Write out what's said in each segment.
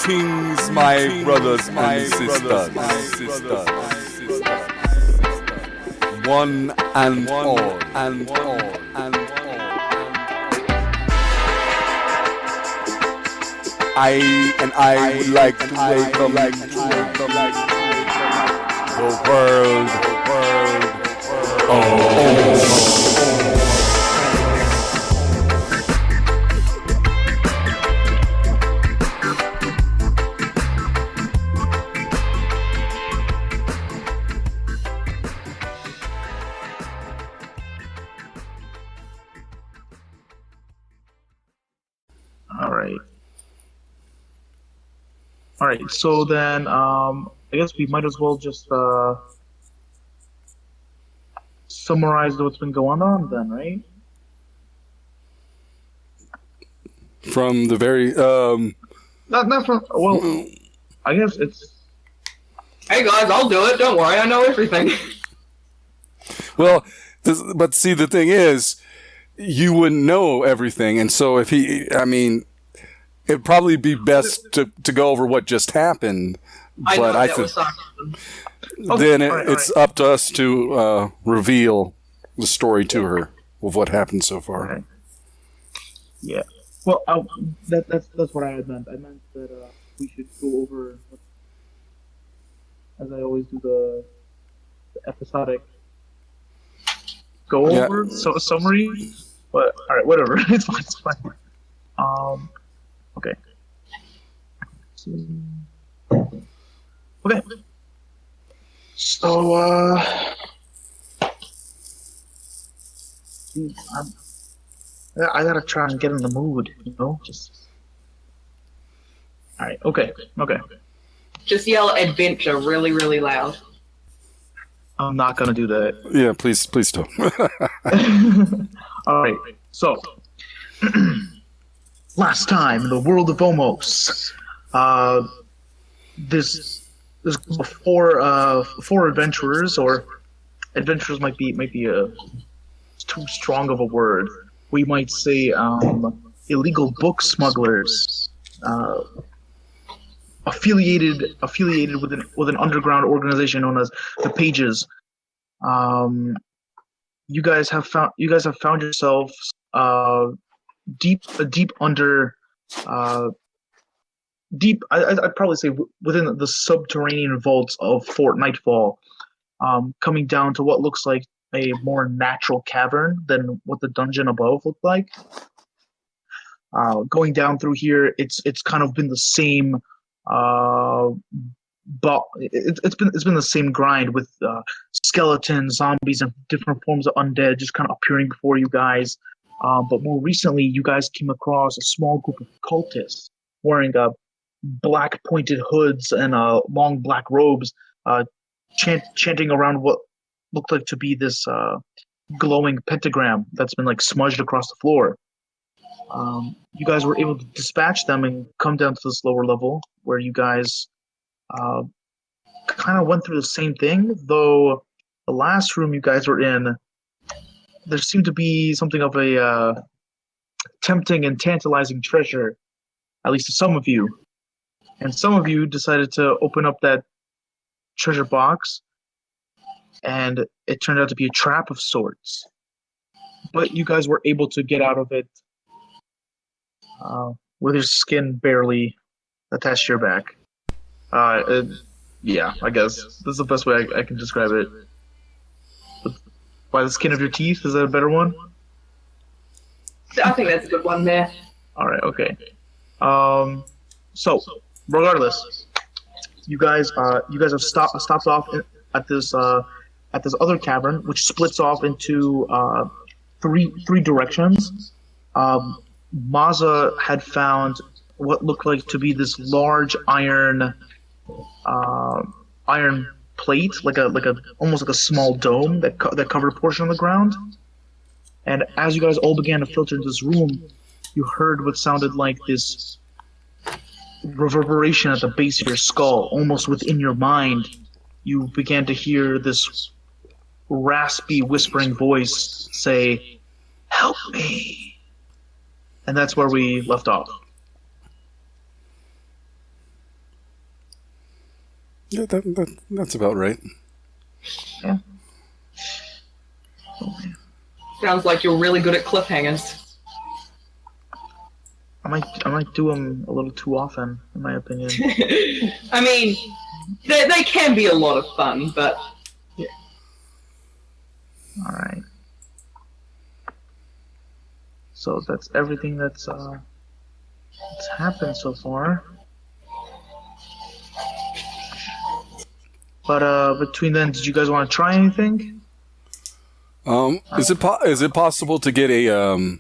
Greetings, my brothers and sisters. One and all. I would like to welcome the world. All right. So then, I guess we might as well just summarize what's been going on then, right? From the very Not from. Well, I guess it's. Hey guys, I'll do it. Don't worry, I know everything. Well, but see, the thing is, you wouldn't know everything, and so if it'd probably be best to go over what just happened. I know but that was then it's up to us to reveal the story to her of what happened so far. Okay. Yeah. Well, that's what I had meant. I meant that we should go over, as I always do, the episodic over summary. But all right, whatever. It's fine. Okay. Okay. So, I gotta try and get in the mood, just... Alright, okay. Just yell adventure really, really loud. I'm not gonna do that. Yeah, please don't. Alright, so... Last time in the world of OMOS, there's four adventurers, or adventurers might be too strong of a word. We might say illegal book smugglers, affiliated with an underground organization known as the Pages. You guys have found yourselves deep under I'd probably say within the subterranean vaults of Fort Nightfall, coming down to what looks like a more natural cavern than what the dungeon above looked like. Going down through here, it's kind of been the same. But it's been the same grind with skeletons, zombies, and different forms of undead just kind of appearing before you guys. But more recently, you guys came across a small group of cultists wearing black pointed hoods and long black robes, chanting around what looked like to be this glowing pentagram that's been smudged across the floor. You guys were able to dispatch them and come down to this lower level where you guys kind of went through the same thing, though the last room you guys were in, there seemed to be something of a tempting and tantalizing treasure, at least to some of you. And some of you decided to open up that treasure box, and it turned out to be a trap of sorts. But you guys were able to get out of it with your skin barely attached to your back. Yeah, I guess this is the best way I can describe it. By the skin of your teeth, is that a better one? I think that's a good one there. Alright, okay. So, regardless, you guys have stopped off at this other cavern, which splits off into three directions. Maza had found what looked like to be this large iron plate, almost like a small dome that covered a portion of the ground. And as you guys all began to filter into this room, you heard what sounded like this reverberation at the base of your skull, almost within your mind. You began to hear this raspy, whispering voice say, "Help me." And that's where we left off. Yeah, that's about right. Yeah. Sounds like you're really good at cliffhangers. I might do them a little too often, in my opinion. I mean, they can be a lot of fun, but yeah. All right. So that's everything that's happened so far. But between then, did you guys want to try anything? Is it possible to get a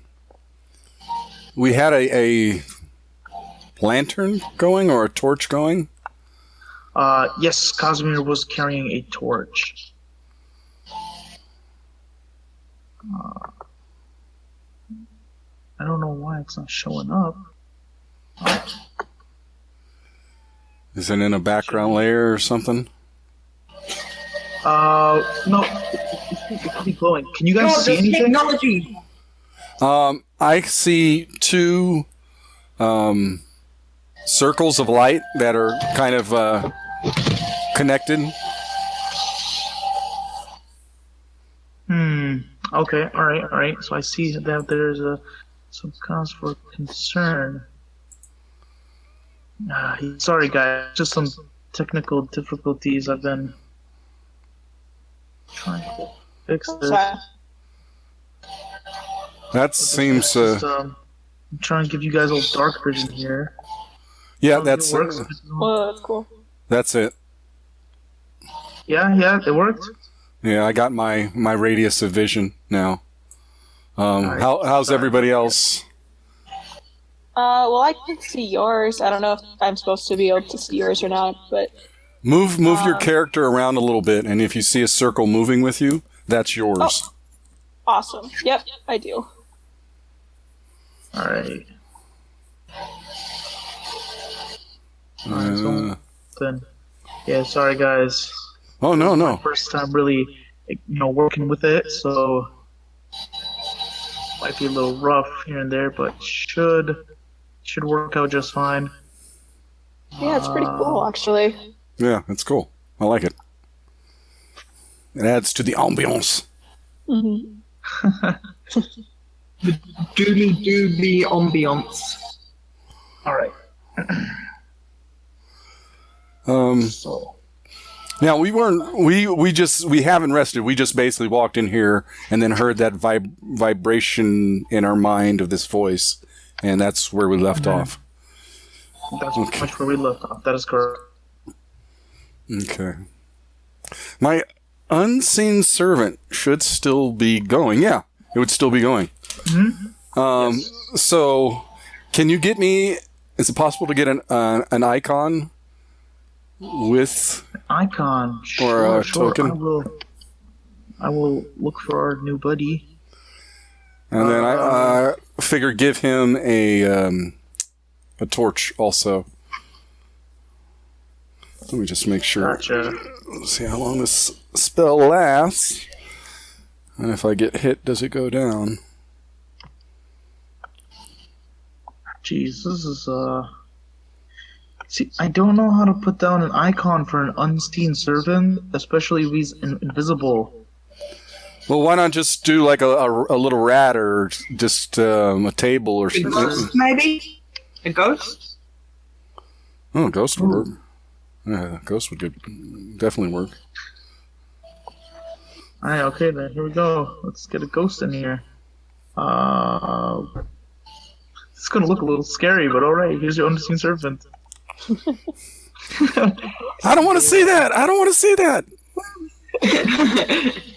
we had a lantern going or a torch going? Yes, Casimir was carrying a torch. I don't know why it's not showing up. Is it in a background layer or something? No, it could be glowing. Can you guys see anything? Technology. I see two circles of light that are kind of connected. Okay. All right. So I see that there's some cause for concern. Sorry, guys. Just some technical difficulties. I've been trying to fix this. That seems. I'm trying to give you guys a little dark vision here. Yeah, that's. Well, that's cool. That's it. Yeah, it worked. Yeah, I got my radius of vision now. How's everybody else? Well, I can see yours. I don't know if I'm supposed to be able to see yours or not, but Move your character around a little bit, and if you see a circle moving with you, that's yours. Oh, awesome. Yep, I do. All right. So then, yeah. Sorry, guys. Oh no. First time really, working with it, so might be a little rough here and there, but should work out just fine. Yeah, it's pretty cool, actually. Yeah, it's cool. I like it. It adds to the ambiance. Mm-hmm. The doobly ambiance. All right. So. Now we haven't rested. We just basically walked in here and then heard that vibration in our mind of this voice, and that's where we left off. That's pretty much where we left off. That is correct. Okay. My unseen servant should still be going. Yeah, it would still be going. Mm-hmm. Yes. So, can you get me? Is it possible to get an icon with icon or a sure. token? I will look for our new buddy. And then I figure give him a torch also. Let me just make sure. Gotcha. Let's see how long this spell lasts. And if I get hit, does it go down? Jeez, this is See, I don't know how to put down an icon for an unseen servant, especially if he's invisible. Well, why not just do like a little rat or just a table or something? Ghost, maybe? A ghost? Oh, a ghost would work. Yeah, a ghost would definitely work. Alright, okay then, here we go. Let's get a ghost in here. It's gonna look a little scary, but alright, here's your unseen servant. I don't want to see that! I don't want to see that!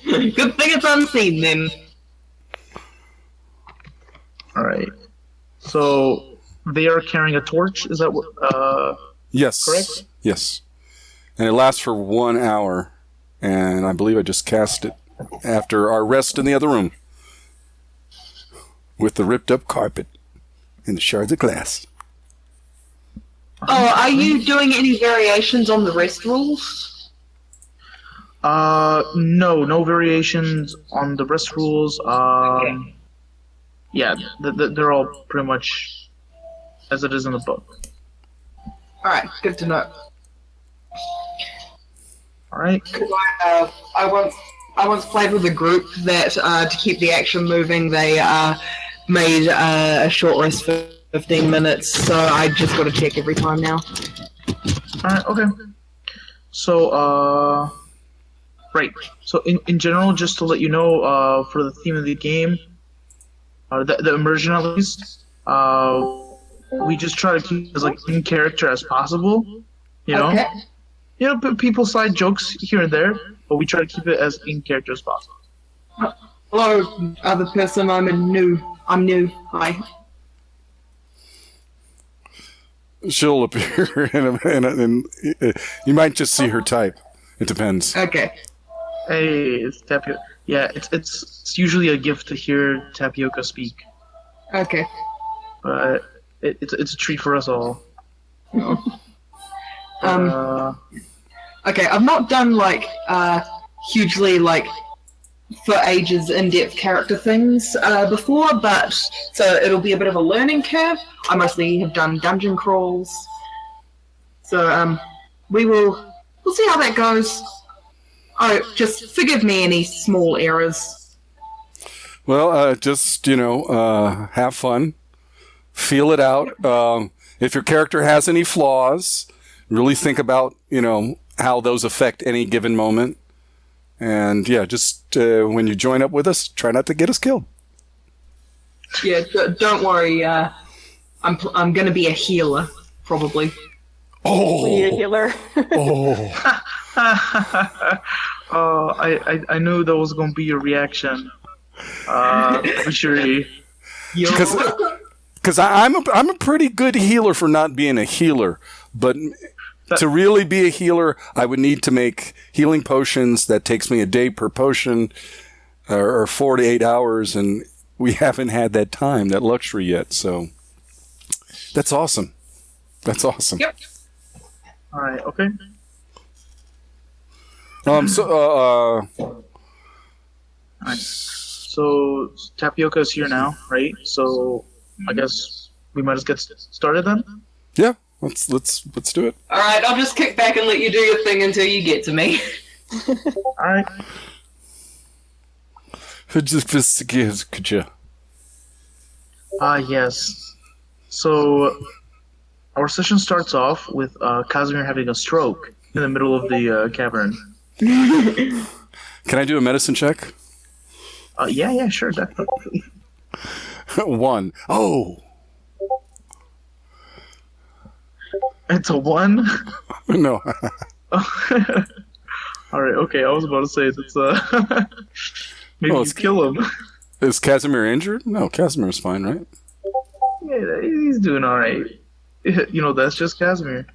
Good thing it's unseen then. Alright. So, they are carrying a torch, is that what, Yes. correct? Yes. And it lasts for 1 hour. And I believe I just cast it after our rest in the other room. With the ripped up carpet and the shards of glass. Oh, are you doing any variations on the rest rules? No variations on the rest rules. Okay. Yeah, they're all pretty much as it is in the book. Alright, good to know. All right. I once played with a group that to keep the action moving, they made a short rest for 15 minutes. So I just got to check every time now. All right. Okay. So right. So in general, just to let you know, for the theme of the game, the immersion at least, we just try to keep it as like in character as possible. You know. Okay. You know, people side jokes here and there, but we try to keep it as in character as possible. Hello, other person. I'm new. Hi. She'll appear, and you might just see her type. It depends. Okay. Hey, it's Tapioca. Yeah, it's usually a gift to hear Tapioca speak, Okay. but it's a treat for us all. Okay, I've not done like hugely like for ages in-depth character things before, but so it'll be a bit of a learning curve. I mostly have done dungeon crawls, so we'll see how that goes. Oh, just forgive me any small errors. Well, just have fun, feel it out. If your character has any flaws, really think about how those affect any given moment. And yeah, just when you join up with us, try not to get us killed. Yeah, don't worry. I'm going to be a healer, probably. Oh, Be a healer. oh. I knew that was gonna be your reaction. For sure. Because I'm a pretty good healer for not being a healer, but to really be a healer, I would need to make healing potions. That takes me a day per potion, or 4 to 8 hours, and we haven't had that time, that luxury yet. So that's awesome. That's awesome. Yep. All right. Okay. All right. So Tapioca is here now, right? So I guess we might as get started then. Yeah, let's do it. All right, I'll just kick back and let you do your thing until you get to me. All right. Could you? Yes. So our session starts off with Casimir having a stroke in the middle of the cavern. Can I do a medicine check? Yeah, sure, definitely. 1. Oh. It's a 1? No. Alright, okay, I was about to say that's maybe you kill him. Is Casimir injured? No, Casimir's fine, right? Yeah, he's doing alright. That's just Casimir.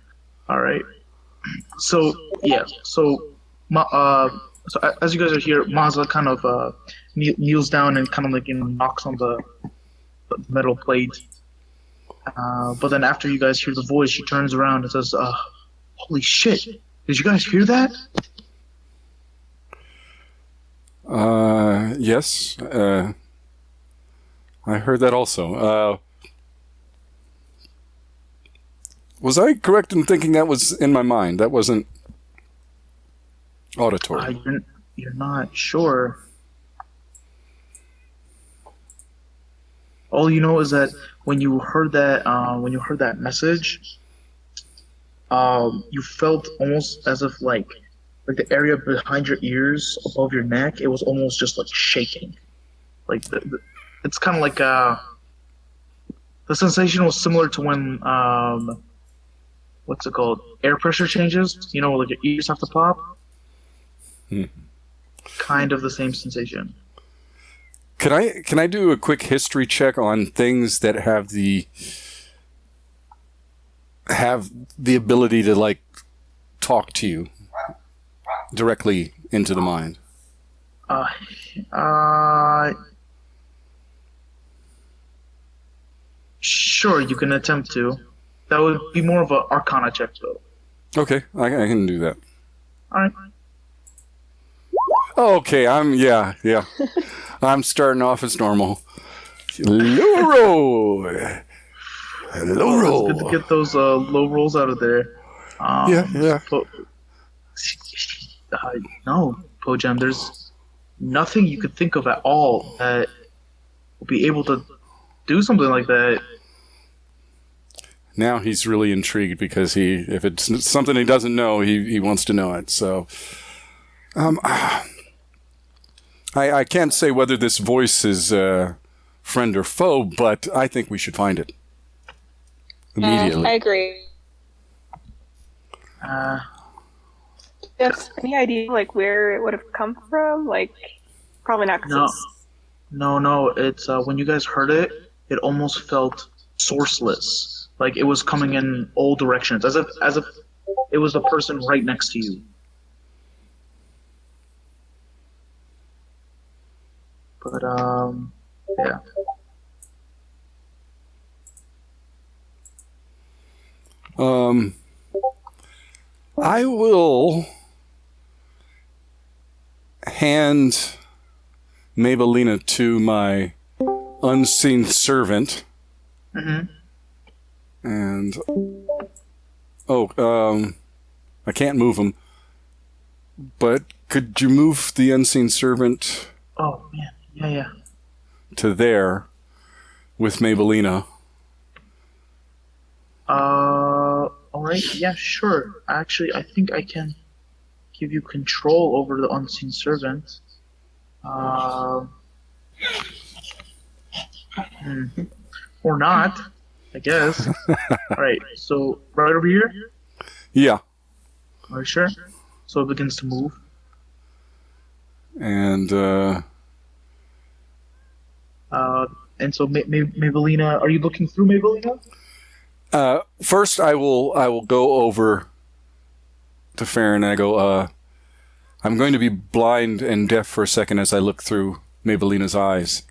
Alright. So, yeah, so as you guys are here, Mazda kind of kneels down and kind of knocks on the metal plate. But then after you guys hear the voice, she turns around and says, "Holy shit! Did you guys hear that?" Yes. I heard that also. Was I correct in thinking that was in my mind? That wasn't auditory. You're not sure. All you know is that when you heard that message, you felt almost as if like the area behind your ears, above your neck, it was almost just like shaking. Like it's kind of like the sensation was similar to when what's it called? Air pressure changes. Like your ears have to pop. Kind of the same sensation. Can I do a quick history check on things that have the ability to talk to you directly into the mind? Sure, you can attempt to. That would be more of an Arcana check, though. Okay, I can do that. All right. Okay, I'm starting off as normal. Low roll. It's good to get those low rolls out of there. Yeah. But No, Po-jem, there's nothing you could think of at all that will be able to do something like that. Now he's really intrigued because if it's something he doesn't know, he wants to know it. So, I can't say whether this voice is friend or foe, but I think we should find it immediately. I agree. Yes. Any idea like where it would have come from? Like, probably not. No. It's when you guys heard it, it almost felt sourceless. Like it was coming in all directions, as if it was the person right next to you. But yeah. I will hand Mabelina to my unseen servant. Mm-hmm. And I can't move him. But could you move the unseen servant? Oh man, yeah. To there with Mabelina. All right, yeah, sure. Actually, I think I can give you control over the unseen servant. Or not, I guess. All right, so right over here. Yeah. Are you sure? So it begins to move. And so Mabelina, are you looking through Mabelina? first I will go over to Farron and I go, I'm going to be blind and deaf for a second as I look through Mabelina's eyes.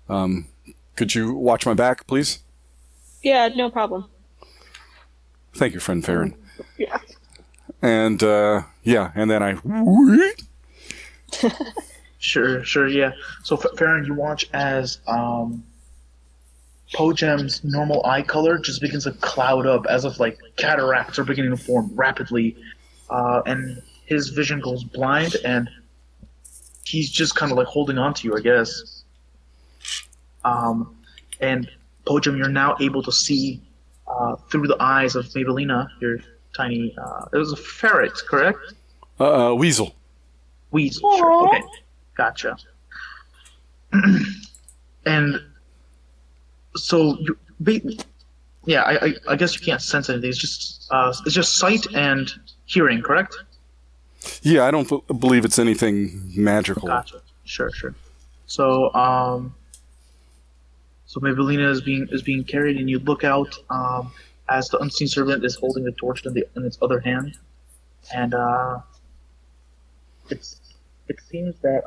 Could you watch my back, please? Yeah, no problem. Thank you, friend Farron. Yeah. Mm-hmm. And and then I. Sure, yeah. So Farron, you watch as Po-jem's normal eye color just begins to cloud up as if like cataracts are beginning to form rapidly, and his vision goes blind, and he's just kind of like holding on to you, I guess. And Po-jem, you're now able to see through the eyes of Mabelina, your tiny. It was a ferret, correct? Weasel. Weasel, sure. Okay, gotcha. And so, I guess you can't sense anything. It's just sight and hearing, correct? Yeah, I don't believe it's anything magical. Gotcha. Sure. So, so Mabelina is being carried, and you look out as the unseen servant is holding the torch in its other hand, and it seems that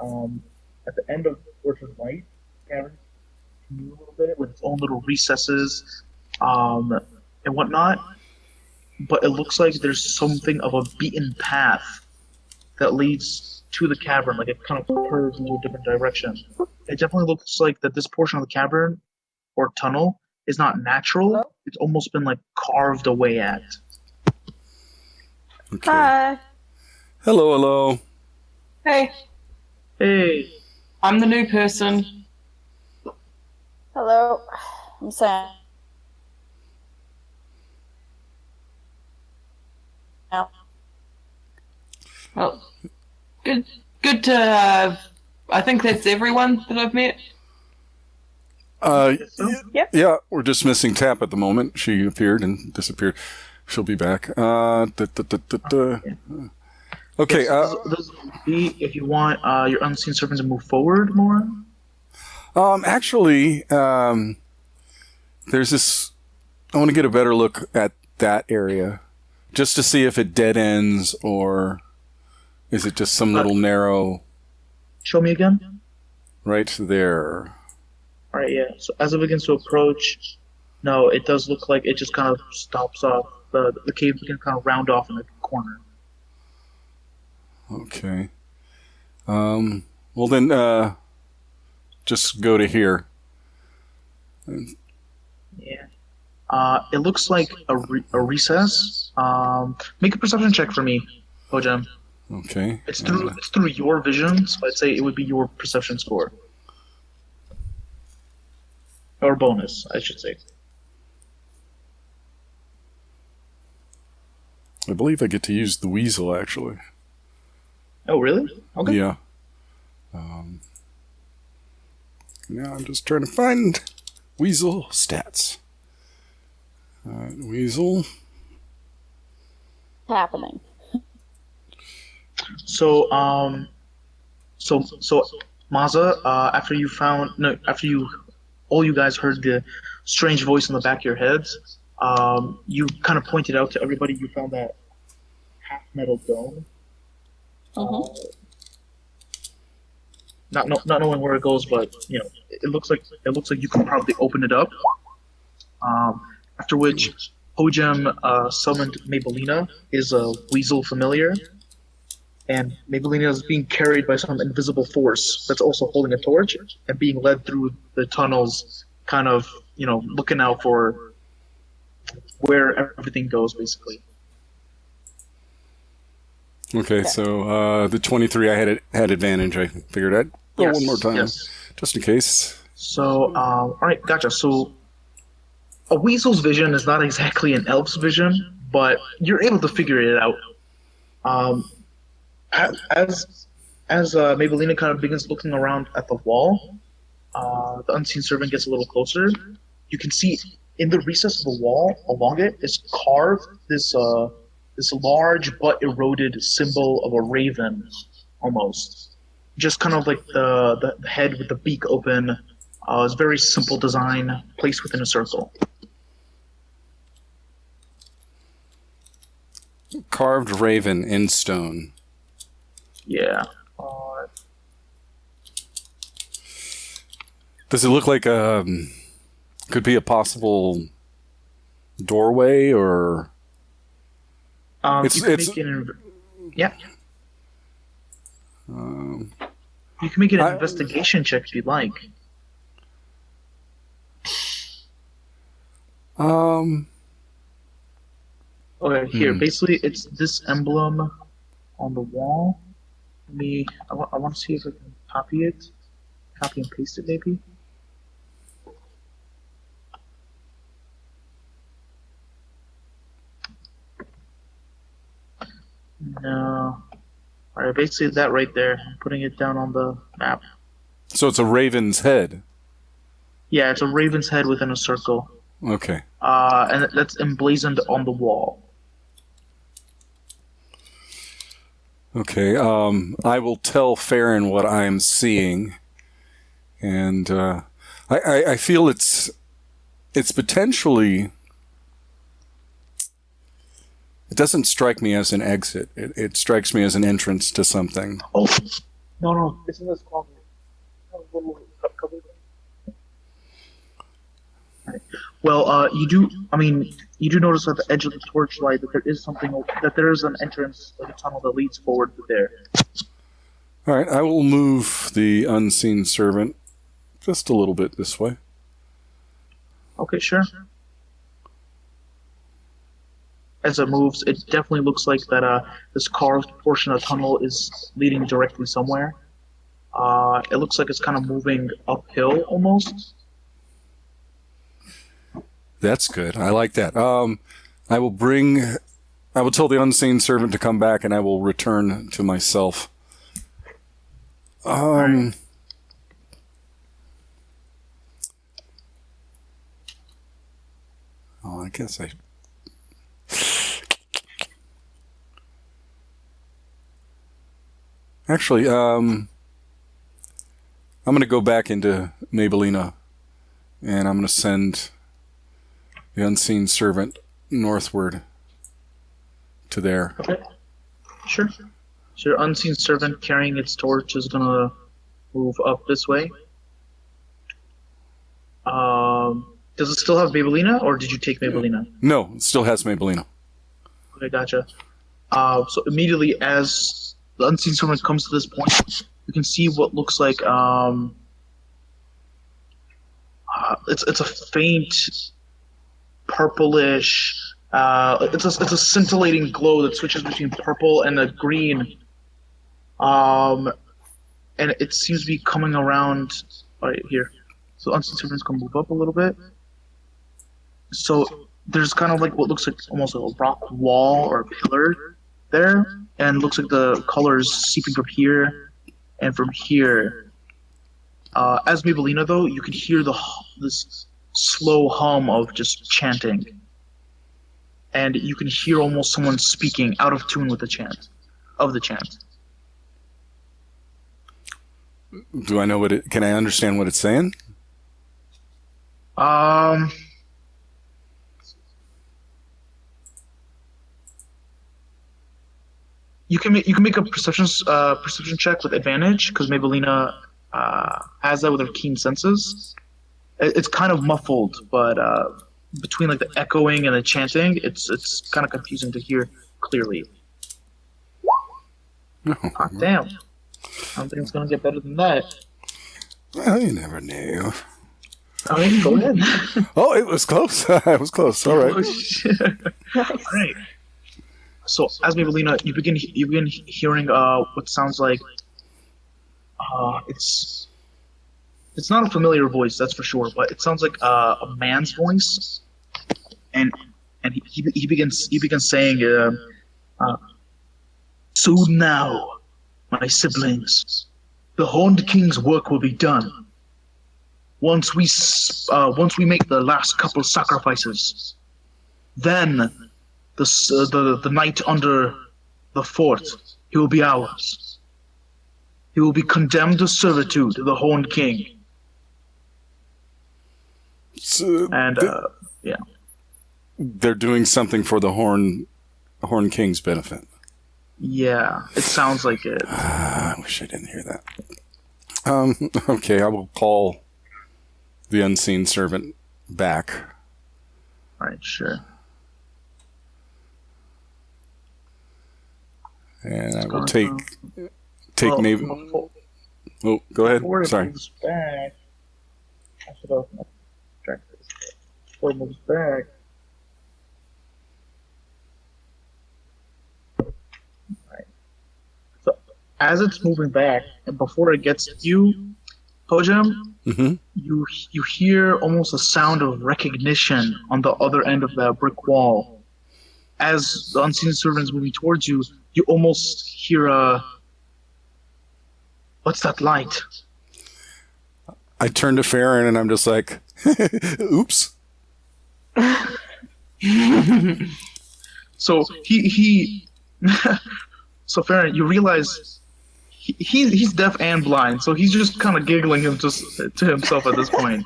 at the end of the torch's light, cavern can move a little bit with its own little recesses and whatnot, but it looks like there's something of a beaten path that leads to the cavern, like it kind of curves into a different direction. It definitely looks like that this portion of the cavern or tunnel is not natural. It's almost been like carved away at. Okay. Hi. Hello. Hey, I'm the new person. Hello, I'm Sam. Well, good to have. I think that's everyone that I've met. Yep. Yeah, we're just missing Tap at the moment. She appeared and disappeared. She'll be back. Okay. This would be if you want your unseen servant to move forward more. Actually, there's this. I want to get a better look at that area, just to see if it dead ends or is it just some little narrow. Show me again. Right there. All right, yeah. So as it begins to approach, no, it does look like it just kind of stops off. The cave begins kind of round off in the corner. Okay. Well then, just go to here. Yeah. It looks like a recess. Make a perception check for me, Po-jem. Okay. It's through your vision, so I'd say it would be your perception score. Or bonus, I should say. I believe I get to use the weasel, actually. Oh, really? Okay. Yeah. Now I'm just trying to find weasel stats. Weasel. Happening. So, Maza, after all you guys heard the strange voice in the back of your heads, you kind of pointed out to everybody you found that half metal dome. Not knowing where it goes, but it looks like you can probably open it up. After which, Po-jem summoned Maybellina, his weasel familiar, and Maybellina is being carried by some invisible force that's also holding a torch and being led through the tunnels, kind of looking out for where everything goes, basically. Okay, so the 23 I had advantage. I figured I'd roll one more time, just in case. So, all right, gotcha. So, a weasel's vision is not exactly an elf's vision, but you're able to figure it out. As Maybellina kind of begins looking around at the wall, the unseen servant gets a little closer. You can see in the recess of the wall along it is carved this large but eroded symbol of a raven, almost. Just kind of like the head with the beak open. It's a very simple design placed within a circle. Carved raven in stone. Yeah. Does it look like could be a possible doorway or? You can make it an investigation check if you'd like. Okay, here. Basically, it's this emblem on the wall. I want to see if I can copy and paste it, maybe. No. Alright, basically that right there. I'm putting it down on the map. So it's a raven's head. Yeah, it's a raven's head within a circle. Okay. And that's emblazoned on the wall. Okay. I will tell Farron what I'm seeing, and I feel it's potentially. It doesn't strike me as an exit. It strikes me as an entrance to something. Oh, no! Isn't this called? Well, you do notice at the edge of the torchlight that there is an entrance of a tunnel that leads forward to there. All right, I will move the unseen servant just a little bit this way. Okay, sure. As it moves, it definitely looks like that this carved portion of the tunnel is leading directly somewhere. It looks like it's kind of moving uphill almost. That's good. I like that. I will tell the unseen servant to come back, and I will return to myself. Oh, I guess I. Actually, I'm going to go back into Maybellina, and I'm going to send the unseen servant northward to there. Okay. Sure. So your unseen servant carrying its torch is going to move up this way. Does it still have Maybellina, or did you take Maybellina? No, it still has Maybellina. Okay, gotcha. So immediately as the unseen servant comes to this point, you can see what looks like it's a faint purplish. It's a scintillating glow that switches between purple and a green And it seems to be coming around right here. So unseen servant's gonna move up a little bit. So there's kind of like what looks like almost like a rock wall or a pillar there, and looks like the colors seeping from here and from here. As Maybellina, though, you can hear this slow hum of just chanting, and you can hear almost someone speaking out of tune with the chant. Do I know what it? Can I understand what it's saying? You can make a perception check with advantage because Maybellina has that with her keen senses. It's kind of muffled, but between like the echoing and the chanting, it's kind of confusing to hear clearly. Oh, damn! I don't think it's gonna get better than that. Well, you never knew. All right, go ahead. Oh, it was close. It was close. All right. Oh, shit. All right. So, as Maybellina, you begin hearing what sounds like it's not a familiar voice, that's for sure, but it sounds like a man's voice, and he begins saying, "So now, my siblings, the Horned King's work will be done. Once we make the last couple sacrifices, then the night under the fort, he will be ours. He will be condemned to servitude to the Horned King." So And yeah, they're doing something for the Horn King's benefit. yeah, it sounds like it. I wish I didn't hear that. Okay, I will call the unseen servant back. All right, sure. And I will take maybe. Before Oh, go ahead. it Sorry. moves back, I should have tracked this. Before it moves back. Right. So as it's moving back, and before it gets to you, Po-jem, Mm-hmm. you hear almost a sound of recognition on the other end of that brick wall. As the unseen servant is moving towards you, you almost hear a, "What's that light?" I turn to Farron and I'm just like, oops. So he so Farron, you realize he's deaf and blind, so he's just kind of giggling him just to himself at this point.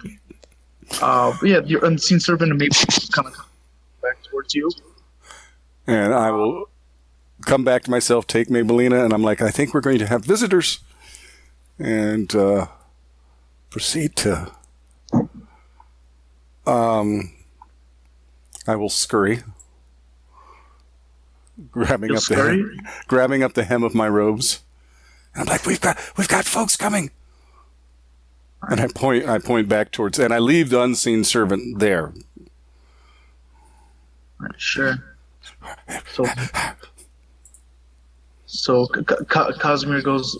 But yeah, your unseen servant maybe kind of back towards you. And I will come back to myself, take Maybellina, and I'm like, I think we're going to have visitors. And proceed to... I will scurry. Grabbing up the hem of my robes. And I'm like, we've got folks coming. And I point back towards, and I leave the unseen servant there. Right, sure. So Casimir goes,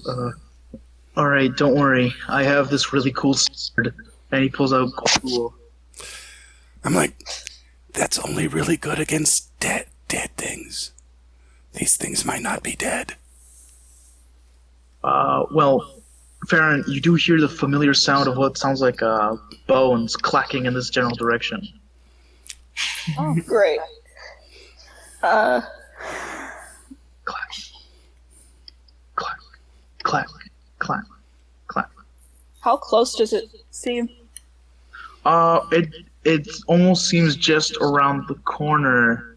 "All right, don't worry. I have this really cool sword," and he pulls out cool. I'm like, that's only really good against dead things. These things might not be dead. Well, Farron, you do hear the familiar sound of what sounds like bones clacking in this general direction. Oh, great. Clack, clack, clack, clack, clack. How close does it seem? It almost seems just around the corner.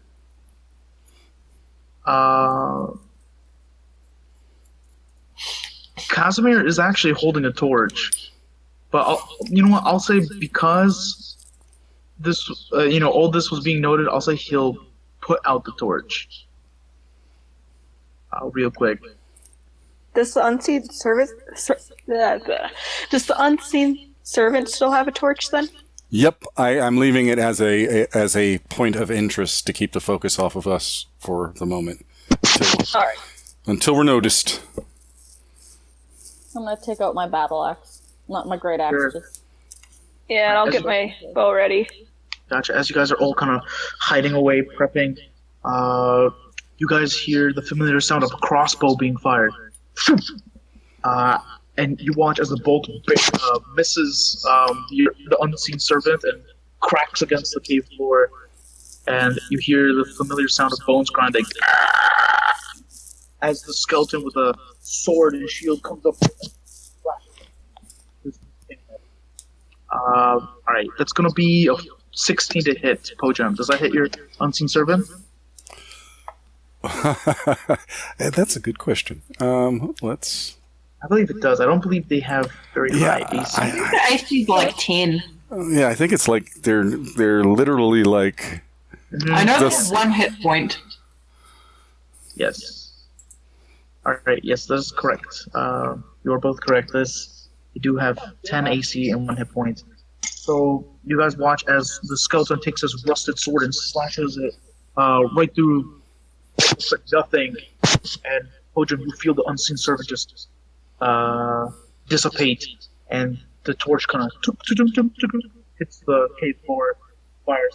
Casimir is actually holding a torch, but you know what? I'll say because this, all this was being noted, I'll say he'll put out the torch. Real quick. Does the unseen servant still have a torch then? Yep, I'm leaving it as a point of interest to keep the focus off of us for the moment. All right. Until we're noticed. I'm gonna take out my battle axe. Not my great axe, Sure. just... Yeah, and I'll get my bow ready. Gotcha. As you guys are all kind of hiding away, prepping, you guys hear the familiar sound of a crossbow being fired. And you watch as the bolt misses the unseen servant and cracks against the cave floor. And you hear the familiar sound of bones grinding. As the skeleton with a sword and shield comes up. Alright, that's gonna be a 16 to hit, Po-jem. Does that hit your unseen servant? That's a good question. Let's. I believe it does. I don't believe they have very high AC. The AC's like 10. Yeah, I think it's like they're literally like. I know Just- there's 1 hit point. Yes. Alright, yes, that is correct. You are both correct. You do have 10 AC and 1 hit point. So you guys watch as the skeleton takes his rusted sword and slashes it right through nothing. And Po-jem, you feel the unseen servant just dissipate, and the torch kind of hits the cave floor, fire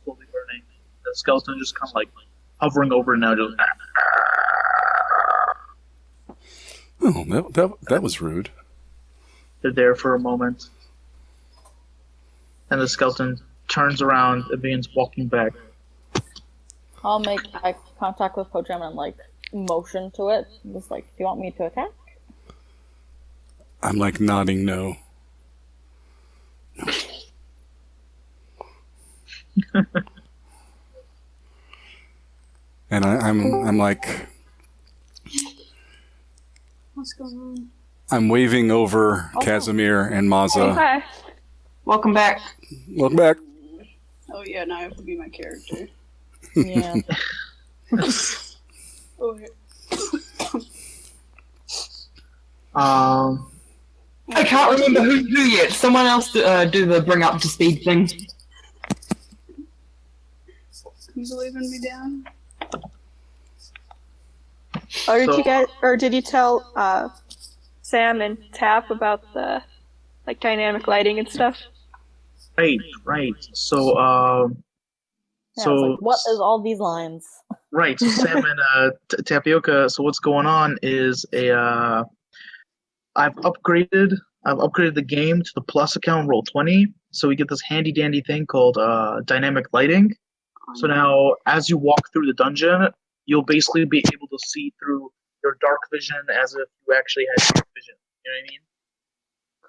slowly burning. The skeleton just kind of like hovering over it now, just. Oh, that was rude. They're there for a moment, and the skeleton turns around and begins walking back. I'll make eye contact with Po-jem and, like, motion to it. Just like, do you want me to attack? I'm like nodding no. And I'm like, What's going on? I'm waving over Casimir and Mazza. Okay. Welcome back. Look back. Oh yeah, now I have to be my character. Yeah. Oh, yeah. I can't remember who's who yet. Someone else do the bring up to speed thing. Who's leaving me down? Or did So- you guys, or did you tell Sam and Tap about the like dynamic lighting and stuff? Right. So, Yeah, so it's like, what is all these lines? right. So Sam and Tapioca. So what's going on is I've upgraded the game to the Plus account Roll20, so we get this handy dandy thing called dynamic lighting. So now, as you walk through the dungeon, you'll basically be able to see through your dark vision as if you actually had dark vision. You know what I mean?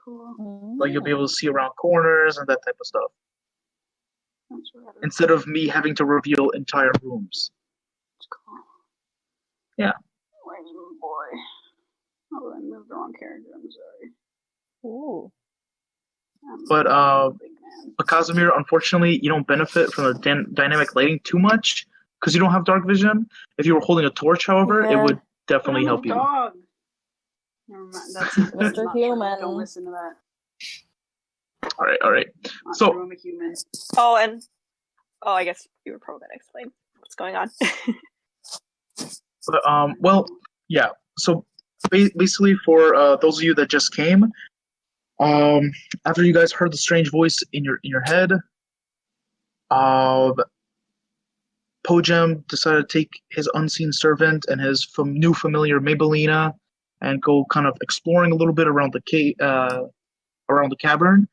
Cool. Like you'll be able to see around corners and that type of stuff, That's rad. instead of me having to reveal entire rooms. That's cool. Yeah. Where's my boy? Oh, I moved the wrong character. I'm sorry. Ooh. But Big man. But Casimir, unfortunately, you don't benefit from the dynamic lighting too much because you don't have dark vision. If you were holding a torch, however, it Yeah. would definitely I'm a help you. Dog. Never mind. That's not Mr. true. Human. Don't listen to that. All right. Not So- true, I'm a human. I guess you were probably gonna explain what's going on. But, well, yeah. So basically, for those of you that just came, after you guys heard the strange voice in your head, Po-jem decided to take his unseen servant and his new familiar Mabelina and go kind of exploring a little bit around the cavern,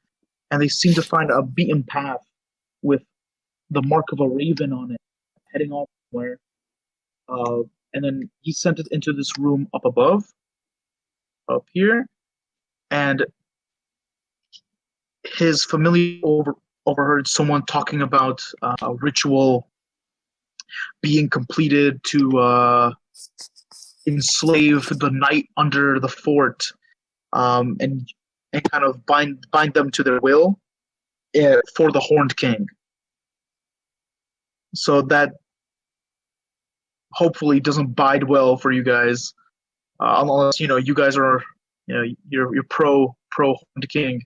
and they seem to find a beaten path with the mark of a raven on it, heading off somewhere. And then he sent it into this room up above, up here, and his familiar overheard someone talking about a ritual being completed to enslave the knight under the fort, and kind of bind them to their will for the Horned King. So that hopefully doesn't bide well for you guys, unless you guys are you're pro Horned King.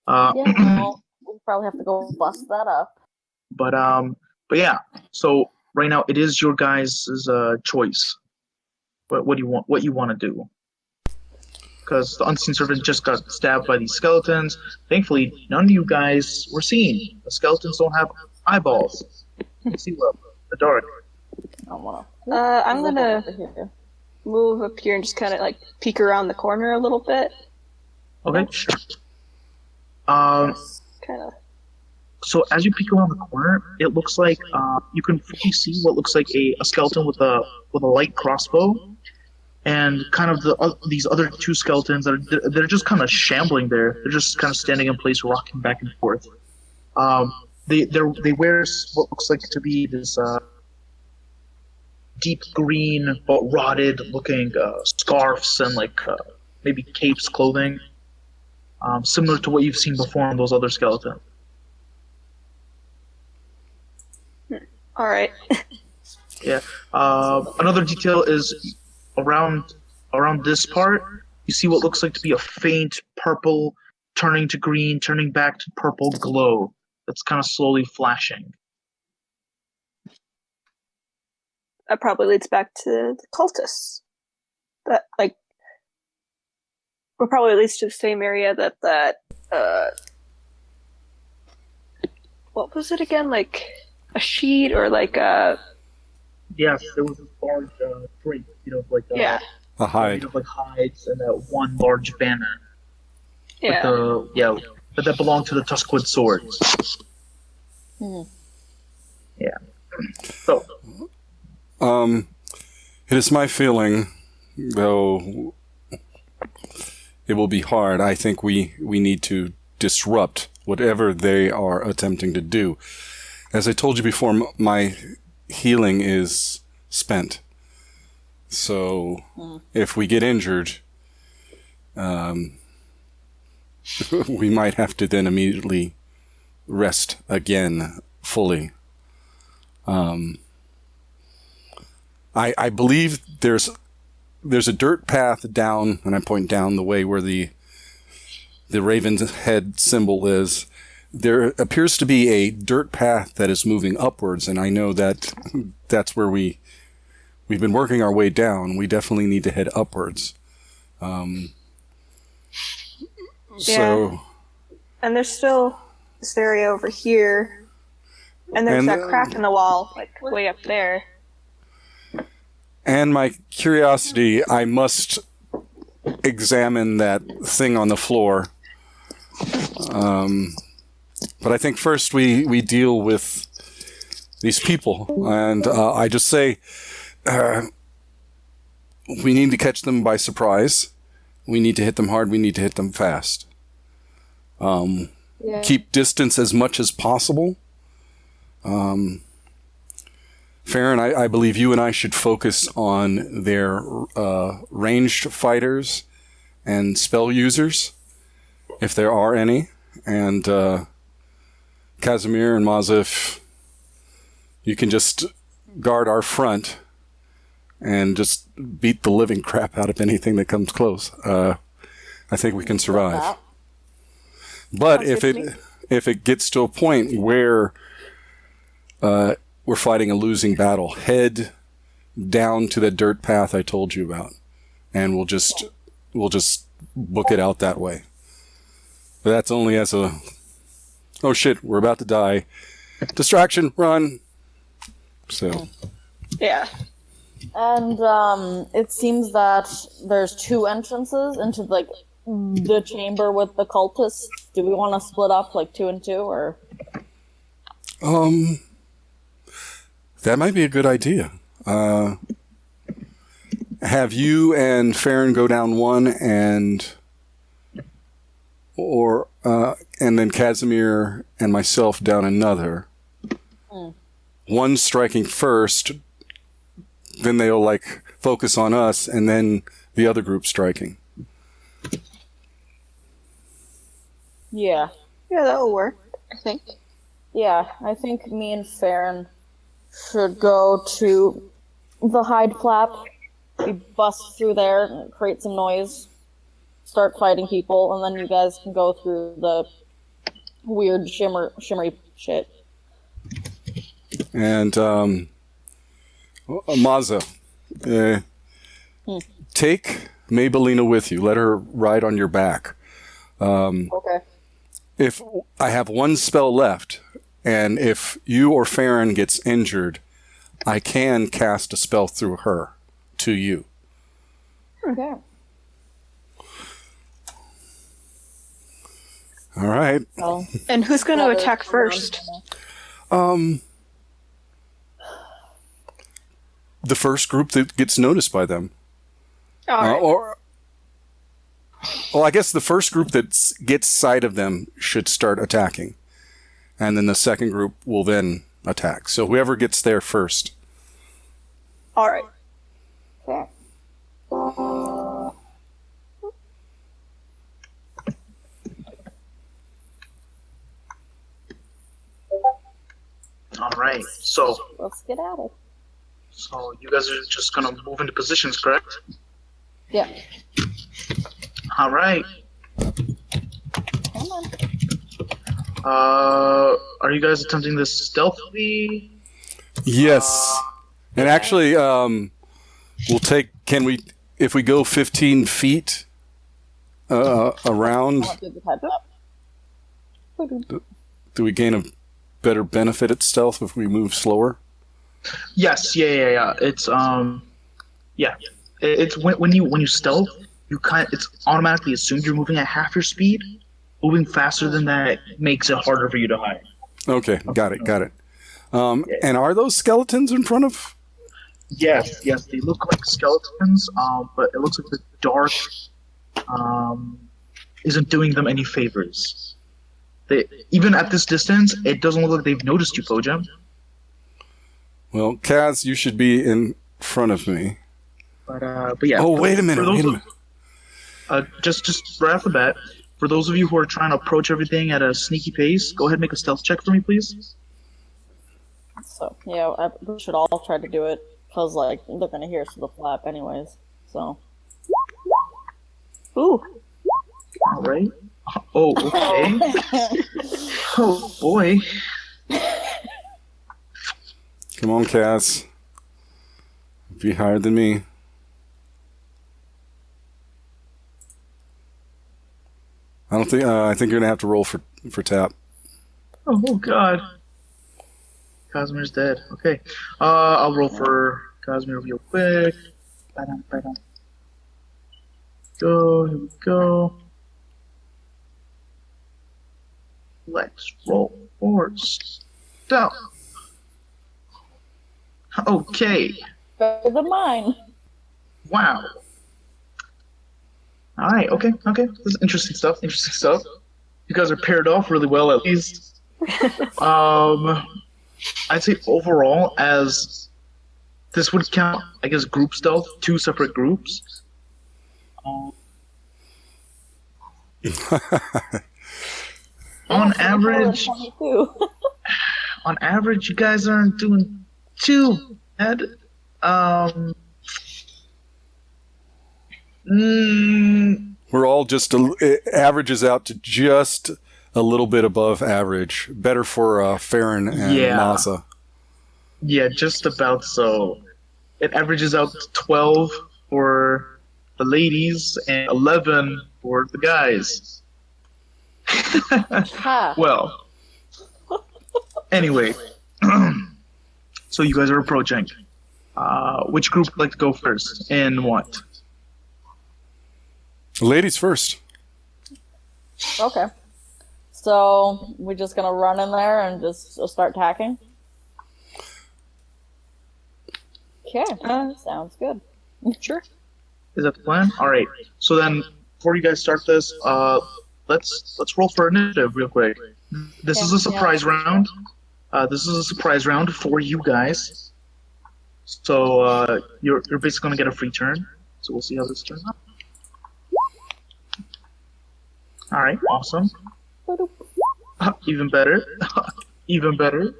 Yeah, well, we'll probably have to go bust that up. But yeah. So right now it is your guys' choice. What do you want? What you want to do? because the unseen servant just got stabbed by these skeletons. Thankfully, none of you guys were seen. The skeletons don't have eyeballs. You can see well in the dark. I'm gonna move up here and just kind of like peek around the corner a little bit. Okay, sure. Kind of. So as you peek around the corner, it looks like you can fully see what looks like a skeleton with a light crossbow, and kind of these other two skeletons they're just kind of shambling there. They're just kind of standing in place, rocking back and forth. They wear what looks like to be this deep green but rotted looking scarves and like maybe capes, clothing, similar to what you've seen before on those other skeletons. All right. Yeah. Another detail is around this part, you see what looks like to be a faint purple turning to green, turning back to purple glow that's kind of slowly flashing. That probably leads back to the cultists. That we're probably at least to the same area that what was it again? Like a sheet or like a... Yes, there was this large drape, like yeah, a hide, made of like hides, and that one large banner. yeah, but that belonged to the Tuskwood swords. Yeah. So. It is my feeling, though it will be hard. I think we need to disrupt whatever they are attempting to do. As I told you before, my healing is spent. So if we get injured, we might have to then immediately rest again fully. I believe there's a dirt path down, and I point down the way where the raven's head symbol is. There appears to be a dirt path that is moving upwards, and I know that's where we've been working our way down. We definitely need to head upwards. So, and there's still this area over here, and there's that crack in the wall, like way up there. And my curiosity, I must examine that thing on the floor. But I think first we deal with these people. And I just say, we need to catch them by surprise. We need to hit them hard. We need to hit them fast. Keep distance as much as possible. Farron, I believe you and I should focus on their ranged fighters and spell users, if there are any. And Casimir and Mazza, if you can just guard our front and just beat the living crap out of anything that comes close. I think we can survive. But if it gets to a point where we're fighting a losing battle, head down to the dirt path I told you about, and we'll just book it out that way. But that's only as a, oh shit, we're about to die. Distraction, run. So. Yeah. And it seems that there's two entrances into like the chamber with the cultists. Do we want to split up like 2 and 2 or? That might be a good idea. Have you and Farron go down one and then Casimir and myself down another. One striking first, then they'll like focus on us, and then the other group striking. Yeah. Yeah, that'll work, I think. Yeah, I think me and Farron should go to the hide flap. We bust through there and create some noise. Start fighting people, and then you guys can go through the weird shimmery shit. And Mazza, take Maybellina with you. Let her ride on your back. Okay. If I have one spell left, and if you or Farron gets injured, I can cast a spell through her to you. Okay. All right. Well, And who's going to attack first? The first group that gets noticed by them. All right. Well, I guess the first group that gets sight of them should start attacking. And then the second group will then attack. So whoever gets there first. All right. okay. All right. So Let's get at it. you guys are just gonna move into positions, correct? Yeah. All right. Come on. Are you guys attempting this stealthily? Yes. And actually, we'll take, if we go 15 feet around, I'll do the type up. do we gain a better benefit at stealth if we move slower? Yes. Yeah. It's It's when you stealth, it's automatically assumed you're moving at half your speed. Moving faster than that makes it harder for you to hide. Okay, got it. And are those skeletons in front of? Yes, they look like skeletons, but it looks like the dark isn't doing them any favors. Even at this distance, it doesn't look like they've noticed you, Po-jem. Well, Kaz, you should be in front of me. But yeah. Oh, wait a minute. Just right off the bat, for those of you who are trying to approach everything at a sneaky pace, go ahead and make a stealth check for me, please. So, yeah, we should all try to do it, because, like, they're going to hear us through the flap anyways, so. Ooh. All right. Oh, okay. Oh, boy. Come on, Kaz. Be higher than me. I think you're gonna have to roll for tap. Oh, God. Cosimir's dead. Okay. I'll roll for Cosimir real quick. Go. Here we go. Let's roll for stealth. Okay. Better than mine. Wow. All right. Okay. This is interesting stuff. You guys are paired off really well, at least. I'd say overall, as this would count, I guess, group stealth, 2 separate groups. On average, you guys aren't doing too bad. We're all it averages out to just a little bit above average. Better for Farron and Masa. Yeah, just about so. It averages out to 12 for the ladies and 11 for the guys. Well, anyway, so you guys are approaching. Which group would like to go first, and what? Ladies first. Okay. So, we're just gonna run in there and just start attacking? Okay, sounds good. Sure. Is that the plan? All right. So then, before you guys start this, let's roll for initiative real quick. This is a surprise round. This is a surprise round for you guys. So you're basically gonna get a free turn. So we'll see how this turns out. All right. Awesome. Even better. Even better.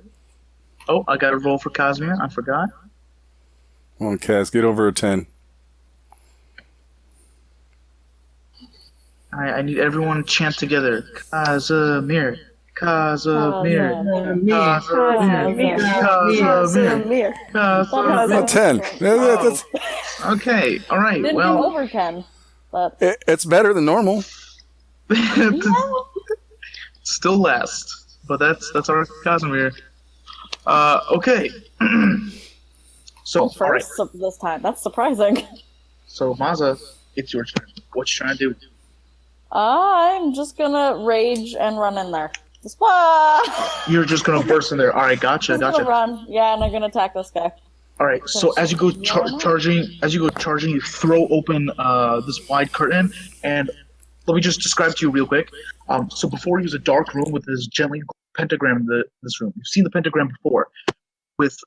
Oh, I got to roll for Cosimir. I forgot. Come on, Kaz, get over a 10. I need everyone to chant together. Casimir. Casimir. Casimir. Not 10. That's, Okay. All right. Didn't Well. over 10. But It's better than normal. Still last, but that's our Casimir. Okay. So, all right. first this time. That's surprising. So, Maza, it's your turn. What you trying to do? I'm just gonna rage and run in there. Just wah! You're just gonna burst in there. All right, gotcha, Just gotcha. gonna run. Yeah, and I'm gonna attack this guy. All right. So as you go charging, you throw open this wide curtain, and let me just describe to you real quick. So before you was a dark room with this gently pentagram in this room. You've seen the pentagram before, with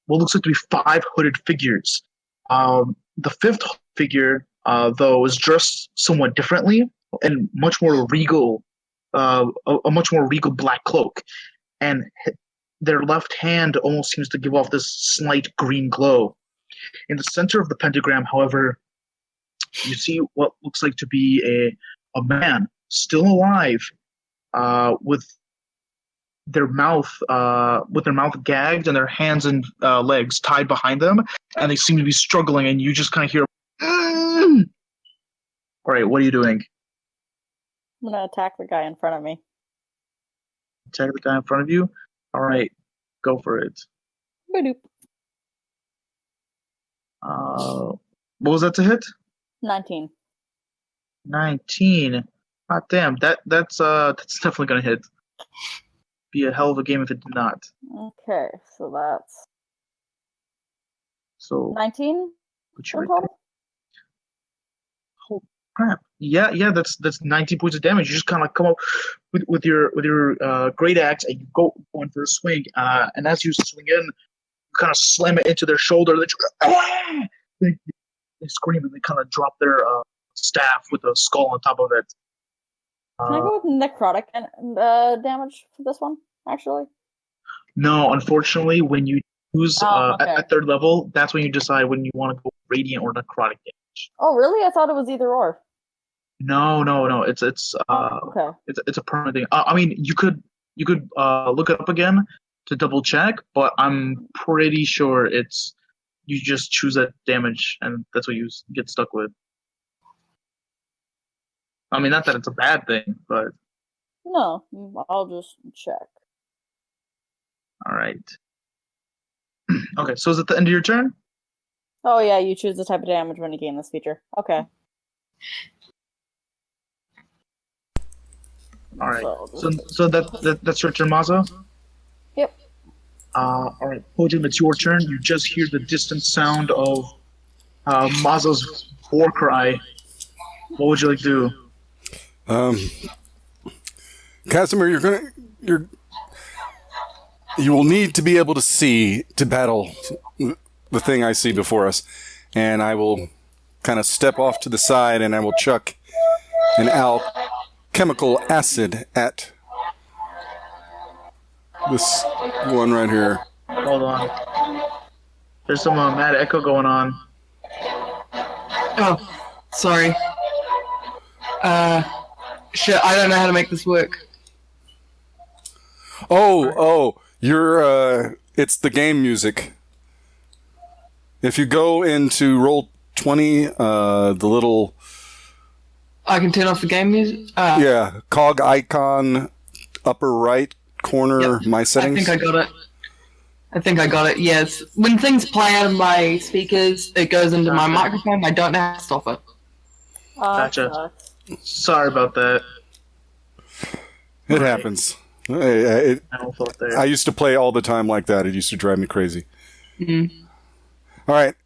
what looks like to be 5 hooded figures. The 5th figure, though, is dressed somewhat differently and much more regal, a much more regal black cloak, and their left hand almost seems to give off this slight green glow. In the center of the pentagram, however, you see what looks like to be a man still alive, with their mouth gagged and their hands and legs tied behind them, and they seem to be struggling. And you just kind of hear, "Mm!" All right, what are you doing? I'm gonna attack the guy in front of me. Attack the guy in front of you. All right, go for it. Boop. What was that to hit? 19. 19. God damn, that's definitely gonna hit. Be a hell of a game if it did not. Okay, so that's So 19 put you in right there. total. Holy crap! Yeah, that's 19 points of damage. You just kind of come up with your great axe and you go in for a swing. And as you swing in, you kind of slam it into their shoulder. They scream and they kind of drop their staff with a skull on top of it. Can I go with necrotic damage for this one, actually? No, unfortunately, when you use okay. at 3rd level, that's when you decide when you want to go radiant or necrotic damage. Oh, really? I thought it was either or. No. It's Okay. it's a permanent thing. I mean, you could look it up again to double check, but I'm pretty sure it's you just choose that damage and that's what you get stuck with. I mean, not that it's a bad thing, but No, I'll just check. all right. Okay, so is it the end of your turn? Oh yeah, you choose the type of damage when you gain this feature. Okay. All right. So that's your turn, Mazo? Yep. All right, Po-jem, it's your turn. You just hear the distant sound of Mazo's war cry. What would you like to do? Casimir, you will need to be able to see to battle the thing I see before us, and I will kind of step off to the side and I will chuck an alchemical acid at this one right here. Hold on. There's some mad echo going on. Oh, sorry. Shit, I don't know how to make this work. Oh, you're it's the game music. If you go into Roll20, the little I can turn off the game music? yeah, cog icon upper right corner, Yep. my settings. I think I got it. Yes. When things play out of my speakers, it goes into my microphone. I don't know how to stop it. Gotcha. Sucks. Sorry about that. It happens. I Thought there. I used to play all the time like that. It used to drive me crazy. Mm-hmm. All right.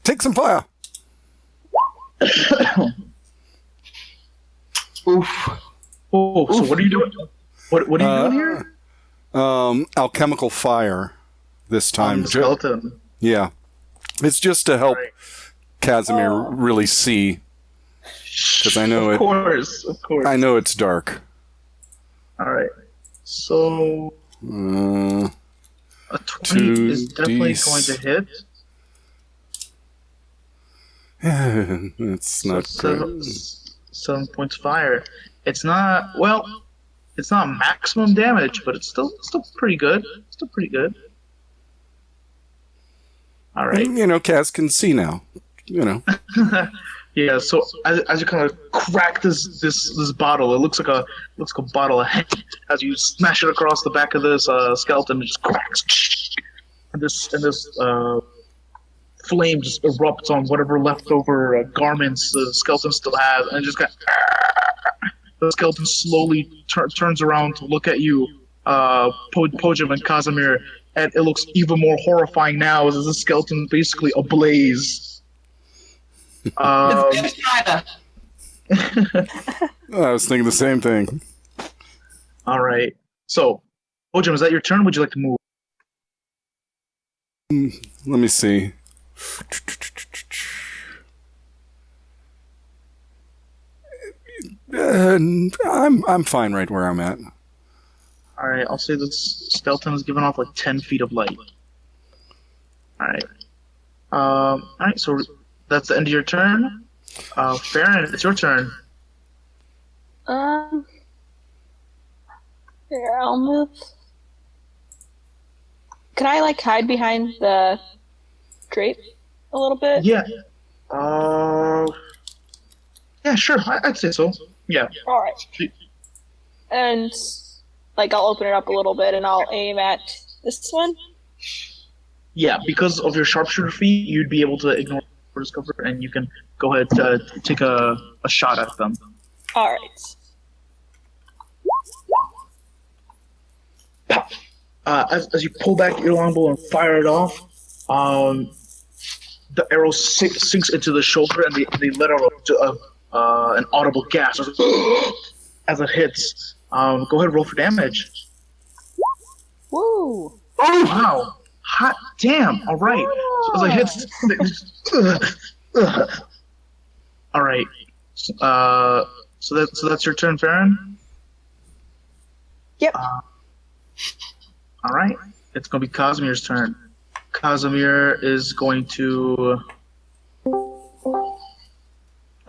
Take some fire. Oof. Oh, so what are you doing? What are you doing here? Alchemical fire this time. The skeleton. Yeah. It's just to help Right. Casimir really see. Because I know Of course. I know it's dark. All right. So a 20 is definitely going to hit. It's not good. 7 points fire. It's not maximum damage, but it's still pretty good. Still pretty good. All right. You know, Kaz can see now. You know. Yeah, so as you kind of crack this bottle, it looks like a bottle of henny. As you smash it across the back of this skeleton, it just cracks, and this flame just erupts on whatever leftover garments the skeleton still has, and it just got. The skeleton slowly turns around to look at you, Po-jem and Casimir, and it looks even more horrifying now as the skeleton is basically ablaze. It's China. I was thinking the same thing. All right. So, Po-jem, is that your turn? Would you like to move? Let me see. I'm fine right where I'm at. All right. I'll say this skeleton is giving off like 10 feet of light. All right. All right. So that's the end of your turn. Farron, it's your turn. Here, I'll move. Can I like hide behind the drape a little bit? Yeah. Yeah, sure. I'd say so. Yeah. All right. And like I'll open it up a little bit and I'll aim at this one. Yeah, because of your sharpshooter feat, you'd be able to ignore first cover, and you can go ahead take a shot at them. All right. As you pull back your longbow and fire it off, the arrow sinks into the shoulder, and they let out an audible gasp as it hits. Go ahead and roll for damage. Woo! Oh wow! Hot damn! All right. So as it hits, all right. So that's your turn, Farron. Yep. All right. It's gonna be Casimir's turn. Casimir is going to.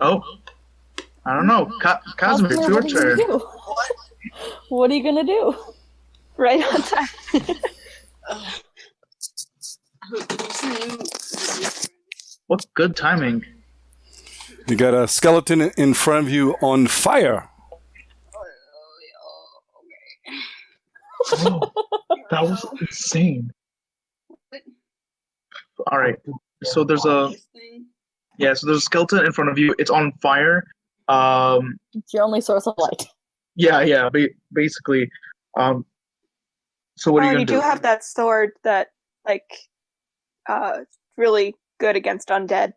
Oh, I don't know. Casimir, it's your turn. What are you gonna do? Right on time. What good timing. You got a skeleton in front of you on fire. Oh, that was insane. All right. So there's a skeleton in front of you. It's on fire. It's your only source of light. Yeah. Basically. So what are you gonna you do? do have that sword that like really good against undead.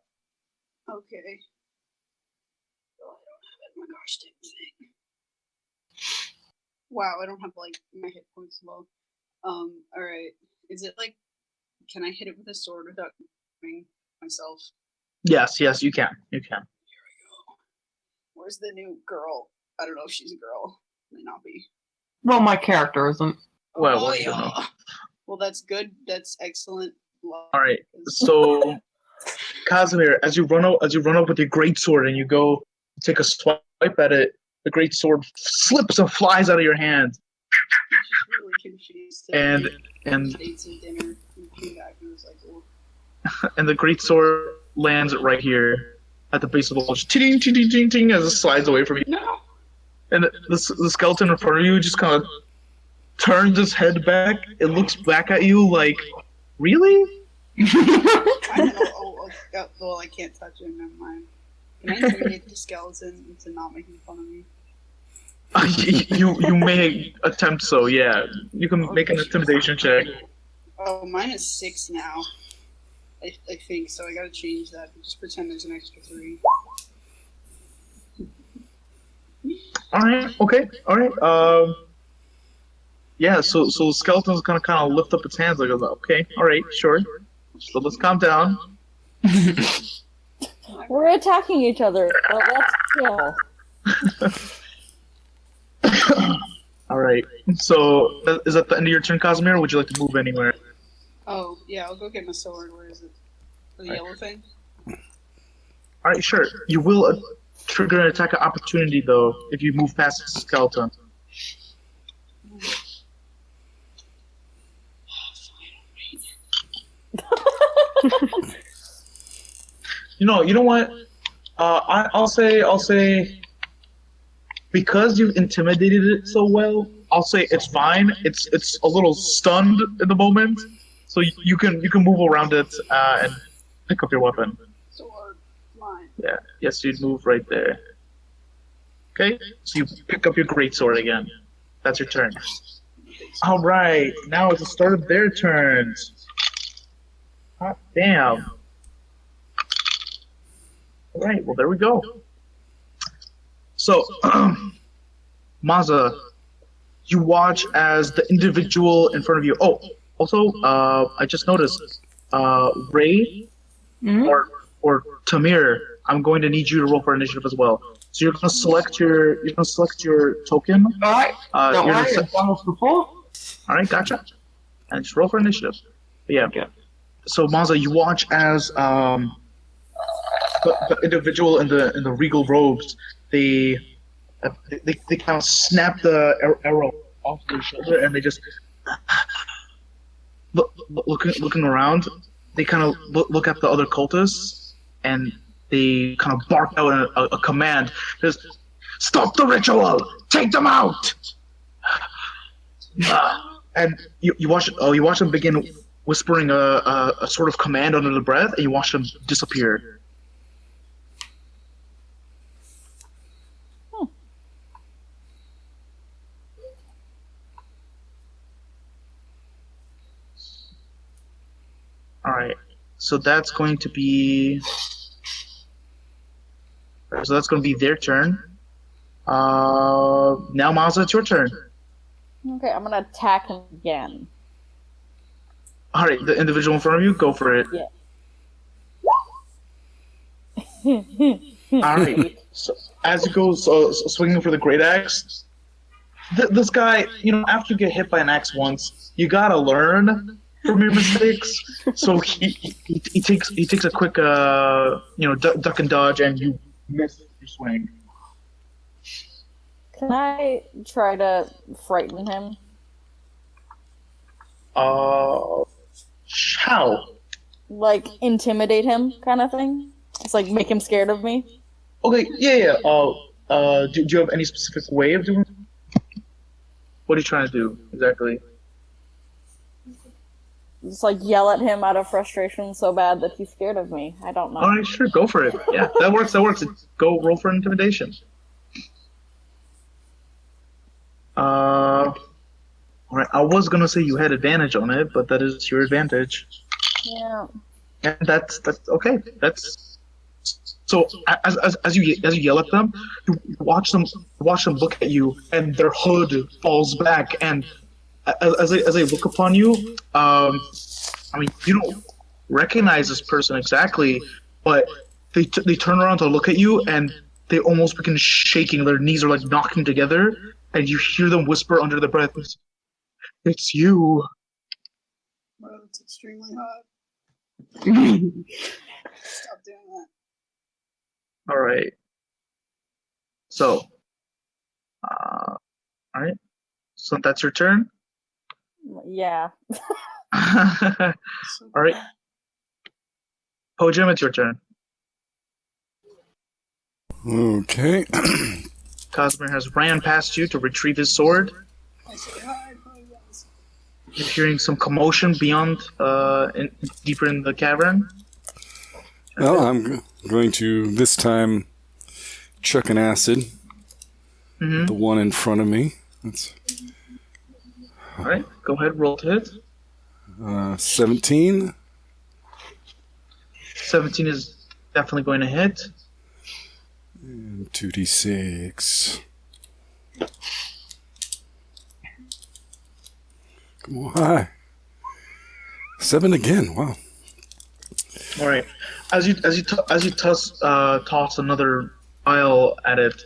Okay. Oh, I don't have it. My gosh, dang thing. Wow, I don't have like my hit points low. Alright. Is it like, can I hit it with a sword without hurting myself? Yes, you can. You can. Here we go. Where's the new girl? I don't know if she's a girl. May not be. Well, my character isn't. Well, well, that's good. That's excellent. All right. So, Casimir, as you run up with your greatsword and you go take a swipe at it, the greatsword slips and flies out of your hand. She's really confused. And ate some dinner and came back and was like, oh. And the greatsword lands right here at the base of the wall, just ting ting ting ting ting as it slides away from you. No. And the skeleton in front of you just kind of turns its head back. It looks back at you like, really? Well, I can't touch him. Never mind. Can I intimidate the skeleton into not making fun of me? You may attempt so. Yeah, you can make an intimidation check. Oh, mine is 6 now. I think so. I gotta change that. Just pretend there's an extra 3. All right. Okay. All right. Yeah. So the skeleton's gonna kind of lift up its hands like, okay. All right. Sure. So let's calm down. We're attacking each other. Let's chill. All right. So is that the end of your turn, Casimir? Or would you like to move anywhere? Oh, yeah. I'll go get my sword. Where is it? The yellow thing? All right. Sure. You will trigger an attack of opportunity though if you move past the skeleton. You know what? I'll say, because you've intimidated it so well, I'll say it's fine. It's a little stunned in the moment, so you can move around it and pick up your weapon. Sword, mine. Yeah. Yes, you'd move right there. Okay. So you pick up your greatsword again. That's your turn. All right. Now it's the start of their turns. Hot damn. All right. Well, there we go. So, Maza, you watch as the individual in front of you. Oh, also, I just noticed, Ray or Tamir, I'm going to need you to roll for initiative as well. So you're gonna select your token. All right. Don't you're worry, gonna I've done this before. All right, gotcha. And just roll for initiative. But yeah. Okay. So Maza, you watch as the individual in the regal robes, they kind of snap the arrow off their shoulder, and they just looking around. They kind of look at the other cultists, and they kind of bark out a command. Just stop the ritual! Take them out! And you watch them begin whispering a sort of command under the breath, and you watch them disappear. All right, so that's going to be their turn. Now, Maza, it's your turn. Okay, I'm gonna attack him again. All right, the individual in front of you, go for it. Yeah. All right. So as you go swinging for the great axe, this guy, after you get hit by an axe once, you gotta learn from your mistakes. So he takes a quick duck and dodge, and you miss your swing. Can I try to frighten him? How? Like, intimidate him, kind of thing? It's like, make him scared of me? Okay, yeah. Do you have any specific way of doing it? What are you trying to do, exactly? Just, like, yell at him out of frustration so bad that he's scared of me. I don't know. Alright, sure, go for it. Yeah, that works. Go roll for intimidation. Alright, I was gonna say you had advantage on it, but that is your advantage. Yeah. And that's okay. That's so as you yell at them, you watch them look at you, and their hood falls back, and as they look upon you, I mean, you don't recognize this person exactly, but they turn around to look at you, and they almost begin shaking. Their knees are like knocking together, and you hear them whisper under their breath, "It's you." Bro, it's extremely hot. Stop doing that. All right. So, all right. So that's your turn. Yeah. All right. Po-jem, it's your turn. Okay. Cosmer has ran past you to retrieve his sword. I say hi, guys. You're hearing some commotion beyond, deeper in the cavern. Well, I'm going to, this time, chuck an acid. Mm-hmm. The one in front of me. That's All right, go ahead, roll to hit. 17. 17 is definitely going to hit. And 2d6. Come on, high. 7 again. Wow. All right. As you toss another vial at it,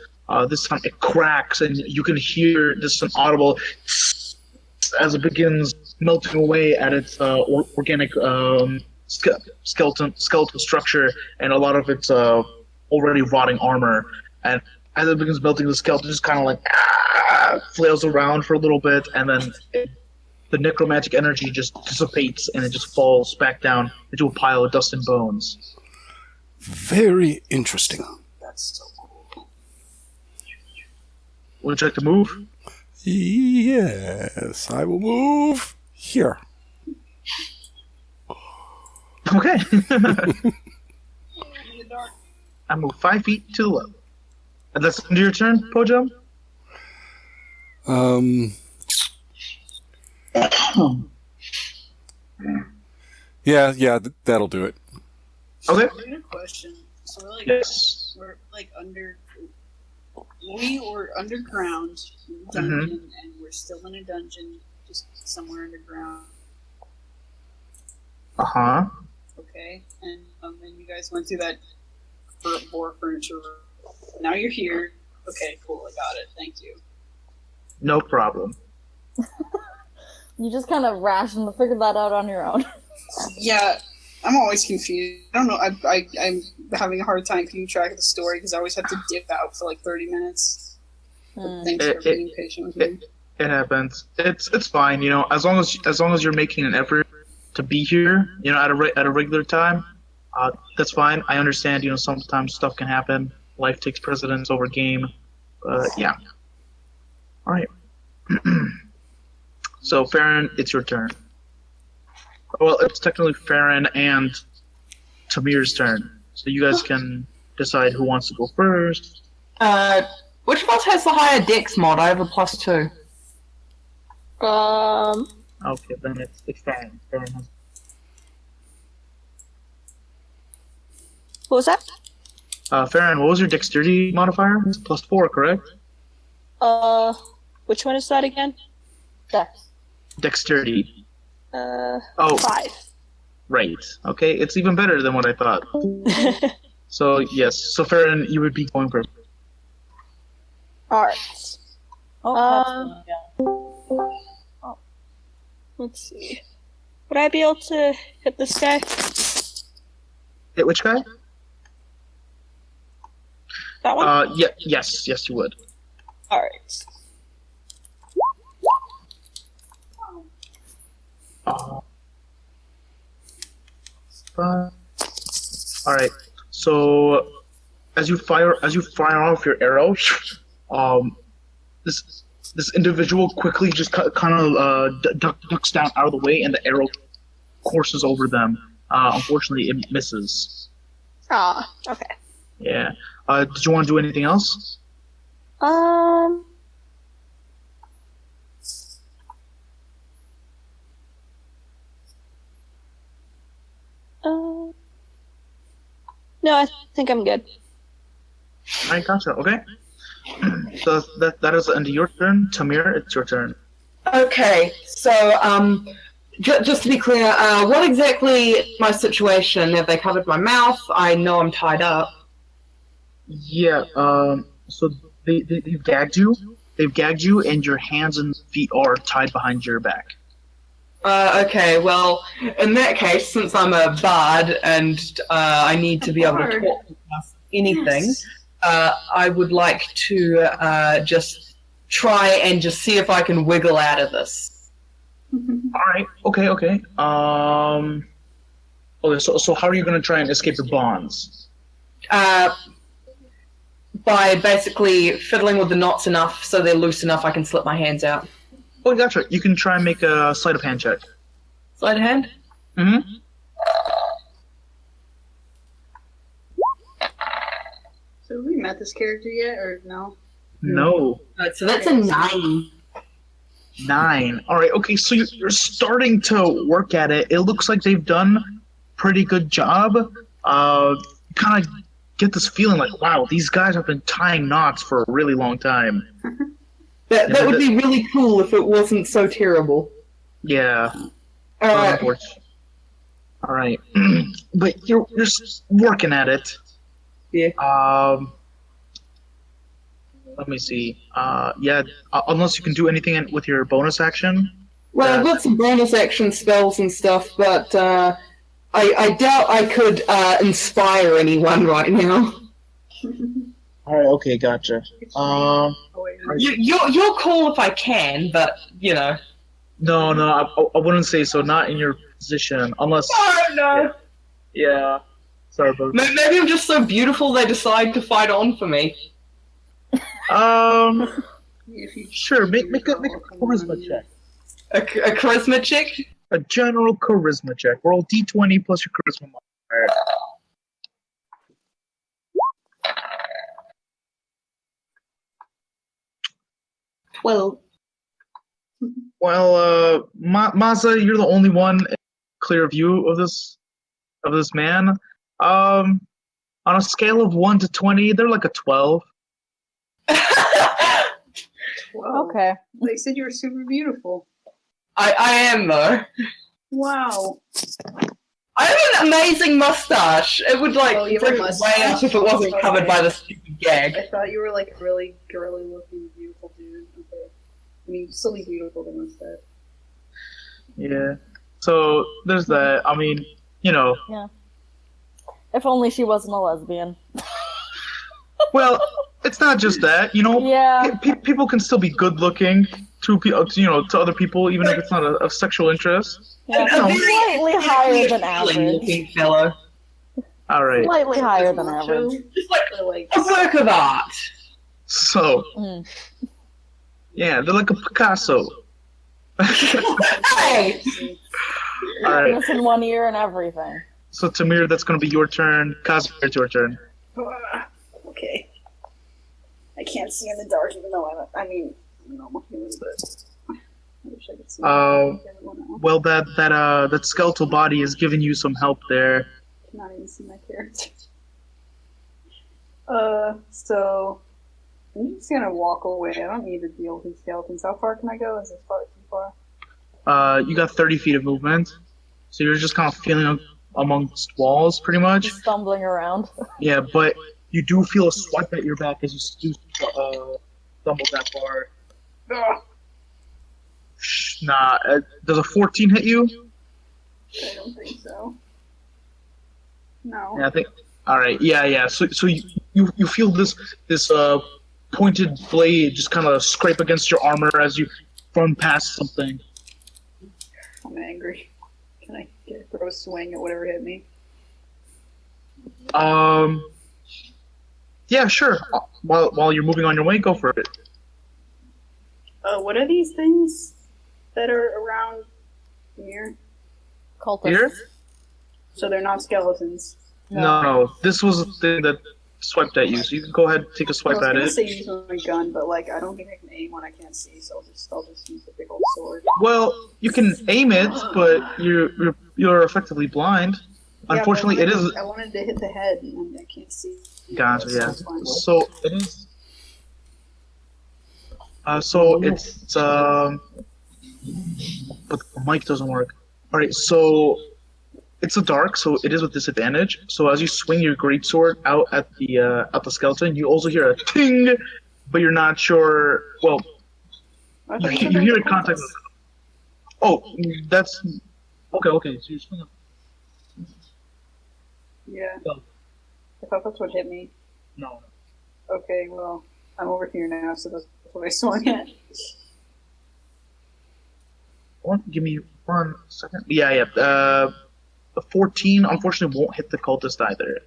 this time it cracks, and you can hear just an audible as it begins melting away at its organic skeleton structure, and a lot of its already rotting armor. And as it begins melting, the skeleton just kind of like flails around for a little bit, and then the necromantic energy just dissipates, and it just falls back down into a pile of dust and bones. Very interesting. That's so cool. Would you like to move? Yes, I will move here. Okay. In the dark. I move 5 feet to the left. And that's into your turn, Po-jem? Yeah, that'll do it. Okay. I have a question. So we're like, Yes. we're like we were underground in a dungeon, and we're still in a dungeon, just somewhere underground. Uh-huh. Okay, and you guys went through that boar furniture room. Now you're here. Okay, cool. I got it. Thank you. No problem. You just kind of rationed to figure that out on your own. Yeah, I'm always confused. I don't know. I'm having a hard time keeping track of the story because I always have to dip out for like 30 minutes. But thanks for being patient with me. It happens. It's fine, you know, as long as you're making an effort to be here, you know, at a regular time, that's fine. I understand, you know, sometimes stuff can happen. Life takes precedence over game. Yeah. All right. So, Farron, it's your turn. Well, it's technically Farron and Tamir's turn. So you guys can decide who wants to go first. Which of us has the higher dex mod? I have a +2. Okay, then it's Farron. Farron has... What was that? Farron, what was your dexterity modifier? It's +4, correct? Which one is that again? Dex. Dexterity. Oh, 5. right. Okay, it's even better than what I thought. So, yes. So, Farron, you would be going first. Alright. Oh, yeah. Let's see. Would I be able to hit this guy? Hit which guy? That one? Yeah, yes, you would. Alright. Alright. So as you fire off your arrow, this individual quickly just kind of ducks down out of the way, and the arrow courses over them. Unfortunately, it misses. Ah, okay. Yeah. Did you want to do anything else? No, I think I'm good. Alright, gotcha. Okay. So that is the end of your turn. Tamir, it's your turn. Okay, so just to be clear, what exactly is my situation? Have they covered my mouth? I know I'm tied up. Yeah. So they've gagged you. They've gagged you, and your hands and feet are tied behind your back. Okay, well, in that case, since I'm a bard and I need to be able to talk about anything, I would like to just try and just see if I can wiggle out of this. Alright, okay. Okay, so how are you going to try and escape the bonds? By basically fiddling with the knots enough so they're loose enough I can slip my hands out. Oh, gotcha. You can try and make a sleight of hand check. Sleight of hand? Mm-hmm. So have we met this character yet, or no? No. So that's a 9. 9. Alright, okay, so you're starting to work at it. It looks like they've done a pretty good job. Kind of get this feeling like, wow, these guys have been tying knots for a really long time. That would be really cool if it wasn't so terrible. Yeah. Alright. Alright. But you're working at it. Yeah. Let me see. Yeah, unless you can do anything with your bonus action. Well, I've got some bonus action spells and stuff, but I doubt I could inspire anyone right now. Alright, okay, gotcha. You're cool if I can, but, you know. No, I wouldn't say so. Not in your position, unless... Oh, no. Yeah. Sorry, bro. Maybe I'm just so beautiful they decide to fight on for me. Sure. Make a charisma check. A charisma check? A general charisma check. Roll d20 plus your charisma modifier. Well, Well, Mazza, you're the only one in clear view of this man. On a scale of 1 to 20, they're like a 12. Whoa. Okay. They said you were super beautiful. I am though. Wow. I have an amazing mustache. It would like Oh, you have a bring it way mustache? up if it wasn't Okay. covered by the stupid gag. I thought you were like a really girly looking, beautiful dude. Okay. I mean, still be beautiful than mustache. Yeah. So there's that. I mean, you know. Yeah. If only she wasn't a lesbian. Well, it's not just that. You know. Yeah. People can still be good looking to to other people, even if it's not a sexual interest. Yeah. A very Slightly higher than average. looking fellow. All right. Slightly higher than average. Just like Or like, a work of art. So Mm. yeah, they're like a Picasso. Hey! All right. Missing one ear and everything. So Tamir, that's going to be your turn. Casimir, it's your turn. okay. I can't see in the dark, even though I'm a normal human, but I wish I could see. everyone else. Well, that skeletal body is giving you some help there. I cannot even see my character. So I'm just gonna walk away. I don't need to deal with these skeletons. How far can I go? Is this far too far? You got 30 feet of movement, so you're just kind of feeling amongst walls, pretty much. Just stumbling around. Yeah, but you do feel a swipe at your back as you stumble that far. Ugh, Nah, does a 14 hit you? I don't think so. No. Yeah, I think. All right, yeah. So you feel this pointed blade just kind of scrape against your armor as you run past something. I'm angry. Can I throw a swing at whatever hit me? Yeah, sure. While you're moving on your way, go for it. What are these things that are around here? Cultists. Here? So they're not skeletons. No, this was the thing that swiped at you, so you can go ahead and take a swipe I at was it. gonna say use my gun, but like I don't think I can aim when I can't see, so I'll just use the big old sword. Well, you can aim it, but you're effectively blind. Yeah, Unfortunately, but it is. I wanted to hit the head, and I can't see. Gotcha. Yeah. That's fine. So it is. So it's but the mic doesn't work. All right, so it's a dark, so it is with disadvantage. So as you swing your greatsword out at the skeleton, you also hear a ting, but you're not sure. Well, I thought you said hear they it were contact. Oh, that's okay. So you're swinging. Yeah. Go. I thought that's what hit me. No. Okay, well, I'm over here now, so that's what I swung at. Give me 1 second. Yeah. The 14 unfortunately won't hit the cultist either.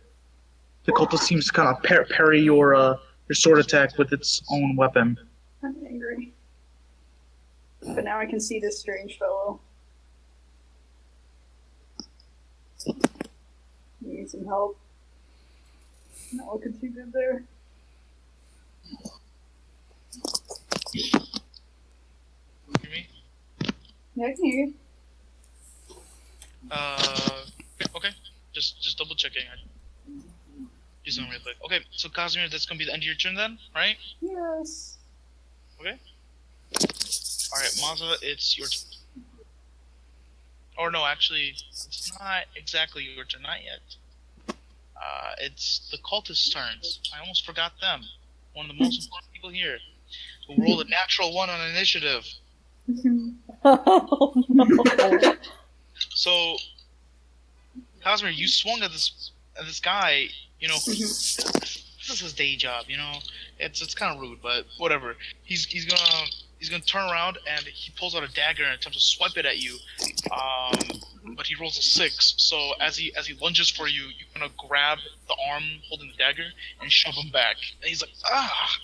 The cultist seems to kind of parry your sword attack with its own weapon. I'm angry. But now I can see this strange fellow. Need some help. Not looking too good there. Hear me? Yeah, I can hear you. Okay. Just double checking. Do something real quick. Okay, so Casimir, that's gonna be the end of your turn then, right? Yes. Okay. Alright, Mazza, it's your turn. Or no, actually, it's not exactly your turn, not yet. It's the cultist's turns. I almost forgot them. One of the most important people here. Who rolled a natural 1 on initiative. Oh no. So, Casimir, you swung at this guy. You know, this is his day job. You know, it's kind of rude, but whatever. He's gonna turn around and he pulls out a dagger and attempts to swipe it at you. but he rolls a 6. So as he lunges for you, you kind of grab the arm holding the dagger and shove him back. And he's like, ah!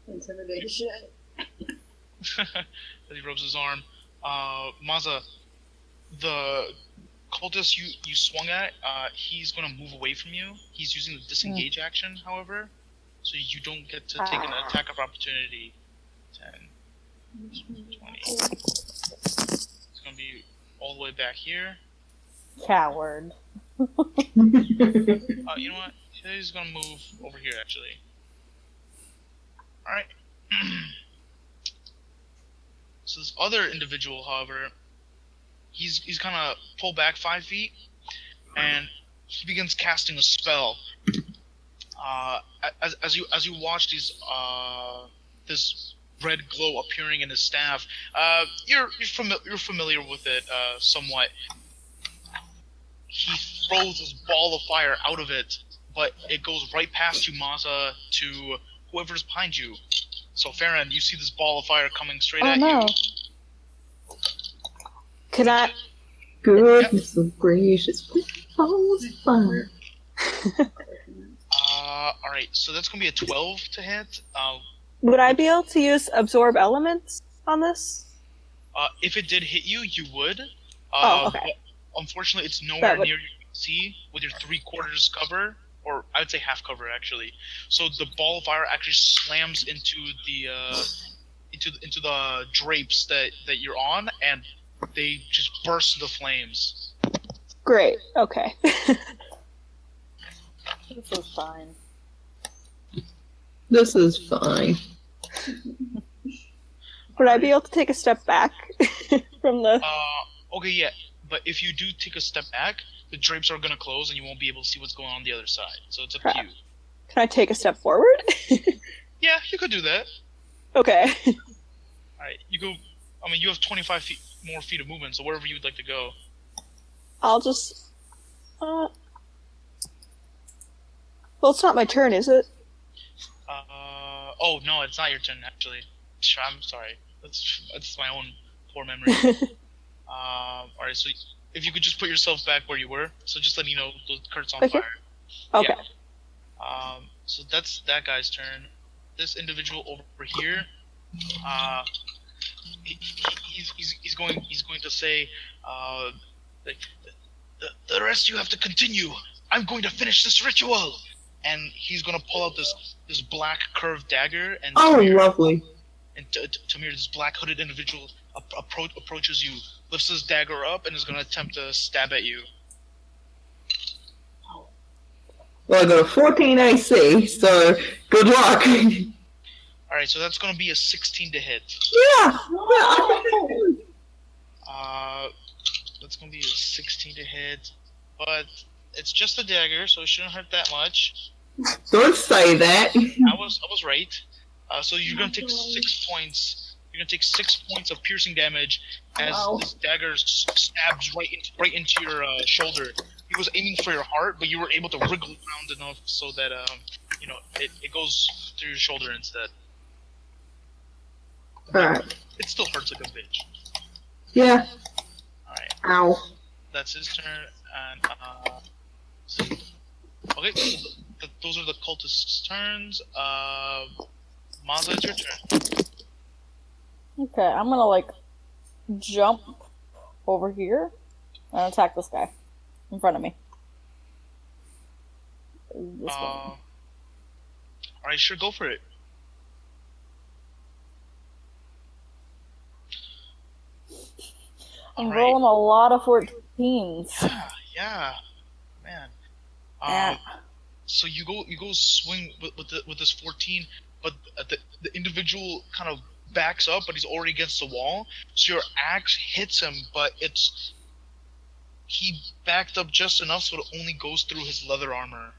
Intimidation. As he rubs his arm. Maza, the cultist you swung at, he's going to move away from you. He's using the disengage action, however. So you don't get to take an attack of opportunity. 10, 20. It's going to be all the way back here. Coward. You know what? He's going to move over here, actually. Alright. So this other individual, however, he's kind of pulled back 5 feet, and he begins casting a spell. As you watch this red glow appearing in his staff, you're familiar with it somewhat. He throws this ball of fire out of it, but it goes right past you, Maza, to whoever's behind you. So Farron, you see this ball of fire coming straight at you. Could I? Goodness gracious. Fire. Alright, so that's gonna be a 12 to hit. Would I be able to use absorb elements on this? If it did hit you, you would. Okay. But unfortunately, it's nowhere near you can see with your 3/4 cover, or I would say half cover actually. So the ball of fire actually slams into the drapes that you're on, and they just burst into flames. Great. Okay. This is fine. This is fine. Would I be able to take a step back from the? Okay, yeah. But if you do take a step back, the drapes are gonna close, and you won't be able to see what's going on the other side. So it's up to you. Can I take a step forward? Yeah, you could do that. Okay. Alright, you go. I mean, you have 25 more feet of movement, so wherever you'd like to go. I'll just. Well, it's not my turn, is it? Oh no, it's not your turn actually. I'm sorry. That's my own poor memory. Alright, so if you could just put yourself back where you were, so just let me know the Kurt's on fire. Okay. Yeah. So that's that guy's turn. This individual over here, he's going to say, the rest you have to continue. I'm going to finish this ritual, and he's going to pull out this black curved dagger. And Lovely. And Tamir, this black hooded individual approaches you, lifts his dagger up, and is going to attempt to stab at you. Well, I got a 14 AC, so good luck. Alright, so that's going to be a 16 to hit. Yeah. That's going to be a 16 to hit, but it's just a dagger, so it shouldn't hurt that much. Don't say that. I was right. So you're going to take 6 points. You're going to take 6 points of piercing damage as this dagger stabs right into your shoulder. He was aiming for your heart, but you were able to wriggle around enough so that it goes through your shoulder instead. Alright. It still hurts like a bitch. Yeah. Alright. Ow. That's his turn, and okay, so those are the cultists' turns. Maza, it's your turn. Okay, I'm gonna jump over here and attack this guy in front of me. This one. Alright, sure, go for it. I'm rolling a lot of 14s. Yeah, man. Yeah. So you go swing with this 14, but the individual kind of backs up, but he's already against the wall. So your axe hits him, but he backed up just enough so it only goes through his leather armor.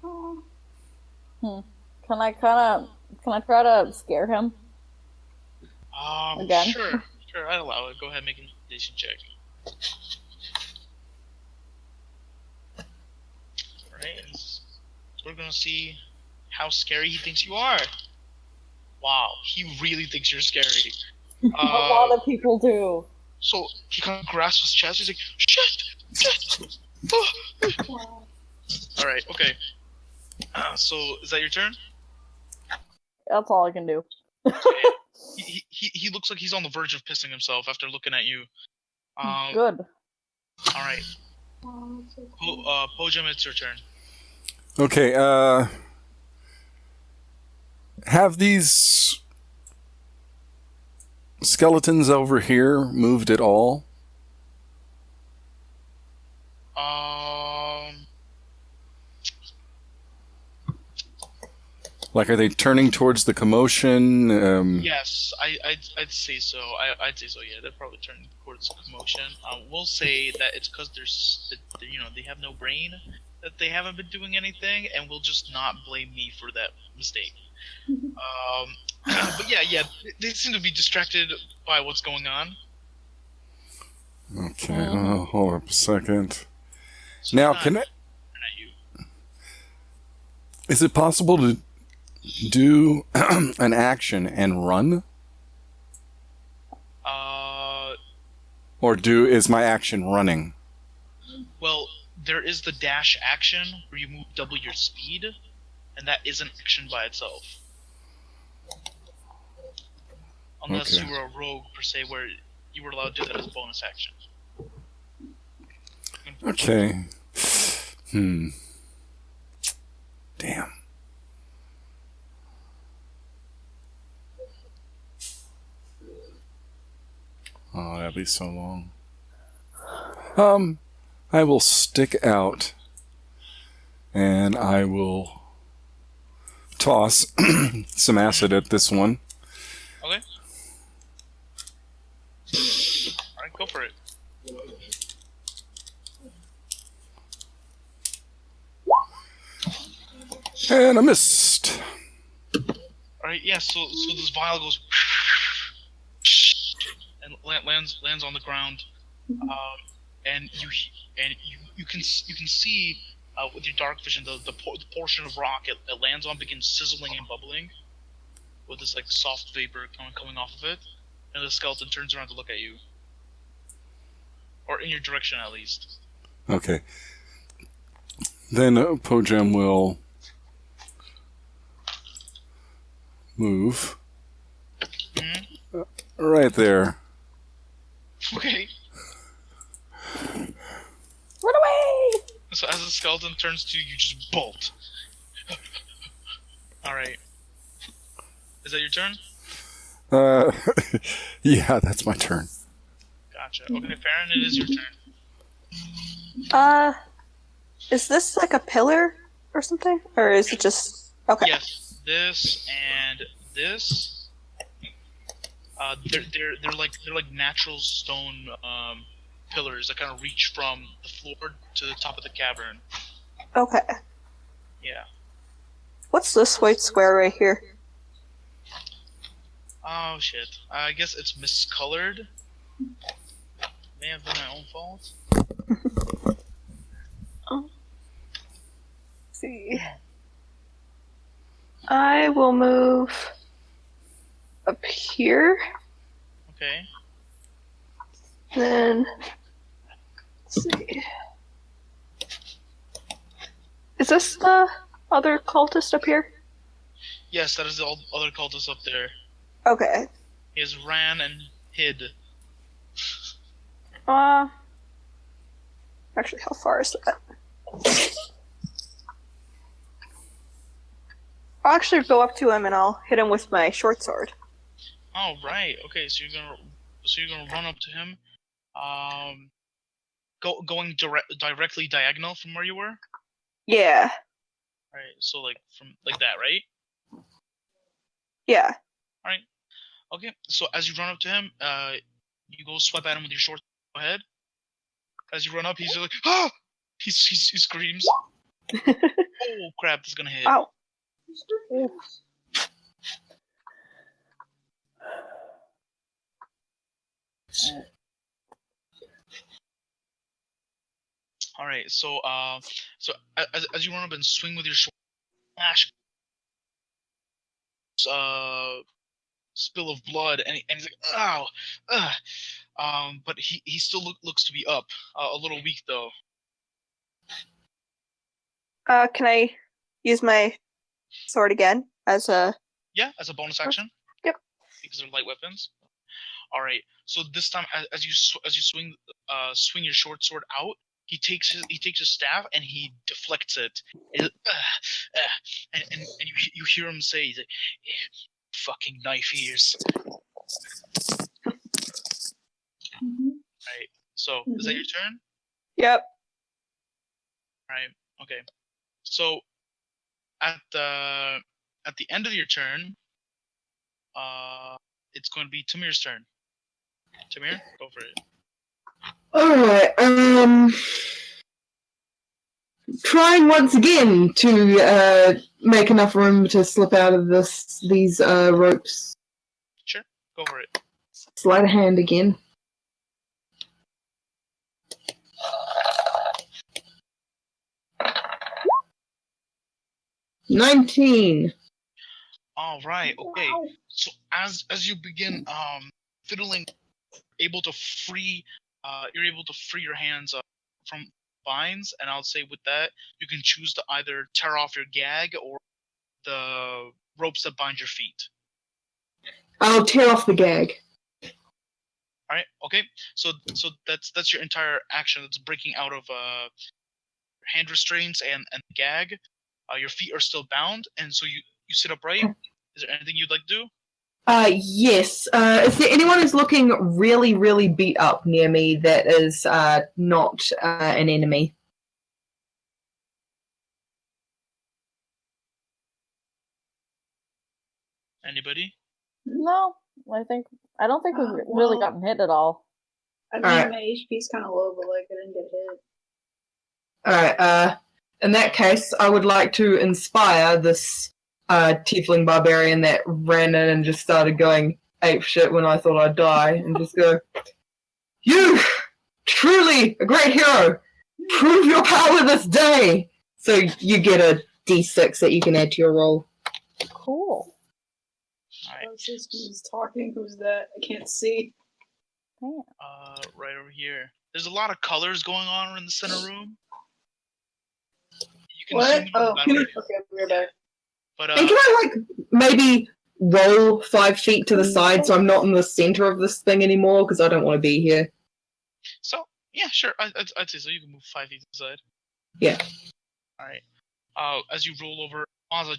Can I try to scare him? Again? Sure, I'd allow it. Go ahead and make an intimidation check. Alright, we're gonna see how scary he thinks you are. Wow, he really thinks you're scary. A lot of people do. So he kind of grasps his chest. He's like, shit. Oh. All right. Okay. So is that your turn? That's all I can do. He looks like he's on the verge of pissing himself after looking at you. Good. All right. Po-jem, it's your turn. Okay, have these skeletons over here moved at all? Like, are they turning towards the commotion? Yes, I'd say so. I'd say so. Yeah, they're probably turning towards commotion. We'll say that it's because they have no brain, that they haven't been doing anything, and we'll just not blame me for that mistake. But yeah, they seem to be distracted by what's going on. Okay, hold up a second. So now, is it possible to do an action and run? Or is my action running? Well, there is the dash action where you move double your speed, and that is an action by itself. Unless you were a rogue, per se, where you were allowed to do that as a bonus action. Okay. Damn. Oh, that'd be so long. I will stick out, and I will toss some acid at this one. Okay. Alright, go for it. And I missed. Alright, yeah, so this vial goes and lands on the ground, and you can see with your dark vision the portion of rock it lands on begins sizzling and bubbling with this like soft vapor coming off of it, and the skeleton turns around to look at you, or in your direction at least. Okay. Then Po-jem will move right there. Okay. Run away! So as the skeleton turns to you, you just bolt. Alright. Is that your turn? Yeah, that's my turn. Gotcha. Okay, Farron, it is your turn. Is this like a pillar or something? Or is it just... Okay. Yes, this and this. They're like natural stone pillars that kind of reach from the floor to the top of the cavern. Okay. Yeah. What's this white square right here? Oh shit. I guess it's miscolored. May have been my own fault. Let's see. I will move up here. Okay. Then let's see. Is this the other cultist up here? Yes, that is the other cultist up there. Okay. He has ran and hid. Actually, how far is that? I'll actually go up to him and I'll hit him with my short sword. Oh right. Okay, so you're gonna run up to him, going directly diagonal from where you were. Yeah. Right. So like from like that, right? Yeah. All right. Okay. So as you run up to him, you go swipe at him with your short. Go ahead. As you run up, he's like, ah! He screams. Oh crap! This is gonna hit. Ow. All right. So as you run up and swing with your sword, smash. spill of blood, and he's like, "Ow!" But he still looks to be up, a little weak though. Can I use my sword again as a? Yeah, as a bonus action. Yep. Because they're light weapons. All right. So this time, as you swing your short sword out, he takes his staff and he deflects it. And you hear him say, he's like, "Fucking knife ears." Right. So is that your turn? Yep. Right. Okay. So at the end of your turn, it's going to be Tamir's turn. Tamir, go for it. Alright, trying once again to make enough room to slip out of these ropes. Sure, go for it. Sleight of hand again. $19. All right. Okay. Wow. So as you begin fiddling, you're able to free your hands from vines, and I'll say with that you can choose to either tear off your gag or the ropes that bind your feet. I'll tear off the gag. All right. Okay. So that's your entire action. It's breaking out of hand restraints and gag. Your feet are still bound, and so you sit upright. Is there anything you'd like to do? Yes. Is there anyone who's looking really, really beat up near me that is not an enemy? Anybody? No, I don't think we've really gotten hit at all. I mean, Alright. my HP's kind of low, but like I didn't get hit. Alright, in that case, I would like to inspire this tiefling barbarian that ran in and just started going ape shit when I thought I'd die, and just go, "You! Truly a great hero! Prove your power this day!" So you get a D6 that you can add to your roll. Cool. Alright. Who's talking? Who's that? I can't see. Right over here. There's a lot of colors going on in the center room. You can What? zoom in on Oh, that way. okay, we're back. But And can I, maybe roll 5 feet to the side so I'm not in the center of this thing anymore, because I don't want to be here? So yeah, sure. I'd say so. You can move 5 feet to the side. Yeah. All right. As you roll over, Mazza,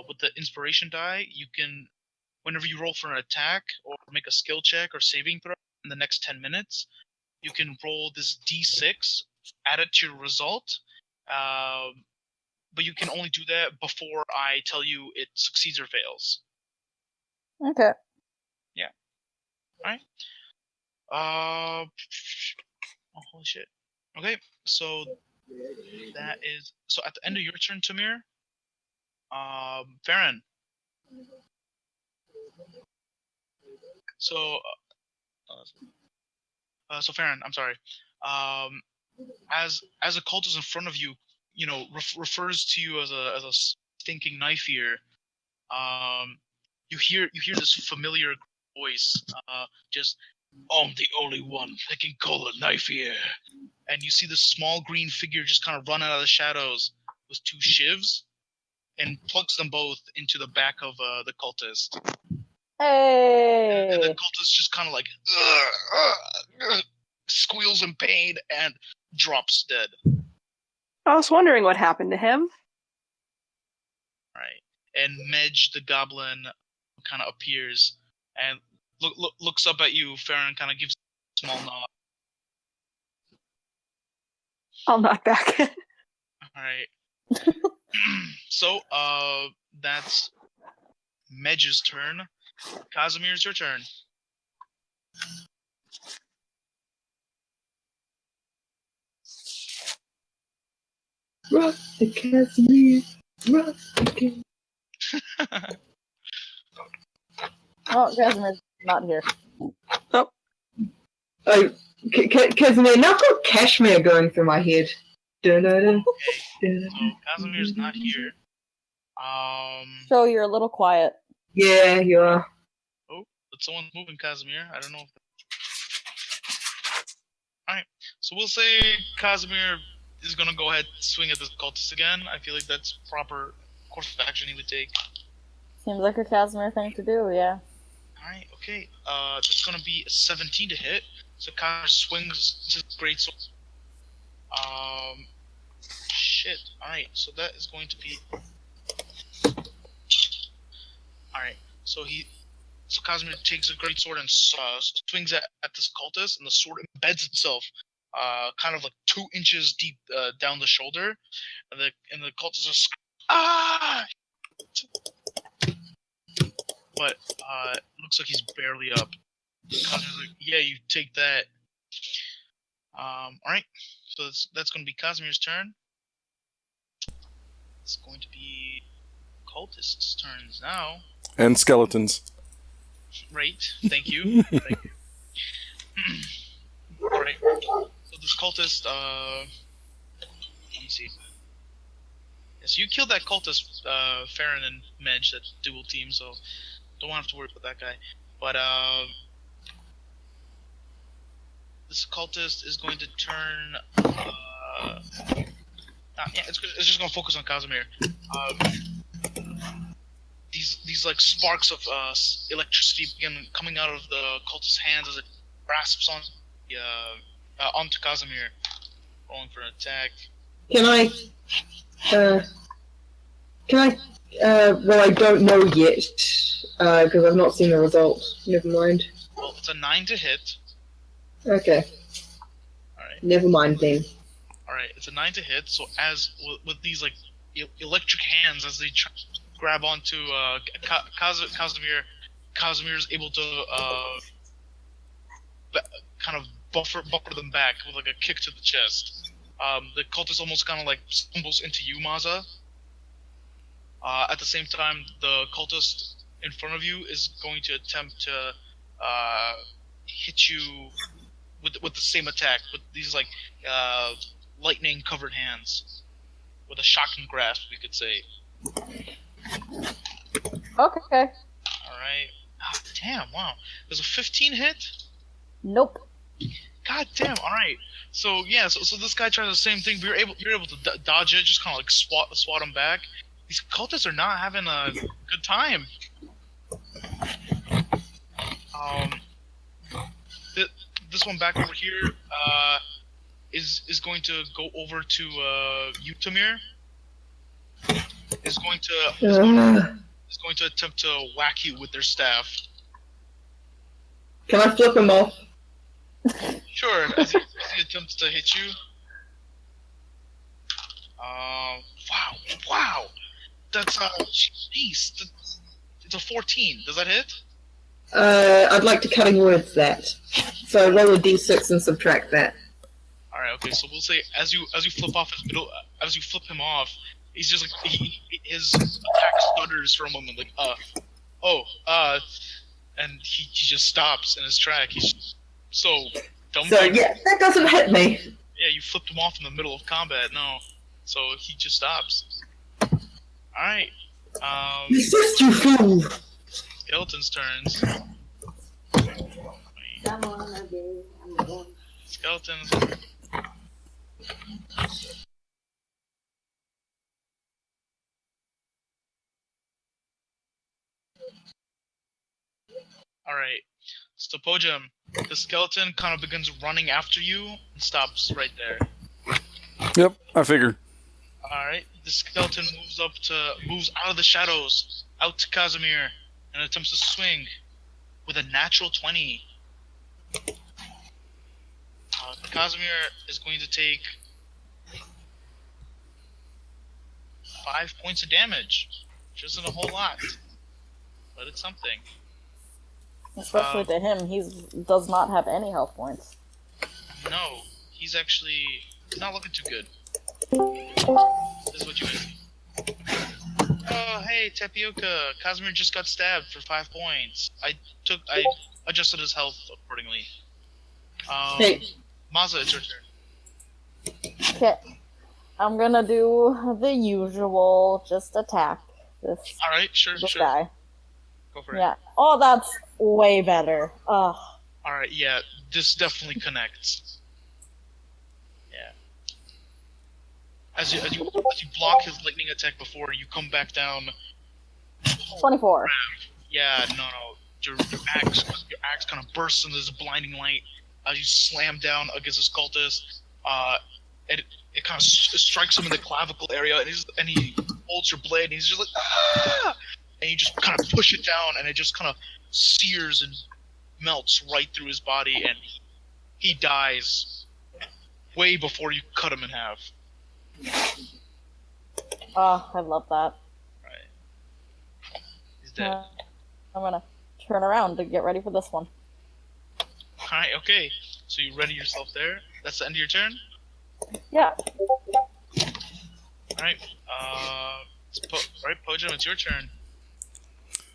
with the inspiration die, you can, whenever you roll for an attack or make a skill check or saving throw in the next 10 minutes, you can roll this D6, add it to your result. But you can only do that before I tell you it succeeds or fails. Okay. Yeah. Alright. Oh, holy shit. Okay, so that is... So at the end of your turn, Tamir, Farron. So Farron, I'm sorry. As a cultist in front of you, refers to you as a stinking knife ear. You hear this familiar voice, just, "I'm the only one that can call a knife ear." And you see this small green figure just kind of run out of the shadows with 2 shivs, and plugs them both into the back of the cultist. Hey! And the cultist just kind of like squeals in pain and drops dead. I was wondering what happened to him. Right. And Medj the goblin kind of appears and looks up at you. Farron kind of gives a small nod. I'll knock back. All right. So, that's Medj's turn. Casimir, it's your turn. Rock the Casimir, rock the Casimir. Oh, Casimir's not here. Oh. Casimir, now I've got Cashmere going through my head. Okay, so Casimir's not here. So you're a little quiet. Yeah, you are. but someone's moving Casimir. I don't know if... Alright, so we'll say Casimir is gonna go ahead and swing at this cultist again. I feel like that's proper course of action he would take. Seems like a Casimir thing to do, yeah. Alright, okay. That's gonna be a 17 to hit. So Casimir swings his greatsword. Shit. Alright, so that is going to be... Alright, so Casimir takes a greatsword and swings at this cultist, and the sword embeds itself kind of like 2 inches deep down the shoulder, and the cultist is ah! But it looks like he's barely up. Casimir's like, yeah, you take that. Alright, so that's going to be Casimir's turn. It's going to be cultists' turns now. And skeletons. Right, thank you. Thank you. Alright, so this cultist, let me see. Yes, you killed that cultist, Farron and Medj, that dual team, so don't have to worry about that guy. But, this cultist is going to turn, it's just going to focus on Casimir. These like sparks of electricity begin coming out of the cultist's hands as it grasps on onto Casimir. Rolling for an attack. Well, I don't know yet, because I've not seen the result. Never mind. Well, it's a 9 to hit. Okay. Alright. Never mind then. Alright, it's a 9 to hit, so as with these like electric hands as they grab onto Casimir, Casimir's able to kind of buffer them back with like a kick to the chest. The cultist almost kind of like stumbles into you, Maza. At the same time, the cultist in front of you is going to attempt to hit you with the same attack, with these like lightning-covered hands, with a shocking grasp, we could say. Okay. Alright. Oh, damn, wow. There's a 15 hit? Nope. God damn, alright. So, yeah, so this guy tries the same thing, but you're able to dodge it, just kind of like swat him back. These cultists are not having a good time. This one back over here is going to go over to Utamir. Is going to attempt to whack you with their staff. Can I flip him off? Sure, as he attempts to hit you. Wow. That's jeez. It's a 14. Does that hit? I'd like to cutting words that. So roll a d6 and subtract that. Alright, okay, so we'll say as you flip off his middle, as you flip him off, he's just like his attack stutters for a moment, like and he just stops in his track. He's so dumb. So yeah, that doesn't hit me. Yeah, you flipped him off in the middle of combat. No, so he just stops. All right. Resist, you fool. Skeleton's turns. Skeletons. Alright, so Po-jem, the skeleton kind of begins running after you and stops right there. Yep, I figured. Alright, the skeleton moves out of the shadows, out to Casimir, and attempts to swing with a natural 20. Casimir is going to take 5 points of damage, which isn't a whole lot, but it's something. Especially to him, he does not have any health points. No, he's not looking too good. This is what you mean. Oh, hey, Tapioca. Casimir just got stabbed for 5 points. I adjusted his health accordingly. Hey. Maza, it's your turn. Okay. I'm gonna do the usual, just attack this Alright, sure. guy. Go for it. Yeah. Oh, that's way better. Ugh. Alright, yeah, this definitely connects. Yeah. As you block his lightning attack before, you come back down. 24. Yeah, no. Your axe kind of bursts into this blinding light as you slam down against this cultist. It kind of strikes him in the clavicle area, and he holds your blade, and he's just like, ah! And you just kind of push it down, and it just kind of sears and melts right through his body, and he dies way before you cut him in half. Oh, I love that. Right. He's dead. I'm gonna turn around to get ready for this one. Alright, okay. So you ready yourself there? That's the end of your turn? Yeah. Alright, Po-jem, it's your turn.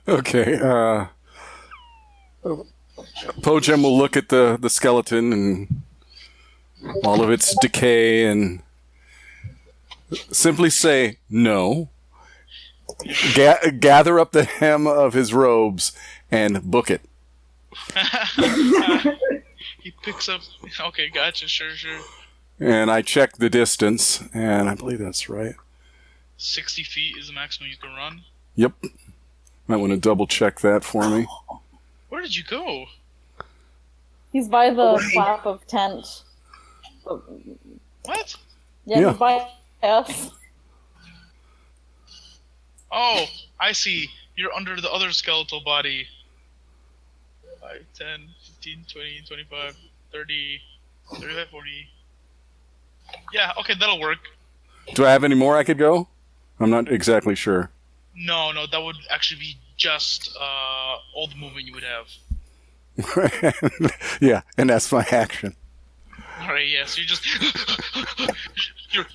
Okay. Po-jem will look at the skeleton and all of its decay and simply say no. Gather up the hem of his robes and book it. He picks up. Okay, gotcha. Sure. And I check the distance, and I believe that's right. 60 feet is the maximum you can run. Yep. Might want to double check that for me. Where did you go? He's by the flap of tent. What? Yeah, he's by us. Oh, I see. You're under the other skeletal body. 5, 10, 15, 20, 25, 30, 35, 40. Yeah, okay, that'll work. Do I have any more I could go? I'm not exactly sure. No, that would actually be just all the movement you would have. Yeah, and that's my action. Alright, yeah, so you're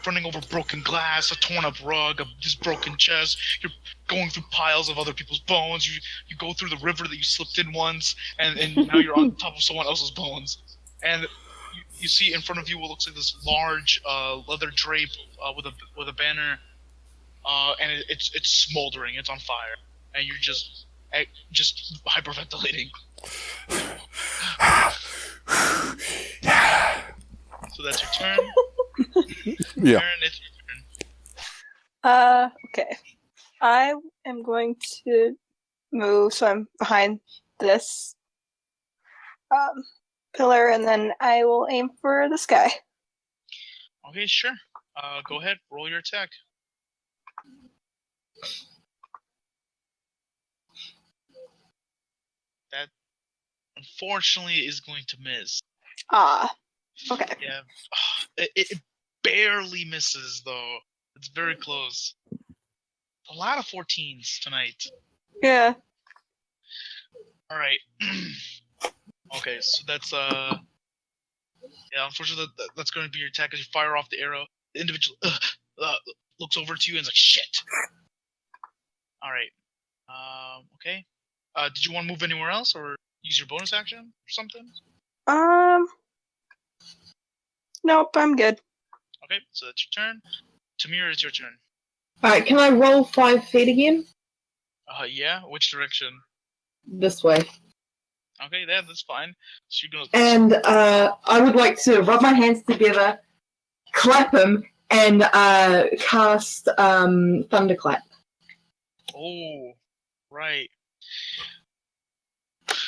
running over broken glass, a torn up rug, this broken chest, you're going through piles of other people's bones, you go through the river that you slipped in once, and now you're on top of someone else's bones. And you see in front of you what looks like this large leather drape with a banner, and it's smoldering, it's on fire, and you're just hyperventilating. So that's your turn. Yeah. Aaron, it's your turn. Okay. I am going to move, so I'm behind this pillar, and then I will aim for the sky. Okay, sure. Go ahead, roll your attack. That, unfortunately, is going to miss. Okay. Yeah. It barely misses, though. It's very close. A lot of 14s tonight. Yeah. Alright. Okay, so that's, yeah, unfortunately, that's going to be your attack as you fire off the arrow. The individual looks over to you and is like, shit! Alright. Okay. Did you want to move anywhere else, or use your bonus action or something? Nope, I'm good. Okay, so that's your turn. Tamir, it's your turn. Alright, can I roll 5 feet again? Yeah? Which direction? This way. Okay, that's fine. So you're gonna... And I would like to rub my hands together, clap him, and cast Thunderclap. Oh, right.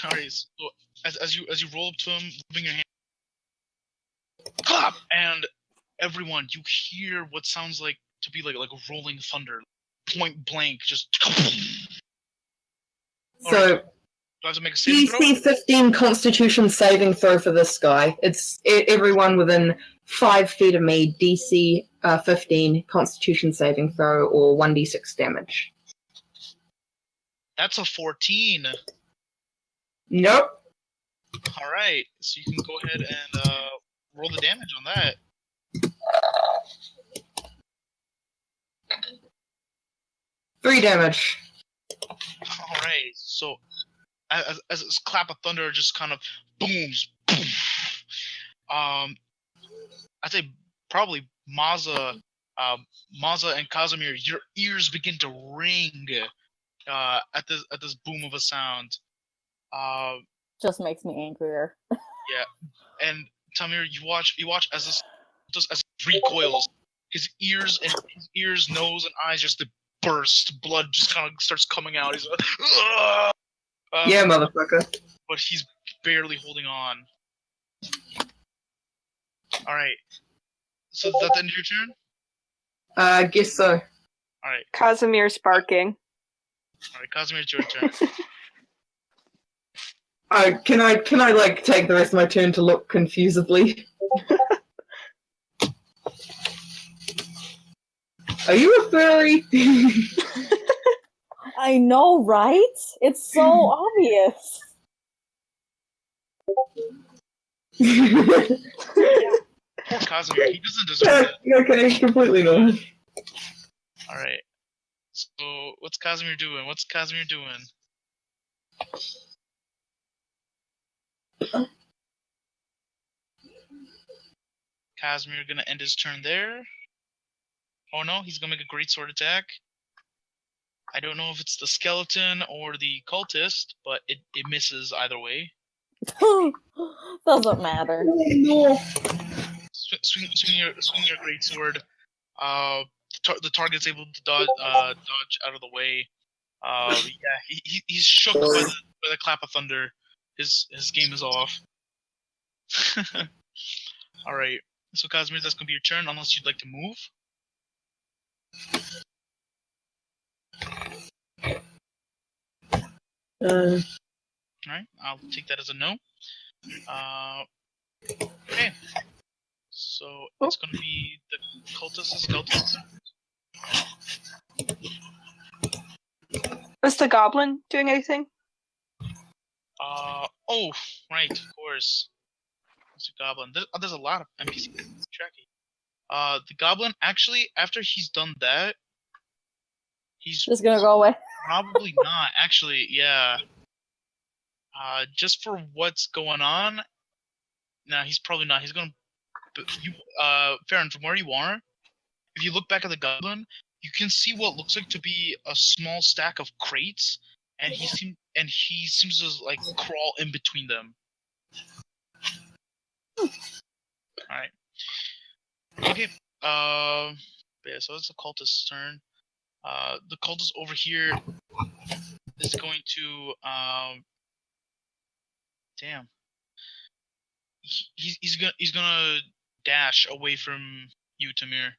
Alright, so as you roll up to him, rubbing your hand, clap, and everyone, you hear what sounds like to be like a rolling thunder, point blank, just. So, do I have to make a saving throw? DC 15 Constitution saving throw for this guy. It's everyone within 5 feet of me. DC 15 Constitution saving throw, or 1d6 damage. That's a 14. Nope. All right, so you can go ahead and roll the damage on that. Three damage. All right, so as this clap of thunder just kind of booms, boom. I'd say probably Maza and Casimir, your ears begin to ring at this boom of a sound. Just makes me angrier. Yeah, and Tamir, you watch as this just as it recoils, his ears, nose, and eyes just burst. Blood just kind of starts coming out. He's like, "Ugh!" Yeah, motherfucker. But he's barely holding on. All right. So is that the end of your turn? I guess so. All right. Casimir's barking. All right, Casimir, it's your turn. Can I like take the rest of my turn to look confusedly? Are you a furry? I know, right? It's so obvious. Poor Casimir, he doesn't deserve it. Okay, completely not. All right. So what's Casimir doing? Casimir gonna end his turn there. Oh no, he's gonna make a great sword attack. I don't know if it's the skeleton or the cultist, but it misses either way. Doesn't matter. No. Swing your great sword. The target's able to dodge out of the way. Yeah, he's shook by the clap of thunder. His game is off. All right. So Casimir, that's gonna be your turn, unless you'd like to move. All right, I'll take that as a no. Okay. So it's gonna be the cultist's Was the goblin doing anything? Oh, right, of course. It's a goblin. There's a lot of NPCs tracking. The goblin, actually, after he's done that, he's just gonna go away. Probably not, actually, yeah. Just for what's going on, no, he's probably not. He's gonna... Farron, from where you are, if you look back at the goblin, you can see what looks like to be a small stack of crates, and he seems to like crawl in between them. Alright. Okay. Yeah, so it's the cultist's turn. The cultist over here is going to damn. He's gonna dash away from you, Tamir.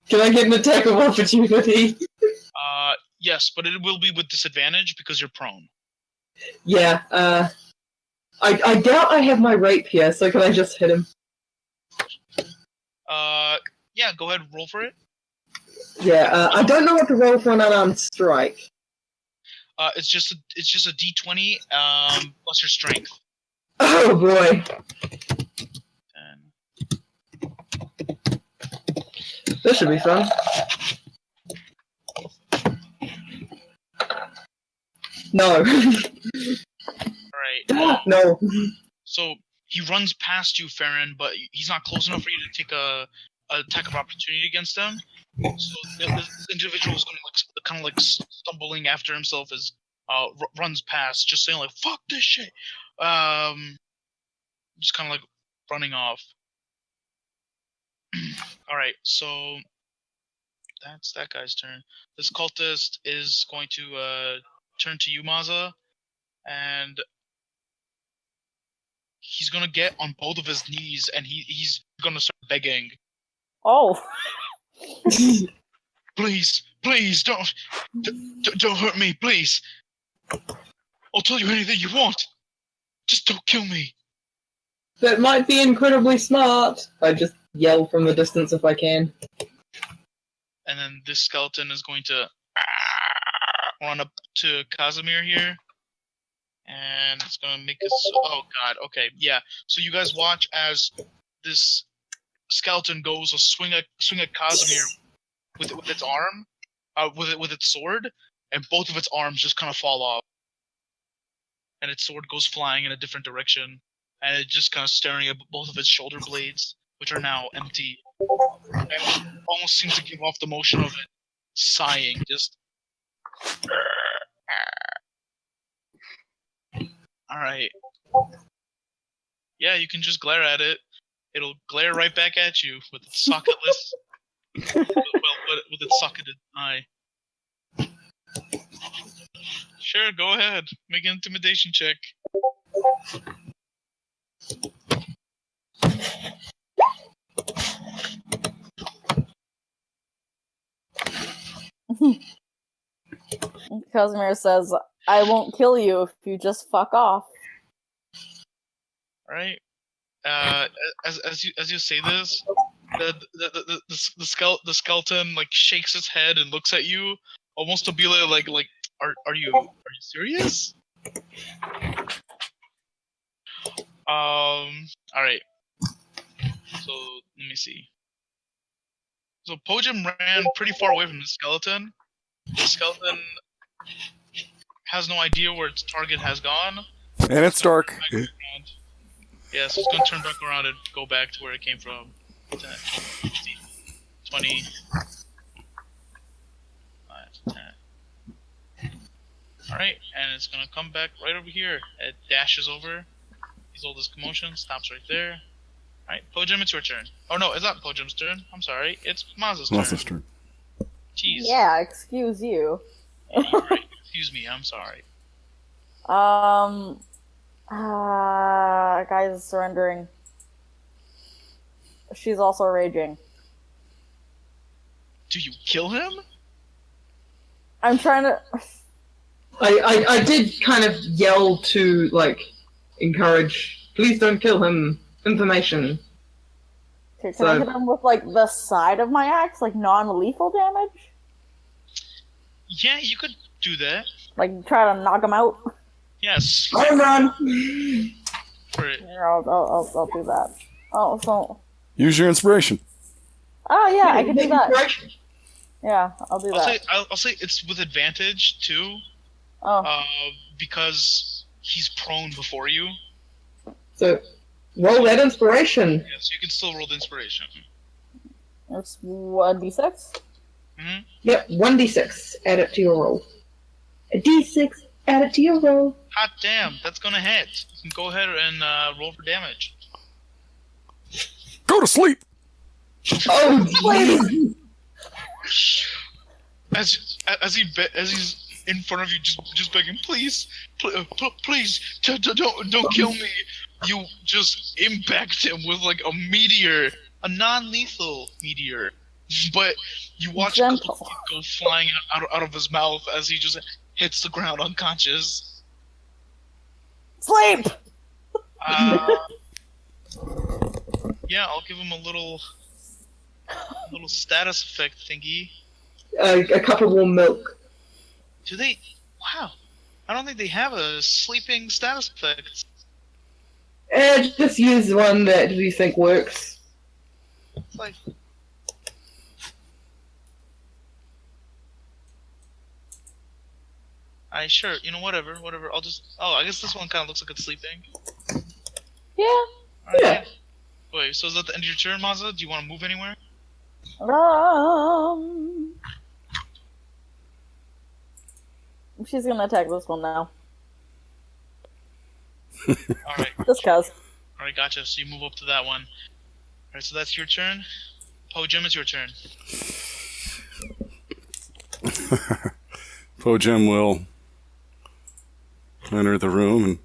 Can I get an attack of opportunity? Yes, but it will be with disadvantage because you're prone. Yeah, I doubt I have my rapier, so can I just hit him? Yeah, go ahead, roll for it. Yeah, I don't know what to roll for an unarmed strike. It's just a D20 plus your strength. Oh boy. 10. This should be fun. No. Alright. No. So he runs past you, Farron, but he's not close enough for you to take a attack of opportunity against him. So this individual is going to kind of like stumbling after himself as runs past, just saying like "fuck this shit," just kind of like running off. All right, so that's that guy's turn. This cultist is going to turn to you, Maza, and he's gonna get on both of his knees, and he's gonna start begging. Oh. Please, don't hurt me, please. I'll tell you anything you want. Just don't kill me. That might be incredibly smart. I just yell from the distance if I can. And then this skeleton is going to run up to Casimir here. And it's going to make us... Oh, God. Okay, yeah. So you guys watch as this skeleton goes to swing at Casimir with its arm, with its sword, and both of its arms just kind of fall off. And its sword goes flying in a different direction. And it's just kind of staring at both of its shoulder blades, which are now empty. And it almost seems to give off the motion of it sighing, just... Alright. Yeah, you can just glare at it. It'll glare right back at you with its socketless... with its socketed eye. Sure, go ahead. Make an intimidation check. Casimir says, I won't kill you if you just fuck off. Alright. As you say this, the skeleton like shakes its head and looks at you, almost to be like are you serious? Alright. So let me see. So Po-jem ran pretty far away from the skeleton. The skeleton has no idea where its target has gone. And it's dark. Yeah, so it's going to turn back around and go back to where it came from. 10, 15, 20. 5, 10. Alright, and it's going to come back right over here. It dashes over. Sees all this commotion, stops right there. Alright, Po-jem, it's your turn. Oh no, it's not Po-jem's turn. I'm sorry. It's Maz's turn. Maz's turn. Jeez. Yeah, excuse you. Alright, excuse me, I'm sorry. Guys is surrendering. She's also raging. Do you kill him? I'm trying to... I did kind of yell to, like, encourage, please don't kill him, information. Okay, can I hit him with, like, the side of my axe? Like, non-lethal damage? Yeah, you could do that. Like, try to knock him out? Yes. Run! For it. Here, I'll do that. Oh, so... Use your inspiration. Oh, yeah, I can do that. Yeah, I'll do that. I'll say it's with advantage, too. Oh. Because he's prone before you. So, roll that inspiration. Yeah, so you can still roll the inspiration. It's 1d6? Mm-hmm. Yep, 1d6. Add it to your roll. A d6, add it to your roll. Hot damn, that's gonna hit. You can go ahead and roll for damage. Go to sleep! Oh, please! As he's in front of you, just begging, please, please, don't kill me. You just impact him with like a meteor, a non-lethal meteor, but you watch a couple of feet go flying out of his mouth as he just hits the ground unconscious. Sleep! Yeah, I'll give him a little status effect thingy. A cup of warm milk. Do they? Wow. I don't think they have a sleeping status effect. Just use one that you think works. It's like... Sure, you know, whatever. I'll just... Oh, I guess this one kind of looks like it's sleeping. Yeah. Right. Yeah. Wait, so is that the end of your turn, Mazza? Do you want to move anywhere? She's gonna attack this one now. Alright. Just cause. Alright, gotcha. So you move up to that one. Alright, so that's your turn. Po-jem, it's your turn. Po-jem will enter the room and...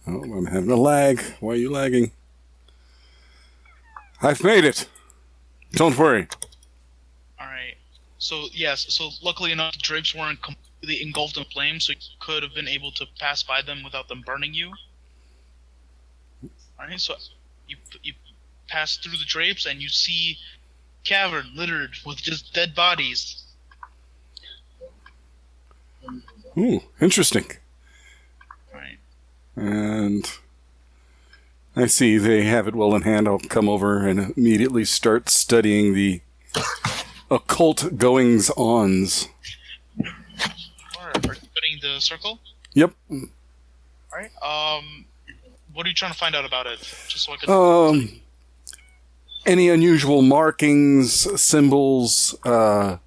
Oh, I'm having a lag. Why are you lagging? I've made it. Don't worry. Alright. So, yes, so luckily enough, the drapes weren't completely engulfed in flames, so you could have been able to pass by them without them burning you. Alright, so you pass through the drapes and you see cavern littered with just dead bodies. Ooh, interesting. Right. And I see they have it well in hand. I'll come over and immediately start studying the occult goings-ons. Alright, are you putting the circle? Yep. Alright, what are you trying to find out about it? Just so I can... Any unusual markings, symbols, the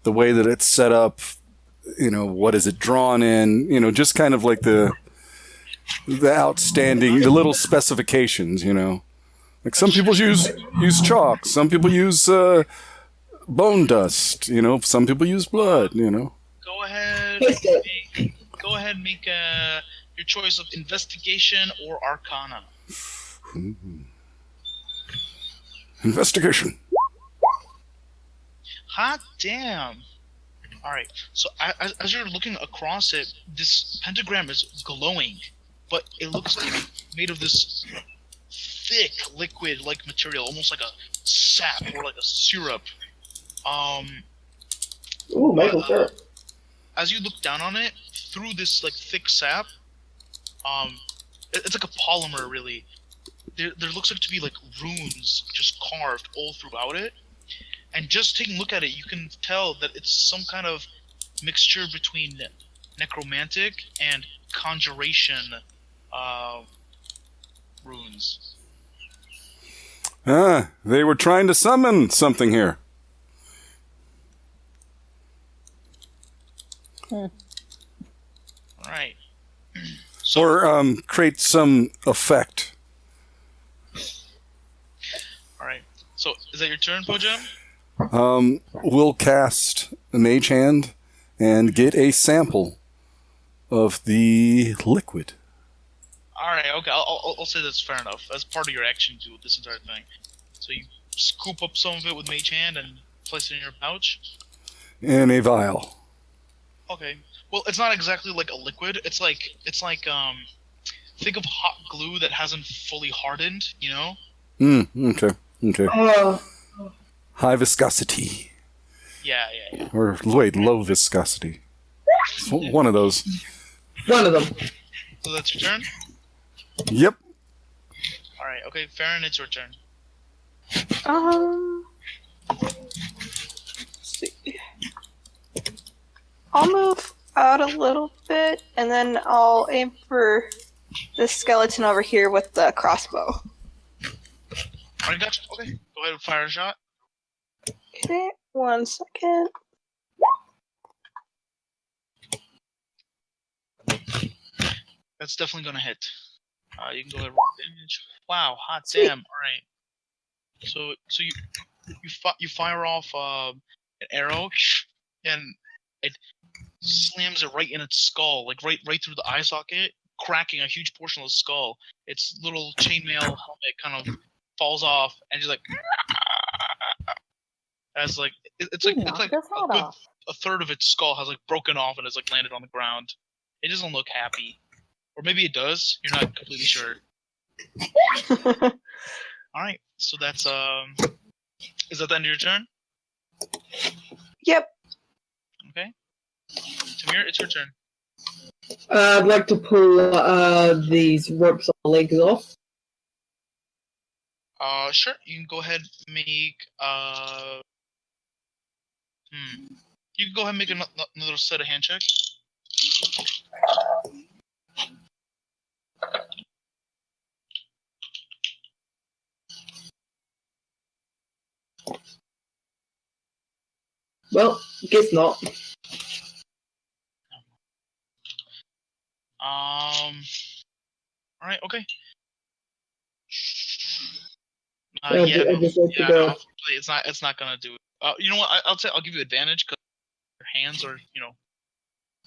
way that it's set up, what is it drawn in? Just kind of like the outstanding, the little specifications. Like some people use chalk, some people use bone dust. Some people use blood. Go ahead. Go ahead and make your choice of investigation or arcana. Investigation. Hot damn. Alright, so as you're looking across it, this pentagram is glowing, but it looks like made of this thick liquid-like material, almost like a sap or like a syrup. Ooh, maple syrup. As you look down on it, through this like thick sap, it's like a polymer really. There looks like to be like runes just carved all throughout it. And just taking a look at it, you can tell that it's some kind of mixture between necromantic and conjuration runes. They were trying to summon something here. Alright. Or create some effect. Alright. So, is that your turn, Po-jem? We'll cast a mage hand and get a sample of the liquid. Alright, okay, I'll say that's fair enough. That's part of your action to do this entire thing. So you scoop up some of it with mage hand and place it in your pouch? In a vial. Okay. Well, it's not exactly like a liquid. It's like think of hot glue that hasn't fully hardened, Okay. Oh. High viscosity. Yeah. Or wait, low viscosity. It's one of those. One of them. So that's your turn? Yep. Alright, okay, Farron, it's your turn. Let's see. I'll move out a little bit, and then I'll aim for the skeleton over here with the crossbow. Alright, gotcha. Okay, go ahead and fire a shot. Okay, 1 second. That's definitely gonna hit. You can go ahead and roll damage. Wow, hot damn. Alright. So you fire off an arrow, and it slams it right in its skull, like right through the eye socket, cracking a huge portion of the skull. Its little chainmail helmet kind of falls off, and just like as like it's like a third of its skull has like broken off and has like landed on the ground. It doesn't look happy, or maybe it does. You're not completely sure. All right, so that's is that the end of your turn? Yep. Okay. Tamir, it's your turn. I'd like to pull these ropes on the legs off. Sure. You can go ahead and make You can go ahead and make another set of hand checks. Well, guess not. Alright, okay. I just like to go. No, it's not gonna do it. You know what? I'll give you advantage because your hands are,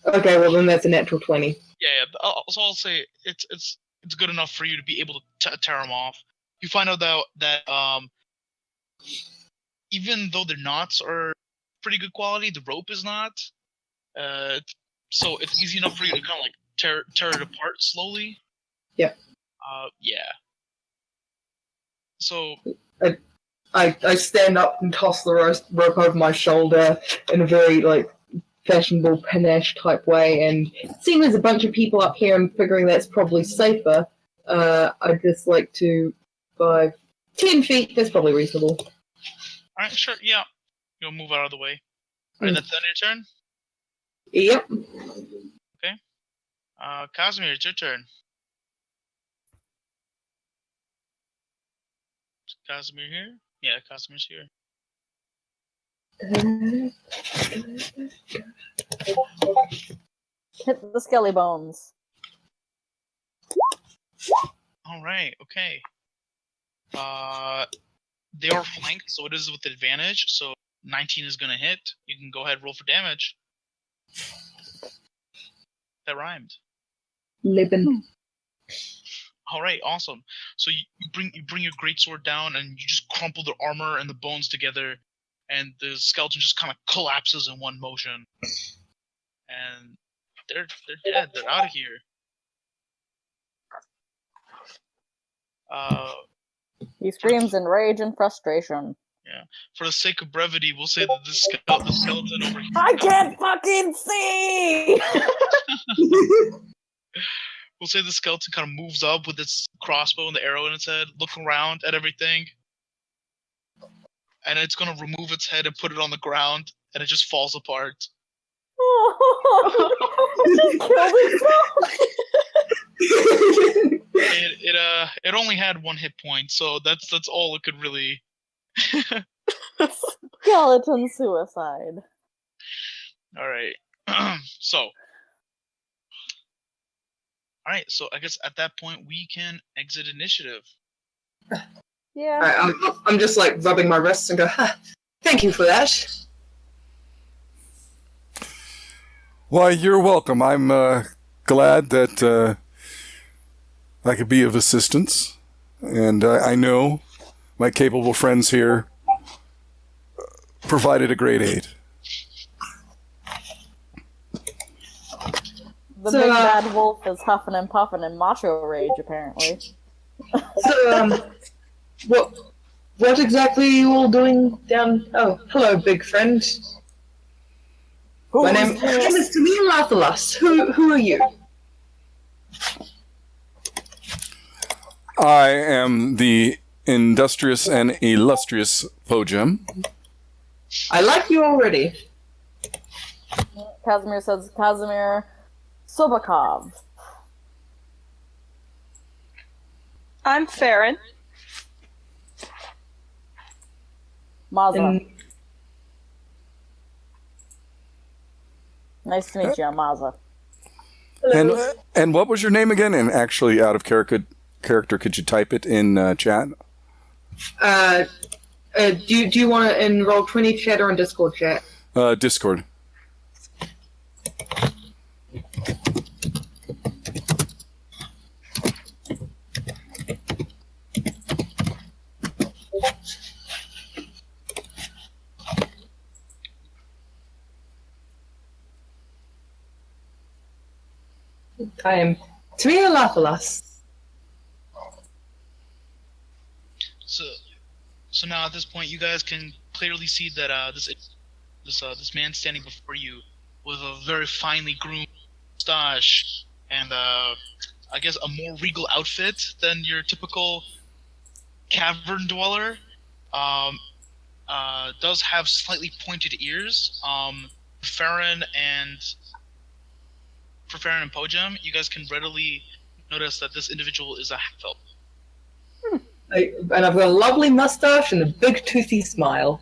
Okay, well then that's a natural 20. Yeah. So I'll say it's good enough for you to be able to tear them off. You find out that even though their knots are pretty good quality, the rope is not. So it's easy enough for you to kind of like tear it apart slowly. Yeah. Yeah. So I stand up and toss the rope over my shoulder in a very fashionable panache type way, and seeing there's a bunch of people up here, I'm figuring that's probably safer. I'd just like to 10 feet. That's probably reasonable. All right, sure. Yeah, you'll move out of the way. All right, that's the end of your turn. Yep. Okay. Casimir, it's your turn. Is Casimir here? Yeah, Casimir's here. Hit the skelly bones. All right. Okay. They are flanked, so it is with advantage. So 19 is going to hit. You can go ahead and roll for damage. That rhymed. Leben. All right, awesome. So you bring your greatsword down, and you just crumple the armor and the bones together, and the skeleton just kind of collapses in one motion. And they're dead. They're out of here. He screams in rage and frustration. Yeah. For the sake of brevity, we'll say that the skeleton over here. I can't fucking see! We'll say the skeleton kind of moves up with its crossbow and the arrow in its head, look around at everything, and it's gonna remove its head and put it on the ground, and it just falls apart. It killed itself. It only had 1 hit point, so that's all it could really. Skeleton suicide. All right. All right, so I guess at that point we can exit initiative. Yeah. Right, I'm just like rubbing my wrists and go, thank you for that. Why, you're welcome. I'm glad that I could be of assistance. And I know my capable friends here provided a great aid. The big bad wolf is huffing and puffing in macho rage, apparently. So, what exactly are you all doing down? Oh, hello, big friend. My name is Tamir Lathalas. Who are you? I am the industrious and illustrious Po-jem. I like you already. Casimir says, Casimir Sobakov. I'm Farron. Maza. Nice to meet you, Maza. And what was your name again? And actually, out of character, could you type it in chat? Do you want it in Roll20 chat or in Discord chat? Discord. I am Tamir Lathalas. So now at this point, you guys can clearly see that this man standing before you with a very finely groomed mustache and I guess a more regal outfit than your typical cavern dweller. Does have slightly pointed ears. For Farron and Po-jem, you guys can readily notice that this individual is a half-elf. And I've got a lovely mustache and a big toothy smile.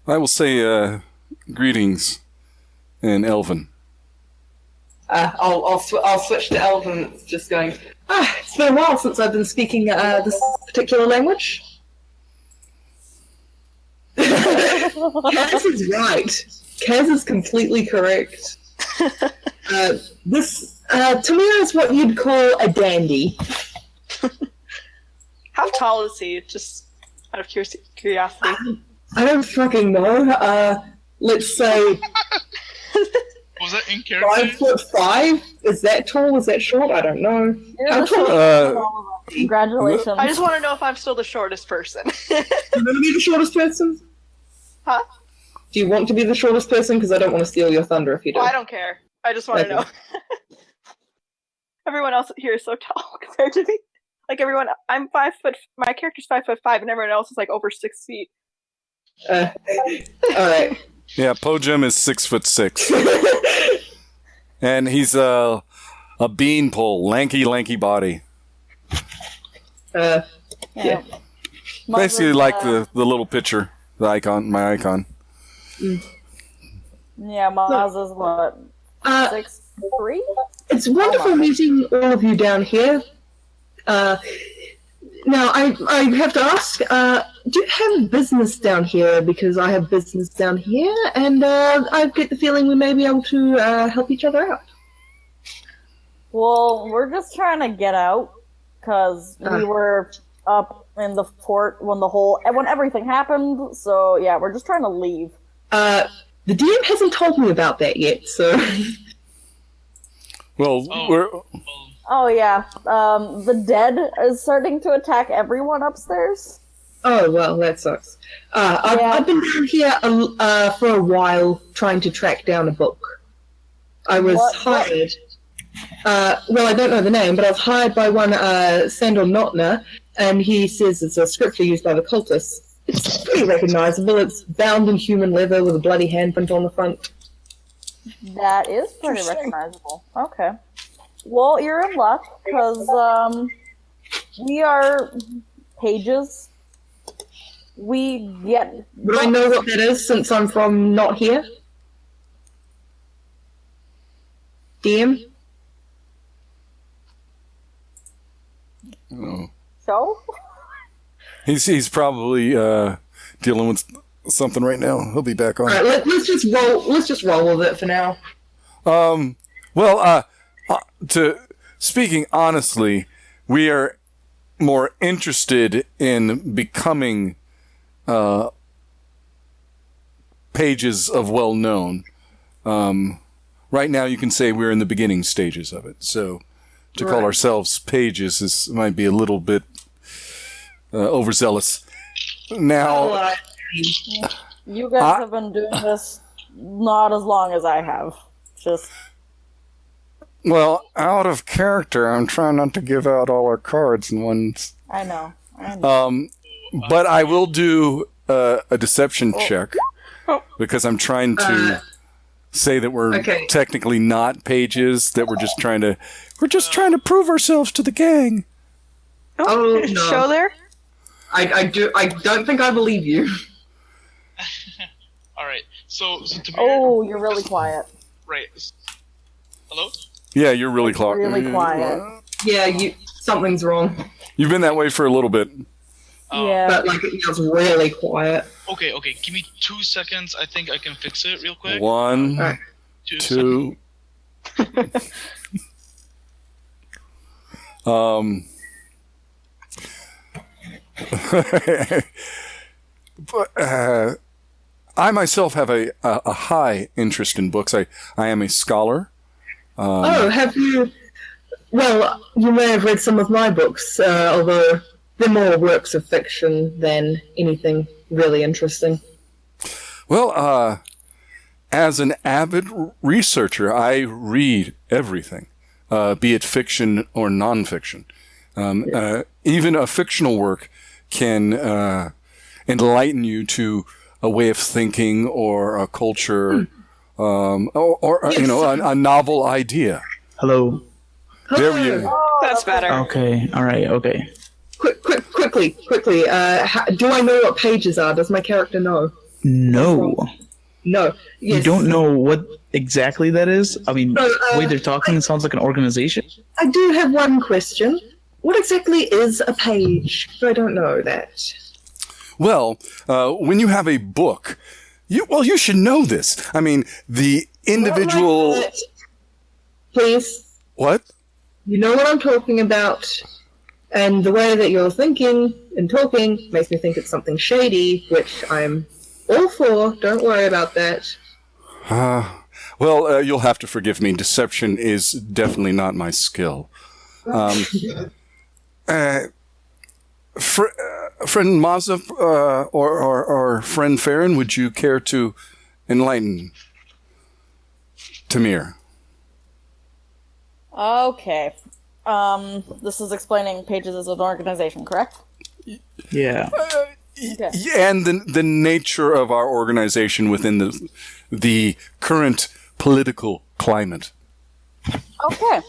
I will say greetings in Elven. I'll switch to Elven. It's just going. It's been a while since I've been speaking this particular language. Kaz is right. Kaz is completely correct. This Tamir is what you'd call a dandy. How tall is he? Just out of curiosity. I don't fucking know. Let's say Was that in character? 5'5"? Is that tall? Is that short? I don't know. Congratulations. I just want to know if I'm still the shortest person. You want to be the shortest person? Huh? Do you want to be the shortest person? Because I don't want to steal your thunder if you do. I don't care. I just want to know. Everyone else here is so tall compared to me. Like everyone, I'm 5 foot. My character's 5'5", and everyone else is like over 6 feet. All right. Yeah, Po-jem is 6'6", and he's a beanpole, lanky body. Yeah. Basically, like the little picture, the icon, my icon. Yeah, Maz is what? 6'3"? It's wonderful meeting all of you down here. Now, I have to ask, do you have business down here? Because I have business down here, and I get the feeling we may be able to help each other out. Well, we're just trying to get out, because we were up in the fort when everything happened, so yeah, we're just trying to leave. The DM hasn't told me about that yet, so... Well, we're... Oh yeah, the dead is starting to attack everyone upstairs. Oh, well, that sucks. I've been down here for a while trying to track down a book. I was hired... well, I don't know the name, but I was hired by one Sandor Notner, and he says it's a scripture used by the cultists. It's pretty recognizable. It's bound in human leather with a bloody handprint on the front. That is pretty recognizable. Okay. Well, you're in luck, because we are pages. We get... Would I know what that is, since I'm from not here? DM? Oh. So? He's probably dealing with something right now. He'll be back on. All right, let's just roll with it for now. Speaking honestly, we are more interested in becoming pages of well-known. Right now, you can say we're in the beginning stages of it. So to call ourselves pages might be a little bit overzealous. Now, you guys have been doing this not as long as I have. Just... Well, out of character, I'm trying not to give out all our cards in one... I know. But I will do a deception check, because I'm trying to say that we're technically not pages, that we're just trying to prove ourselves to the gang. Oh, no. Show there? I don't think I believe you. Alright, so Tamir... Oh, you're really quiet. Right. Hello? Yeah, you're really quiet. Really quiet. Yeah, something's wrong. You've been that way for a little bit. Yeah. But, it's really quiet. Okay, give me 2 seconds. I think I can fix it real quick. 1, 2... But I myself have a high interest in books. I am a scholar. Have you? Well, you may have read some of my books, although they're more works of fiction than anything really interesting. Well, as an avid researcher, I read everything, be it fiction or nonfiction. Even a fictional work can enlighten you to a way of thinking or a culture, or a novel idea. Hello. There we go. Oh, that's better. Okay. All right. Okay. Quickly. Do I know what pages are? Does my character know? No. No. Yes. You don't know what exactly that is? I mean, the way they're talking sounds like an organization. I do have one question. What exactly is a page? I don't know that. Well, when you have a book, you should know this. I mean, the individual... Please. What? You know what I'm talking about. And the way that you're thinking and talking makes me think it's something shady, which I'm all for. Don't worry about that. Well, you'll have to forgive me. Deception is definitely not my skill. Friend Mazza or friend Farron, would you care to enlighten Tamir? Okay. This is explaining Pages as an organization, correct? Yeah. Okay. And the nature of our organization within the current political climate. Okay.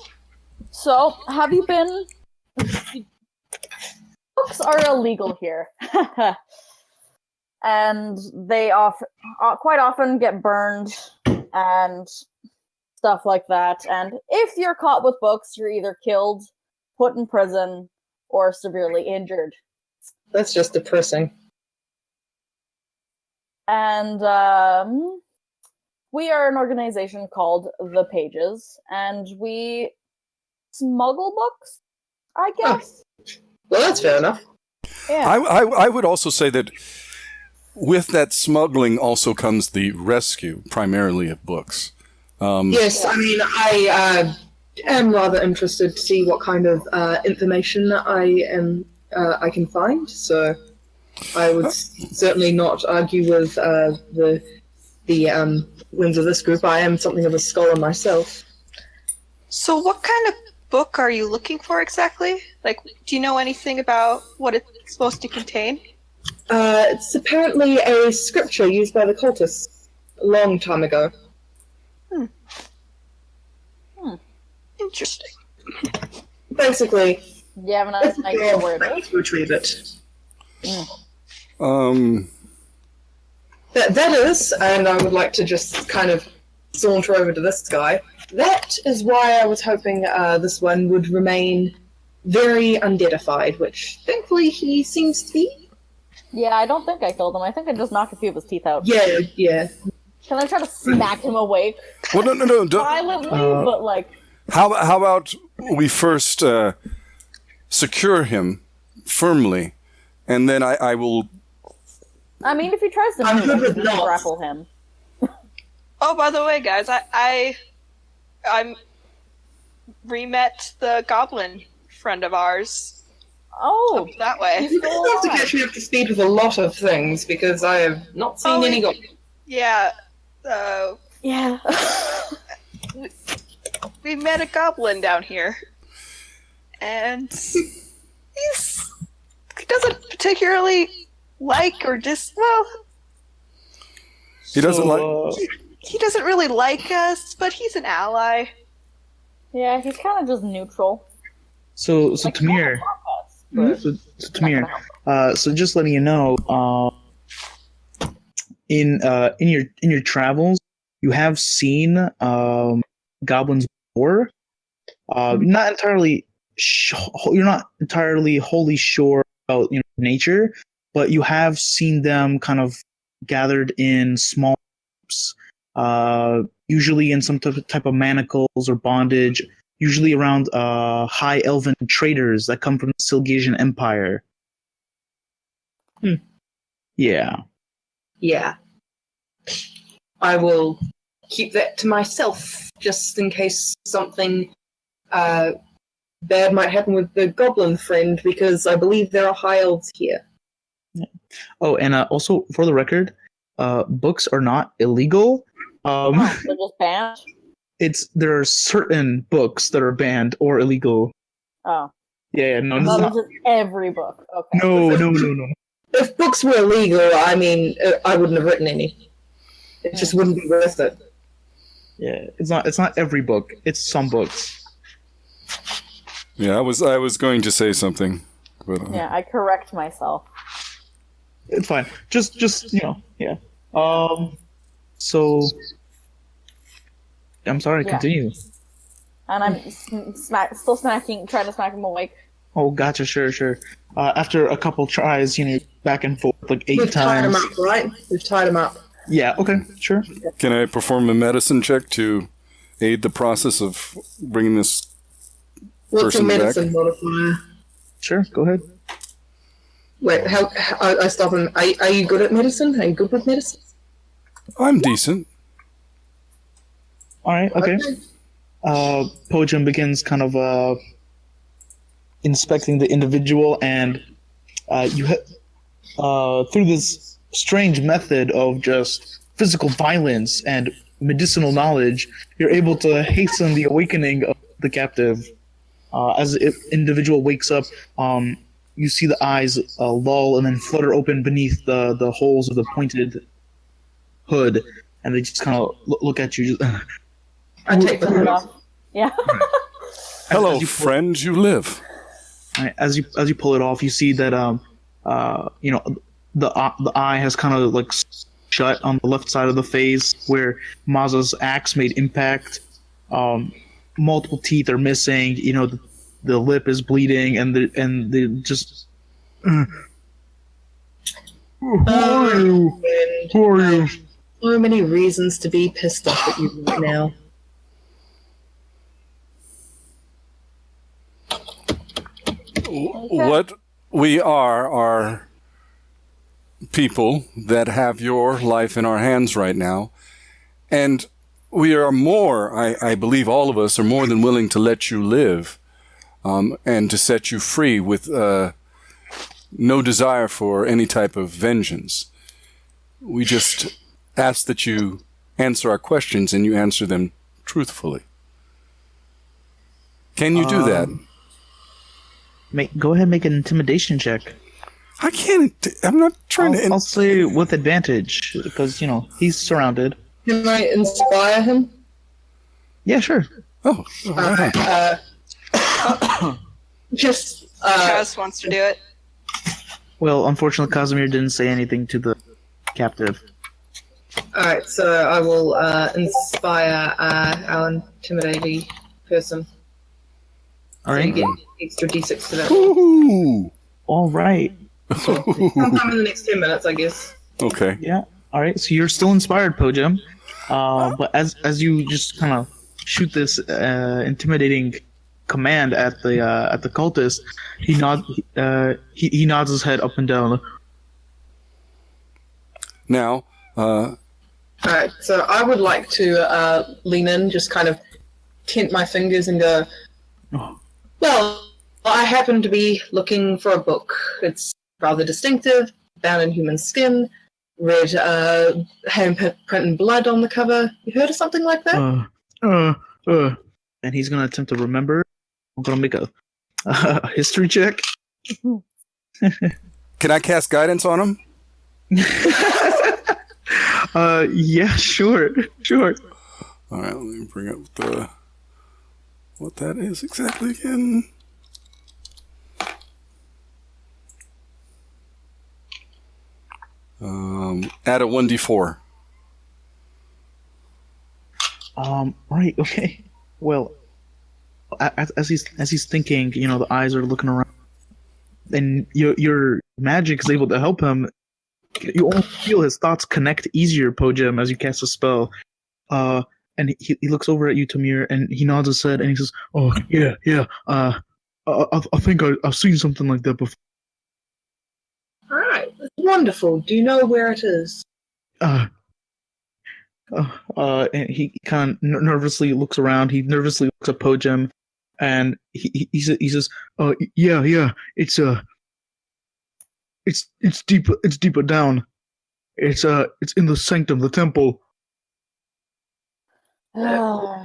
So, have you been... Books are illegal here. and they quite often get burned and stuff like that. And if you're caught with books, you're either killed, put in prison, or severely injured. That's just depressing. And we are an organization called The Pages, and we smuggle books, I guess. Oh. Well, that's fair enough. Yeah. I would also say that with that smuggling also comes the rescue, primarily of books. Yes, I mean, I am rather interested to see what kind of information I can find. So I would certainly not argue with the whims of this group. I am something of a scholar myself. So what kind of book are you looking for exactly? Like, do you know anything about what it's supposed to contain? It's apparently a scripture used by the cultists a long time ago. Interesting. Basically, you have an idea where it is? Retrieve it. Um, That is, and I would like to just kind of saunter over to this guy. That is why I was hoping this one would remain very undeadified, which thankfully he seems to be. Yeah, I don't think I killed him. I think I just knocked a few of his teeth out. Yeah. Can I try to smack him awake? Well, no. Violently, but like... How about we first secure him firmly, and then I will... I mean, if he tries to move, I can just grapple him. Oh, by the way, guys, I'm re-met the goblin friend of ours. Oh, up that way. You have to catch me up to speed with a lot of things because I have not seen any goblins. Yeah. Yeah. We met a goblin down here, and he doesn't particularly like or he doesn't he doesn't really like us, but he's an ally. Yeah, he's kind of just neutral. So Tamir, so just letting you know, in your travels, you have seen goblins before. You're not entirely wholly sure about nature, but you have seen them kind of gathered in small groups, usually in some type of manacles or bondage, usually around high elven traders that come from the Silgasian Empire. Yeah. I will keep that to myself, just in case something bad might happen with the goblin friend, because I believe there are high elves here. Oh, and also for the record, books are not illegal. They're just banned? There are certain books that are banned or illegal. Oh. Yeah, no, this is not every book. Okay. No. If books were illegal, I mean, I wouldn't have written any. It just wouldn't be worth it. Yeah, it's not every book. It's some books. Yeah, I was going to say something, but yeah, I correct myself. It's fine. Just yeah. So I'm sorry. Yeah. Continue. And I'm still trying to smack him awake. Oh, gotcha. Sure. After a couple tries, back and forth like 8 times. We've tied him up, right? We've tied him up. Yeah. Okay. Sure. Can I perform a medicine check to aid the process of bringing this What's a person medicine back? modifier? Sure. Go ahead. Wait, how I stop him. Are you good at medicine? Are you good with medicine? I'm decent. All right. Okay. Po-jem begins kind of inspecting the individual, and through this strange method of just physical violence and medicinal knowledge, you're able to hasten the awakening of the captive. As the individual wakes up, you see the eyes lull and then flutter open beneath the holes of the pointed hood, and they just kind of look at you. I take the hood off. Yeah. Hello, friend. You live. Right, as you pull it off, you see that the eye has kind of like shut on the left side of the face where Maza's axe made impact. Multiple teeth are missing. You know, the lip is bleeding, and the just. Who are you? Who are you? So many reasons to be pissed off at you right now. What we are people that have your life in our hands right now, and we are more, I believe all of us are more than willing to let you live, and to set you free with no desire for any type of vengeance. We just ask that you answer our questions and you answer them truthfully. Can you do that? Go ahead and make an intimidation check. I can't. I'm not trying to. I'll say with advantage because he's surrounded. Can I inspire him? Yeah, sure. Oh, just Kaz wants to do it. Well, unfortunately, Casimir didn't say anything to the captive. Alright, so I will inspire our intimidating person. Alright. So you get extra d6 to that. Ooh. All right. Sometime in the next 10 minutes, I guess. Okay. Yeah. All right. So you're still inspired, Po-jem. But as you just kind of shoot this intimidating command at the cultist, he nods his head up and down. Now, Alright, so I would like to lean in, just kind of tent my fingers and go, well, I happen to be looking for a book. It's rather distinctive, bound in human skin, red handprint and blood on the cover. You heard of something like that? And he's gonna attempt to remember. I'm gonna make a history check. can I cast guidance on him? Yeah, sure. All right, let me bring up what that is exactly again. Add a 1d4. Right. Okay. Well, as he's thinking, the eyes are looking around, and your magic is able to help him. You almost feel his thoughts connect easier, Po-jem, as you cast a spell. And he looks over at you, Tamir, and he nods his head, and he says, "Oh, yeah. I think I've seen something like that before." Alright, that's wonderful. Do you know where it is? And he kind of nervously looks around. He nervously looks at Po-jem, and he says, yeah. It's deeper. It's deeper down. It's in the sanctum, the temple. Wouldn't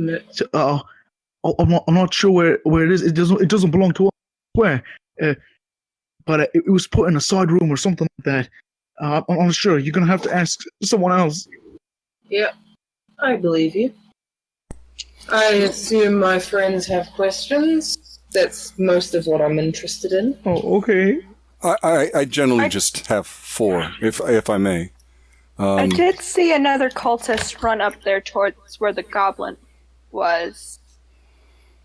it? I'm not sure where it is. It doesn't belong to us. Where? But it was put in a side room or something like that. I'm not sure. You're gonna have to ask someone else. Yep, I believe you. I assume my friends have questions. That's most of what I'm interested in. Oh, okay. I generally just have 4, if I may. I did see another cultist run up there towards where the goblin was.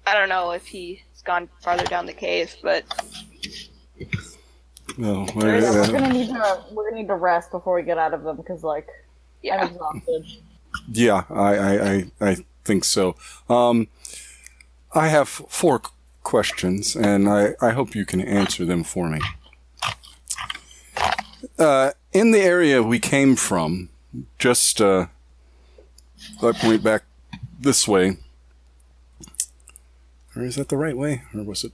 I don't know if he's gone farther down the cave, but No, We're gonna need to rest before we get out of them because, I'm exhausted. yeah, I think so. I have 4 questions, and I hope you can answer them for me. In the area we came from, just I point back this way. Or is that the right way? Or was it?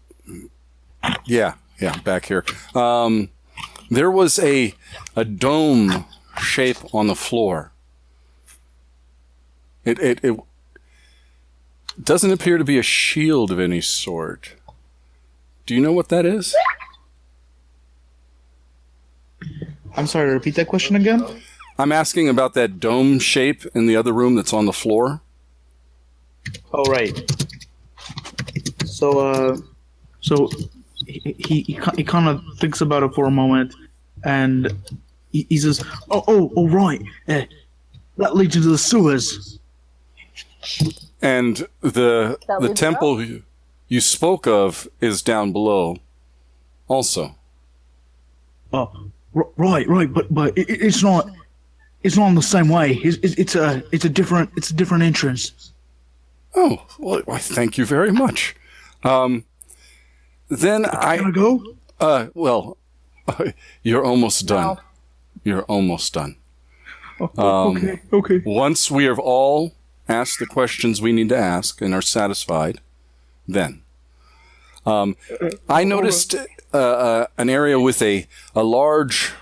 Yeah, back here. There was a dome shape on the floor. It doesn't appear to be a shield of any sort. Do you know what that is? I'm sorry, repeat that question again? I'm asking about that dome shape in the other room that's on the floor. Oh, right. So he kind of thinks about it for a moment, and he says, "Oh, right, that leads into the sewers." And the leads temple you spoke of is down below, also. Oh, right, but it's not in the same way. It's a different entrance. Oh, well, why, thank you very much. Then Can I go? Well, you're almost done. No. You're almost done. Okay. Once we have all asked the questions we need to ask and are satisfied, then. I noticed an area with a large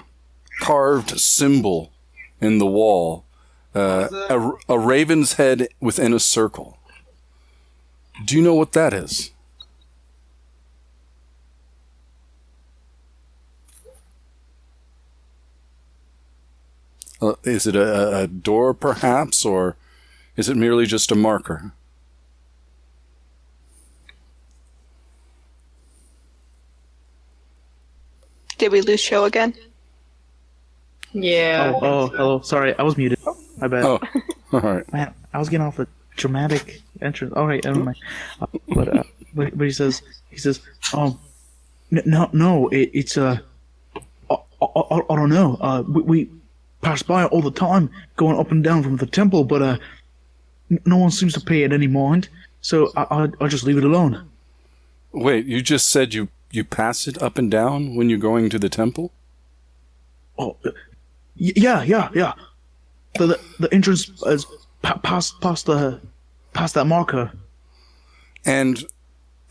carved symbol in the wall, a raven's head within a circle. Do you know what that is? Is it a door, perhaps, or is it merely just a marker? Did we lose show again? Yeah. Oh, hello. Sorry, I was muted. My bad. Oh, all right. Man, I was getting off a dramatic entrance. All right, never mind. But he says, no, it's I don't know. We pass by it all the time, going up and down from the temple, but no one seems to pay it any mind. So I'll just leave it alone. Wait, you just said you pass it up and down when you're going to the temple? Oh, yeah. The entrance is past that marker. And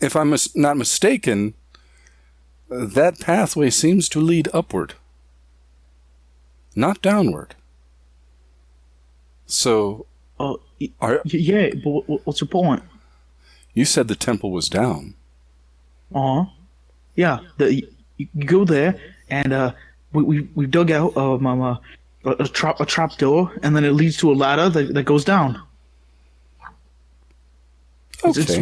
if I'm not mistaken, that pathway seems to lead upward, not downward. So, yeah, but what's your point? You said the temple was down. Yeah. You go there, and we dug out a trap door, and then it leads to a ladder that goes down. Okay. It's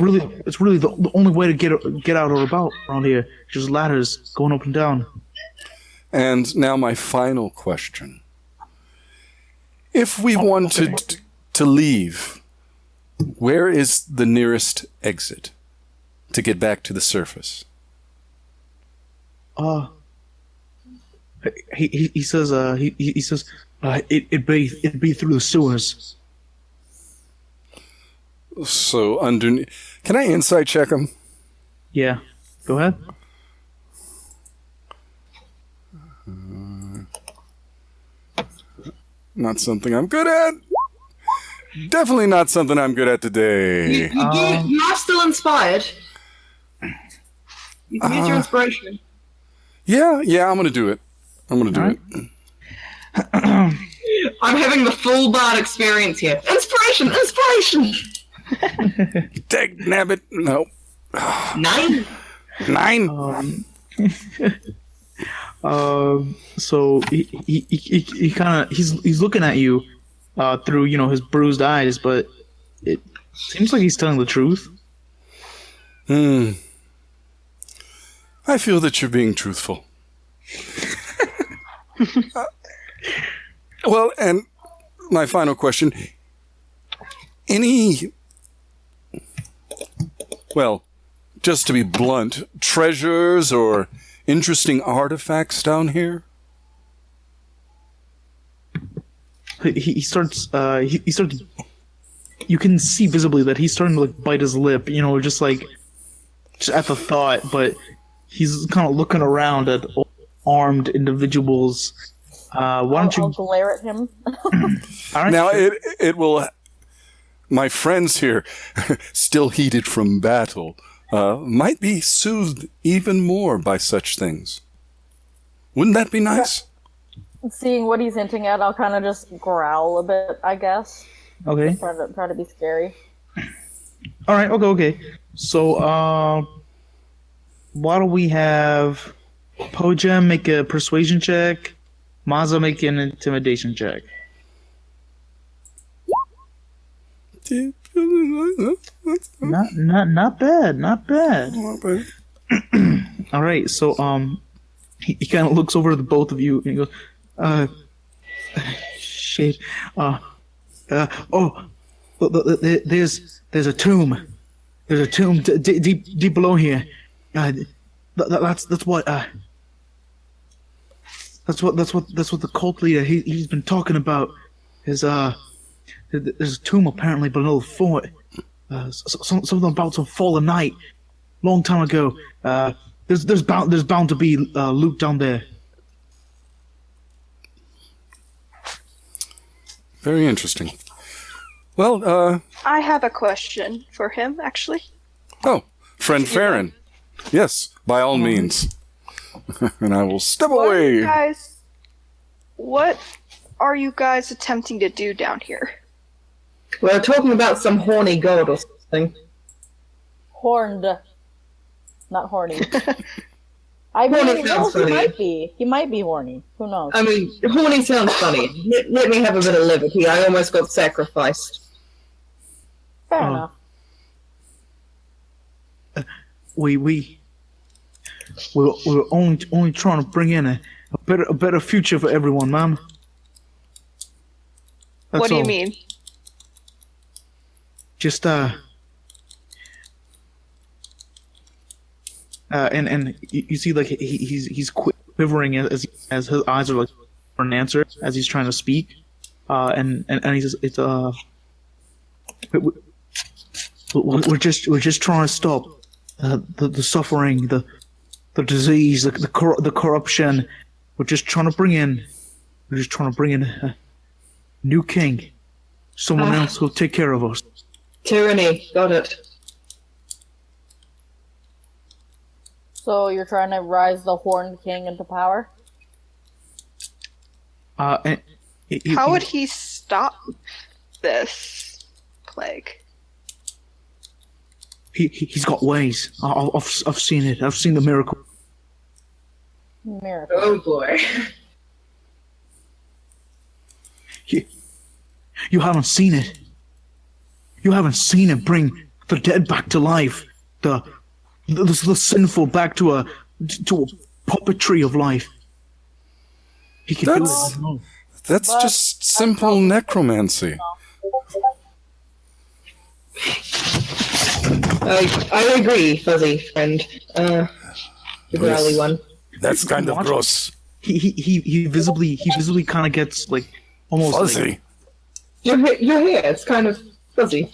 really the only way to get out or about around here. Just ladders going up and down. And now my final question. If we wanted to leave, where is the nearest exit to get back to the surface? He says it'd be through the sewers. So underneath. Can I insight check him? Yeah, go ahead. Not something I'm good at. Definitely not something I'm good at today. You are still inspired. You can use your inspiration. Yeah, I'm gonna do it. I'm having the full bard experience here. Inspiration! Dag nabbit. No. 9? 9? So he kind of he's looking at you through his bruised eyes, but it seems like he's telling the truth. I feel that you're being truthful. Well, and my final question. Just to be blunt, treasures or interesting artifacts down here? He starts. You can see visibly that he's starting to bite his lip. Just at the thought, but he's kind of looking around at armed individuals. Why don't you? I'll glare at him. All right, now sure. it will. My friends here, still heated from battle, might be soothed even more by such things. Wouldn't that be nice? Seeing what he's hinting at, I'll kind of just growl a bit, I guess. Okay. Try to be scary. All right. Okay. So, why don't we have Po-jem make a persuasion check, Maza make an intimidation check. Not bad. All right. So he kind of looks over to the both of you and he goes, shit. There's a tomb. There's a tomb deep below here. That's what the cult leader he's been talking about. There's a tomb apparently below the fort. Something about some fallen knight, long time ago. There's bound to be loot down there. Very interesting. Well, I have a question for him, actually. oh, friend Farron. Yes, by all means. And I will step away. What are you guys attempting to do down here? We're talking about some horny god or something. Horned. Not horny. I Horny mean, sounds he funny. might be. He might be horny. Who knows? I mean, horny sounds funny. Let me have a bit of liberty. I almost got sacrificed. Fair enough. We're only trying to bring in a better future for everyone, ma'am. That's What do you all. mean? Just and you see like he's quivering as his eyes are like for an answer as he's trying to speak, and he says it's we're just trying to stop the suffering, the disease, the corruption. We're just trying to bring in a new king, someone else who'll take care of us. Tyranny, got it. So you're trying to rise the Horned King into power? And How would he stop this plague? He's got ways. I've seen it. I've seen the miracle. Miracle. Oh boy. You haven't seen it. You haven't seen it bring the dead back to life. The sinful back to a puppetry of life. He can do it. That's just simple necromancy. I agree, fuzzy friend. The growly one. That's kind of gross. He visibly kind of gets like almost fuzzy. Like, Your hair, it's kind of fuzzy.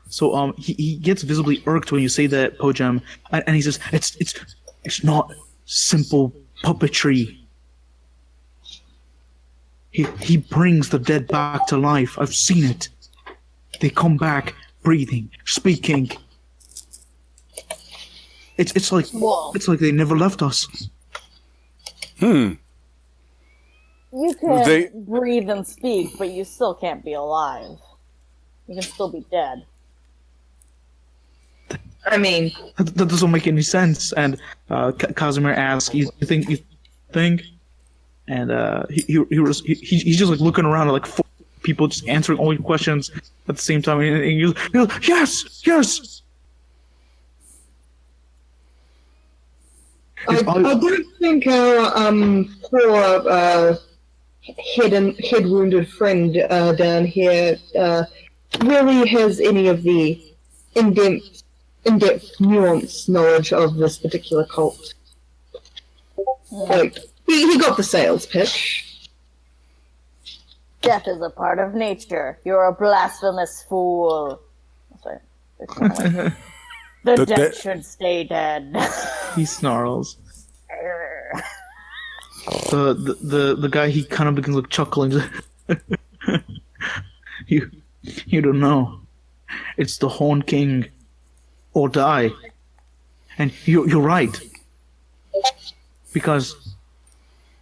So he gets visibly irked when you say that, Po-jem, and he says it's not simple puppetry. He brings the dead back to life. I've seen it. They come back breathing, speaking. It's like they never left us. You can breathe and speak, but you still can't be alive. You can still be dead. I mean, that doesn't make any sense. And Casimir asks, "You think?" And he's just like looking around at like four people, just answering all your questions at the same time. And he's like, yes. I don't think our poor head wounded friend down here really has any of the in-depth nuance knowledge of this particular cult. Like, he got the sales pitch. Death is a part of nature. You're a blasphemous fool. Sorry. The dead should stay dead. He snarls. The guy, he kind of begins like chuckling. You don't know. It's the Horned King or die. And you're right. Because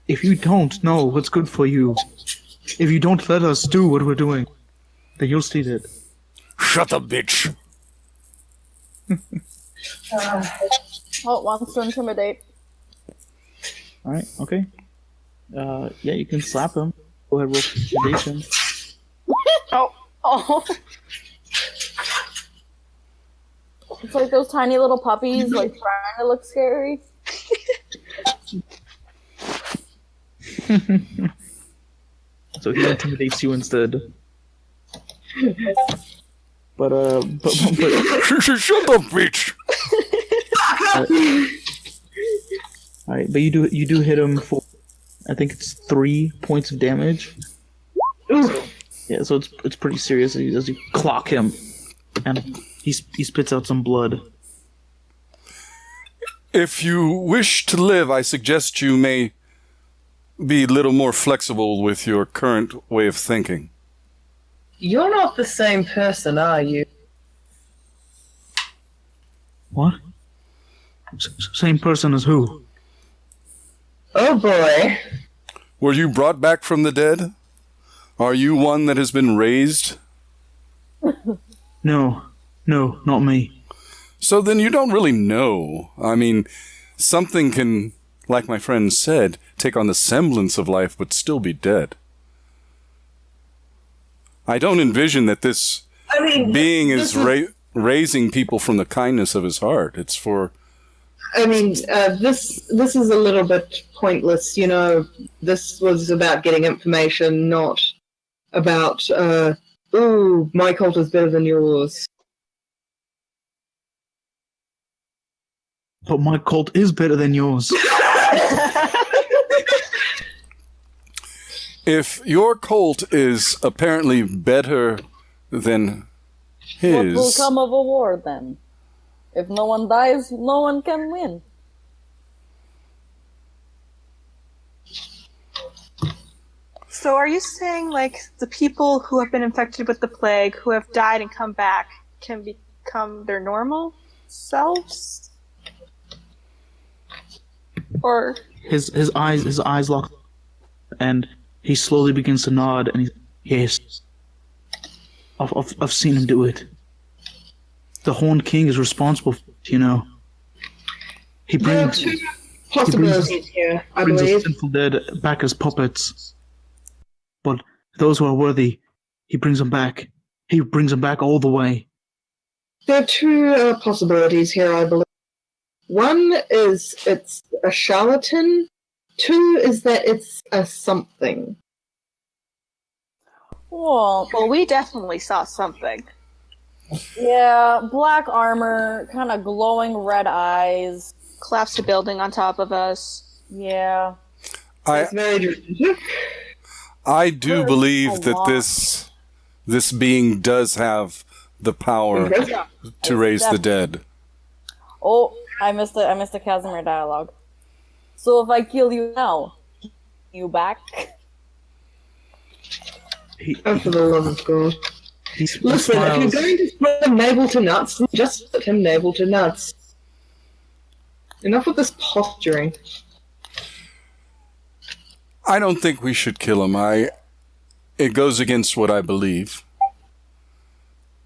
if you don't know what's good for you, if you don't let us do what we're doing, then you'll stay dead. Shut up, bitch. Wants to intimidate. Alright, okay. Yeah, you can slap him. Go ahead, roll intimidation. Oh. It's like those tiny little puppies, like trying to look scary. So he intimidates you instead. But Shut up, bitch! Alright, but you do hit him for, I think it's 3 points of damage. Yeah, so it's pretty serious as you clock him, and he spits out some blood. If you wish to live, I suggest you may be a little more flexible with your current way of thinking. You're not the same person, are you? What? Same person as who? Oh boy. Were you brought back from the dead? Are you one that has been raised? No, not me. So then you don't really know. I mean, something can, like my friend said, take on the semblance of life but still be dead. I don't envision that this being is raising people from the kindness of his heart. It's for... this is a little bit pointless, you know. This was about getting information, not about, ooh, my cult is better than yours. But my cult is better than yours. If your cult is apparently better than his... What will come of a war, then? If no one dies, no one can win. So are you saying, like, the people who have been infected with the plague, who have died and come back, can become their normal selves? Or... His eyes lock, and he slowly begins to nod, and he's, yes. I've seen him do it. The Horned King is responsible for it, you know. He brings... There are two possibilities here, I brings believe. the sinful dead back as puppets. But those who are worthy, he brings them back. He brings them back all the way. There are two possibilities here, I believe. One is it's a charlatan. Two is that it's a something. Well, we definitely saw something. yeah, black armor, kind of glowing red eyes. Collapsed a building on top of us. Yeah. It's very dramatic. I do believe that this being does have the power to raise the dead. Oh, I missed the Casimir dialogue. So if I kill you now, you back? Oh, for the love of God. Listen, if you're going to split him navel to nuts, then just split him navel to nuts. Enough with this posturing. I don't think we should kill him. It goes against what I believe.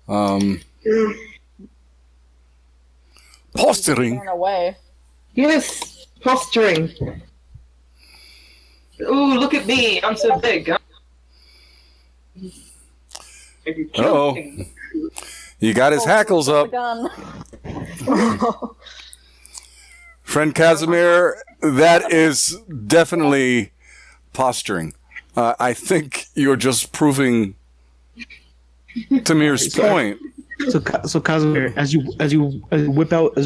Posturing. Turn away. Yes, posturing. Ooh, look at me, I'm so big. Uh-oh. You got his hackles up. Gun. Friend Casimir, that is definitely posturing. I think you're just proving Tamir's point. So Casimir, as you whip out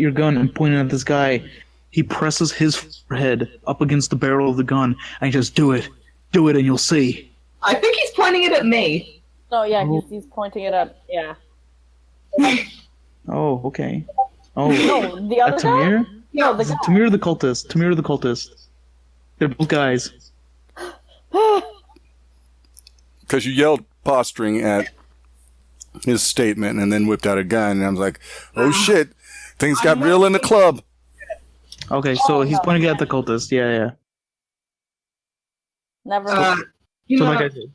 your gun and point it at this guy, he presses his forehead up against the barrel of the gun and he just do it, and you'll see. I think he's pointing it at me. No, yeah, he's pointing it at, yeah. Oh, okay. Oh, No, the other guy? Tamir? No, the guy. Tamir the cultist. They're both guys. Because you yelled posturing at his statement and then whipped out a gun, and I was like, oh shit, things got real in the club. Okay, so he's pointing at the cultist. Yeah. Never You So know, like I said,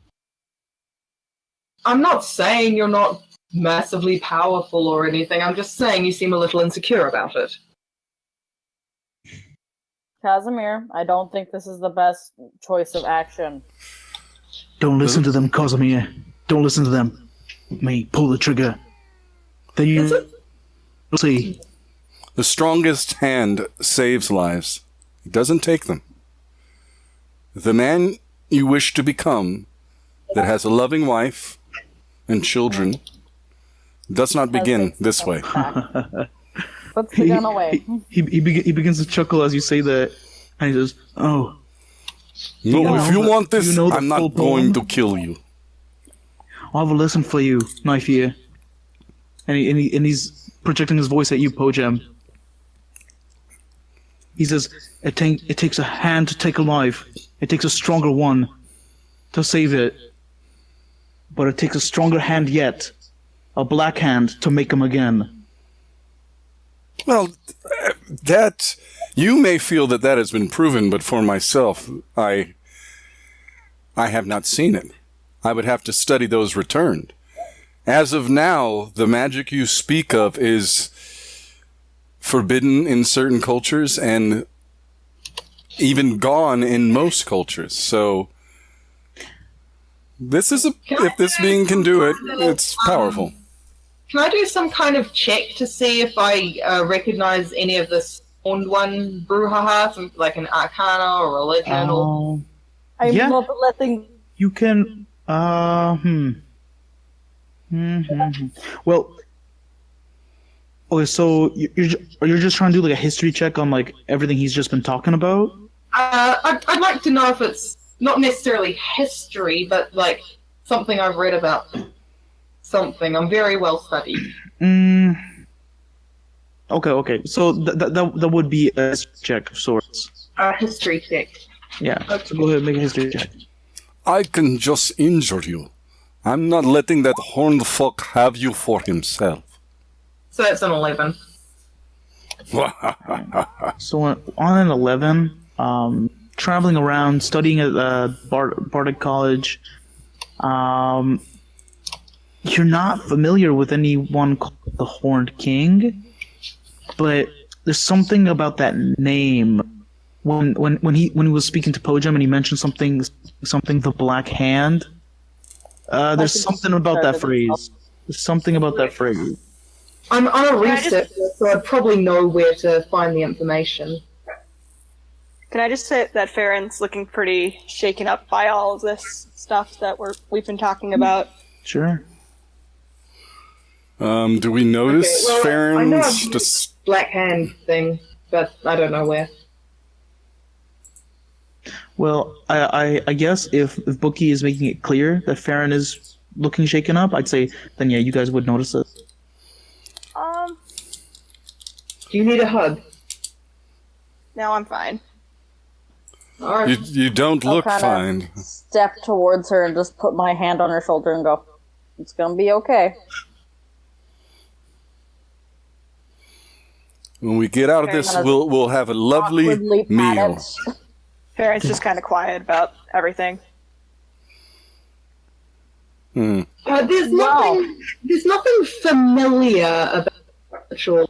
I'm not saying you're not massively powerful or anything. I'm just saying you seem a little insecure about it. Casimir, I don't think this is the best choice of action. don't listen to them, Casimir. Don't listen to them. Me, pull the trigger. Then you'll see. The strongest hand saves lives. It doesn't take them. The man you wish to become, that has a loving wife and children, does not begin this way. Puts the gun away. He begins to chuckle as you say that, and he says, "Oh, No, if you want this, you know the I'm not full going poem? to kill you." I have a lesson for you, knife here." And he's projecting his voice at you, Po-jem. He says, it takes a hand to take a life. It takes a stronger one to save it. But it takes a stronger hand yet, a black hand, to make him again. Well, that you may feel that has been proven, but for myself, I have not seen it. I would have to study those returned. As of now, the magic you speak of is forbidden in certain cultures and even gone in most cultures. So this is if this being can do it, it's powerful. Can I do some kind of check to see if I recognize any of this Horned One brouhaha, some, like an arcana or religion? Or... I'm Yeah. not letting. You can, Well, okay, so you're just trying to do like a history check on like everything he's just been talking about? I'd like to know if it's not necessarily history, but like something I've read about. Something. I'm very well studied. Okay. So that would be a history check of sorts. History check. Yeah. Okay. So go ahead and make a history check. I can just injure you. I'm not letting that horned fuck have you for himself. So that's an 11. So on an 11, traveling around, studying at Bardic College, you're not familiar with anyone called the Horned King, but there's something about that name. When he was speaking to Po-jem and he mentioned something the Black Hand, there's something about that phrase. There's something about that phrase. I'm on a researcher, so I'd probably know where to find the information. Can I just say that Farron's looking pretty shaken up by all of this stuff that we've been talking about? Sure. Do we notice I know Farron's a just Black Hand thing, but I don't know where. Well, I guess if Bookie is making it clear that Farron is looking shaken up, I'd say then yeah, you guys would notice it. Do you need a hug? No, I'm fine. Alright. you don't look kinda fine. Step towards her and just put my hand on her shoulder and go, "It's gonna be okay." When we get out of this, we'll have a lovely Awkwardly meal. pat it. Farron's just kind of quiet about everything. There's nothing familiar about the ritual.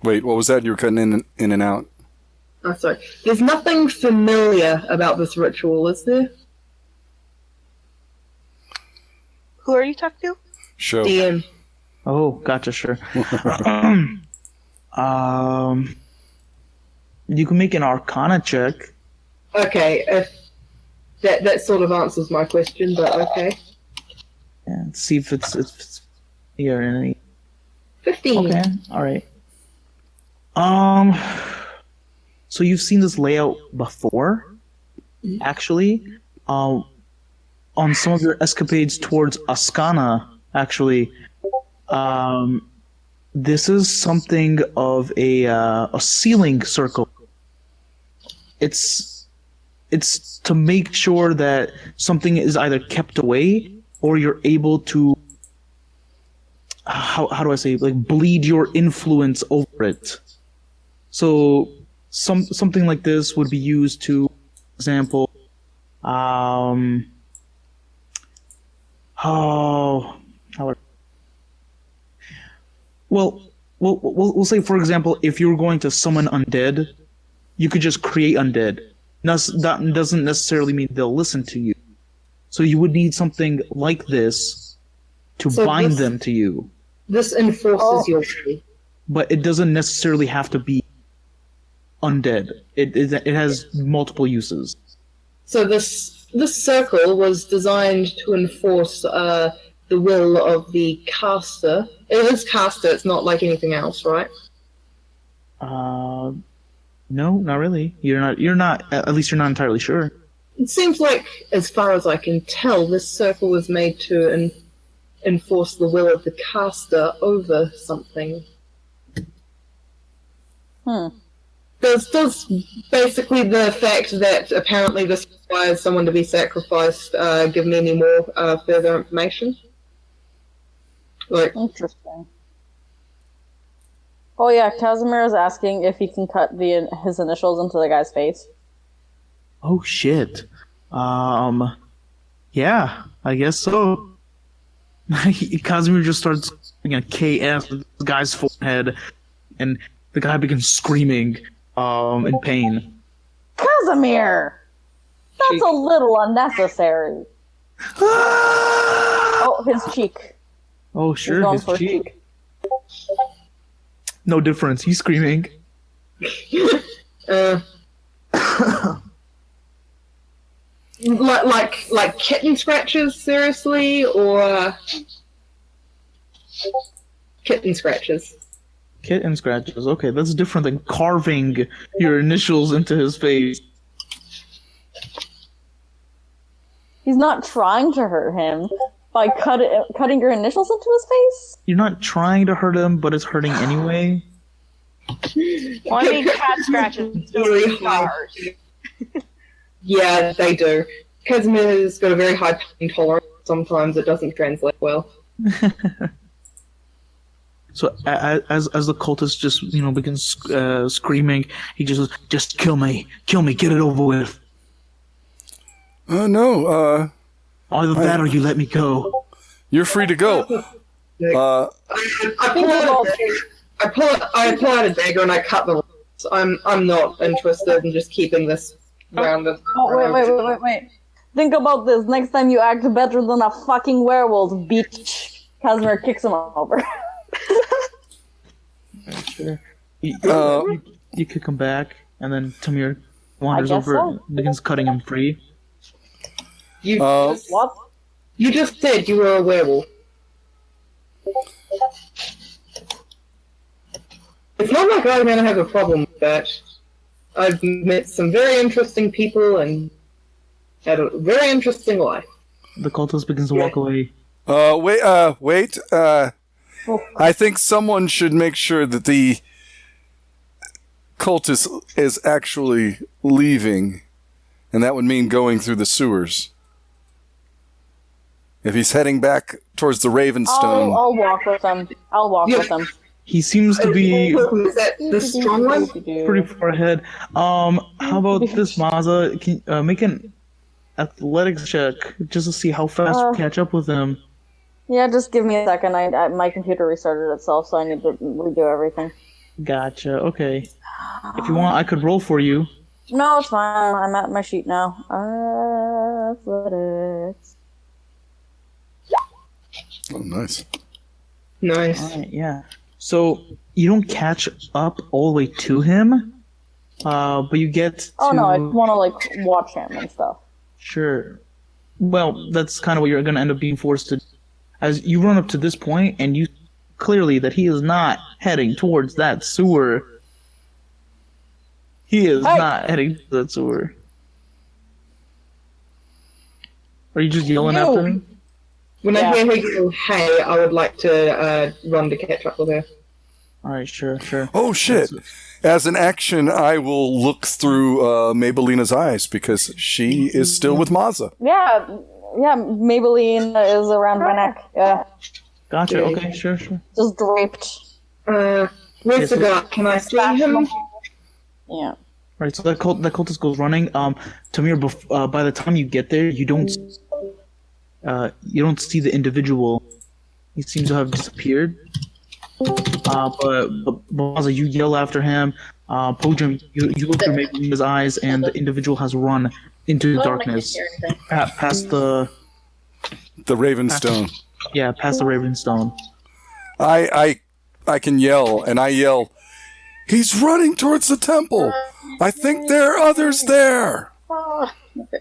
Wait, what was that? You were cutting in and out. Oh, sorry. There's nothing familiar about this ritual, is there? Who are you talking to? Show. DM. Oh, gotcha, sure. You can make an Arcana check. Okay, if that sort of answers my question, but okay. And see if it's here in any. 15. Okay, all right. So you've seen this layout before, actually. On some of your escapades towards Ascana, actually. This is something of a ceiling circle. It's to make sure that something is either kept away or you're able to how do I say, like, bleed your influence over it. So something like this would be used to, for example, we'll say, for example, if you're going to summon undead, you could just create undead. That doesn't necessarily mean they'll listen to you. So you would need something like this to bind them to you. This enforces your will. But it doesn't necessarily have to be undead. It has multiple uses. So this circle was designed to enforce the will of the caster. It is caster. It's not like anything else, right? No, not really. You're not. At least you're not entirely sure. It seems like, as far as I can tell, this circle was made to enforce the will of the caster over something. Does basically the fact that apparently this requires someone to be sacrificed give me any more further information? Like, Interesting. Oh yeah, Casimir is asking if he can cut his initials into the guy's face. Oh shit. Yeah, I guess so. Casimir just starts KS with the guy's forehead, and the guy begins screaming in pain. Casimir! That's a little unnecessary. Oh, his cheek. Oh, sure, his cheek. No difference. He's screaming. Like kitten scratches, seriously, or kitten scratches? Kitten scratches. Okay, that's different than carving your initials into his face. He's not trying to hurt him by cutting your initials into his face? You're not trying to hurt him, but it's hurting anyway. Well, I mean, cat scratches really hard. Yeah, they do. Casimir's got a very high pain tolerance. Sometimes it doesn't translate well. So as the cultist just begins screaming, he just kill me, get it over with. No. Either that or you let me go. You're free to go. I pull out a dagger and I cut the ropes. I'm not interested in just keeping this rounded. Oh, wait. Think about this. Next time you act better than a fucking werewolf, bitch. Casimir kicks him over. Sure. You kick him back, and then Tamir wanders over and begins cutting him free. What? You just said you were a werewolf. It's not like I'm gonna have a problem with that. I've met some very interesting people and had a very interesting life. The cultist begins to walk away. Wait. I think someone should make sure that the cultist is actually leaving, and that would mean going through the sewers. If he's heading back towards the Ravenstone... I'll walk with him. With him. He seems to be Is that the strong one? pretty far ahead. How about this, Maza? Can make an athletics check just to see how fast you catch up with him. Yeah, just give me a second. My computer restarted itself, so I need to redo everything. Gotcha. Okay. If you want, I could roll for you. No, it's fine. I'm at my sheet now. Athletics. Oh, nice. Nice. All right, yeah. So you don't catch up all the way to him, but you get to... Oh no, I want to watch him and stuff. Sure. Well, that's kind of what you're going to end up being forced to. As you run up to this point, and you clearly that he is not heading towards that sewer. He is not heading to that sewer. Are you just yelling after him? When I hear her go, hey, I would like to run to catch up with her. Alright, sure. Oh, shit. As an action, I will look through Maybellina's eyes, because she is still with Maza. Yeah, Maybelline is around my neck. Yeah. Gotcha, okay, sure. Just draped. Where's the guy? Can I see him? Yeah. Right, so that cultist goes running. Tamir, by the time you get there, you don't see the individual. He seems to have disappeared. But Maza, you yell after him. Po-jem, you look through Maybellina's eyes, and the individual has run into the darkness, past the Ravenstone. Past the Ravenstone. I can yell, and I yell, "He's running towards the temple. I think there are others there." Okay.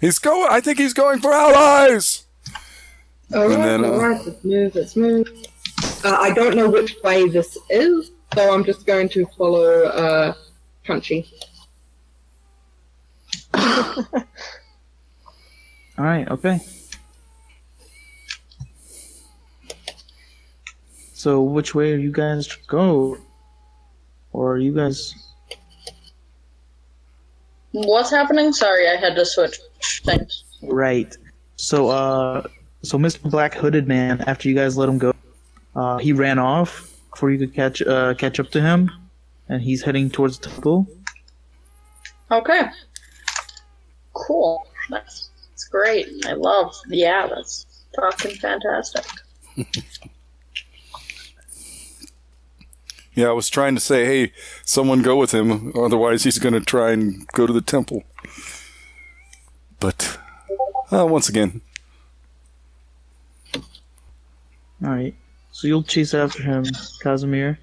I think he's going for allies. Alright, let's move. I don't know which way this is, so I'm just going to follow Punchy. Alright, okay. So which way are you guys to go? Or are you guys... What's happening? Sorry, I had to switch things. Right. So Mr. Black Hooded Man, after you guys let him go, he ran off before you could catch up to him, and he's heading towards the temple. Okay. Cool. That's great. That's fucking fantastic. Yeah, I was trying to say, hey, someone go with him, otherwise he's going to try and go to the temple. But, once again. Alright, so you'll chase after him, Casimir.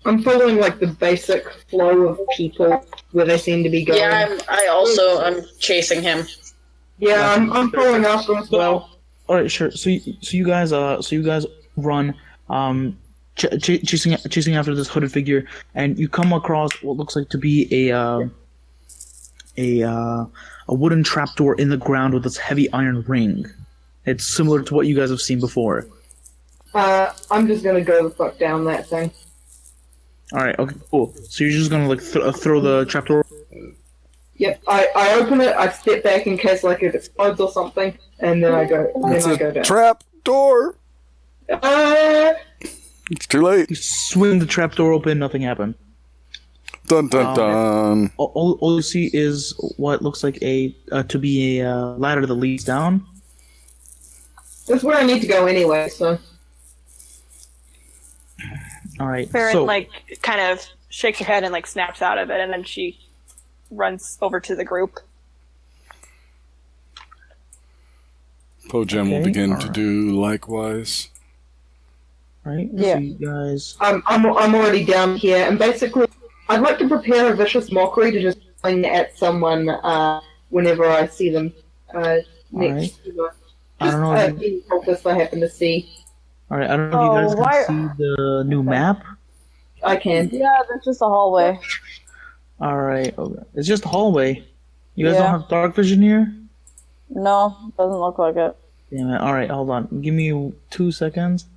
I'm following like the basic flow of people where they seem to be going. Yeah, I'm chasing him. Yeah, I'm following after him as well. Alright, sure. So you guys run, chasing after this hooded figure, and you come across what looks like to be a wooden trapdoor in the ground with this heavy iron ring. It's similar to what you guys have seen before. I'm just gonna go the fuck down that thing. Alright, okay, cool. So you're just gonna like throw the trapdoor? Yep, I open it, I step back in case like it explodes or something, and then I go down. Trap door! It's too late. You swing the trapdoor open, nothing happened. Dun dun dun. All you see is what looks like a ladder that leads down. That's where I need to go anyway, so... Alright, Farron, kind of shakes her head and, snaps out of it, and then she runs over to the group. Po-jem will begin to do likewise. Right? Yeah. So you guys... I'm already down here, and basically, I'd like to prepare a vicious mockery to just fling at someone whenever I see them next to I don't know any cultists I happen to see. Alright, I don't know if you guys can see the new map. I can. Yeah, that's just a hallway. Alright, okay. It's just a hallway. You guys don't have dark vision here? No, doesn't look like it. Damn it. Alright, hold on. Give me 2 seconds.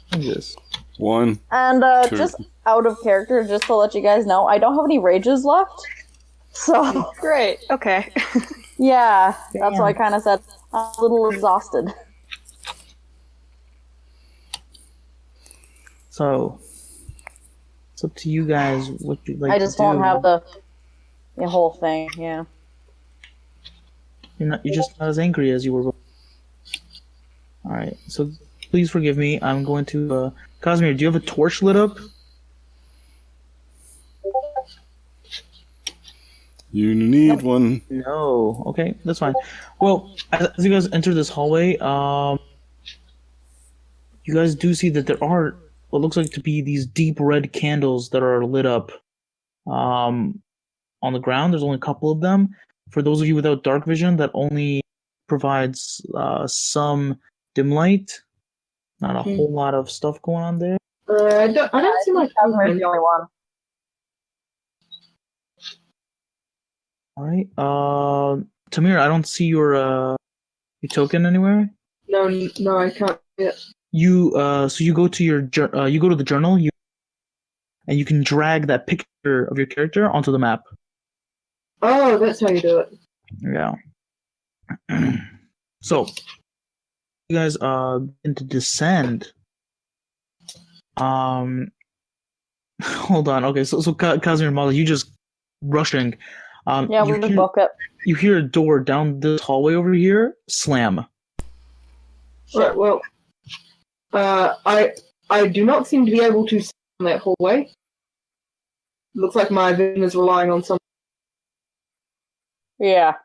What's this? 1. And Two. just out of character, just to let you guys know, I don't have any rages left. So Great. Okay. yeah, that's why I kind of said I'm a little exhausted. So, it's up to you guys what you'd like to do. I just won't have the whole thing. Yeah. You're just not as angry as you were before. Alright, so please forgive me. I'm going to, Casimir, do you have a torch lit up? You need one. No. Okay, that's fine. Well, as you guys enter this hallway, you guys do see that there are what looks like to be these deep red candles that are lit up on the ground. There's only a couple of them. For those of you without dark vision, that only provides some dim light. Not a whole lot of stuff going on there. I don't see my Casimir's the only one. Alright. Tamir, I don't see your token anywhere. No, I can't see it. So you go to you go to the journal, and you can drag that picture of your character onto the map. Oh, that's how you do it. Yeah. So you guys begin to descend. Hold on. Okay, so Casimir and Molly, you just rushing. Yeah, we'll just book it. You hear a door down this hallway over here slam. Right, well, I do not seem to be able to see in that hallway. Looks like my vision is relying on some. Yeah.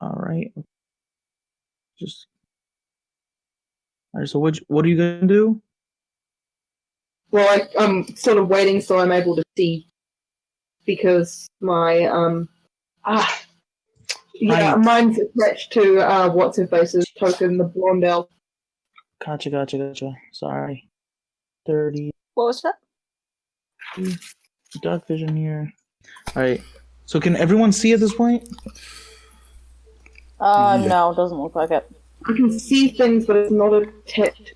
All right. Just. All right. So what are you gonna do? Well, I'm sort of waiting so I'm able to see because my mine's attached to what's her face's token, the blonde elf. Gotcha. Sorry. 30. What was that? Dark vision here. All right. So can everyone see at this point? No, it doesn't look like it. I can see things, but it's not attached.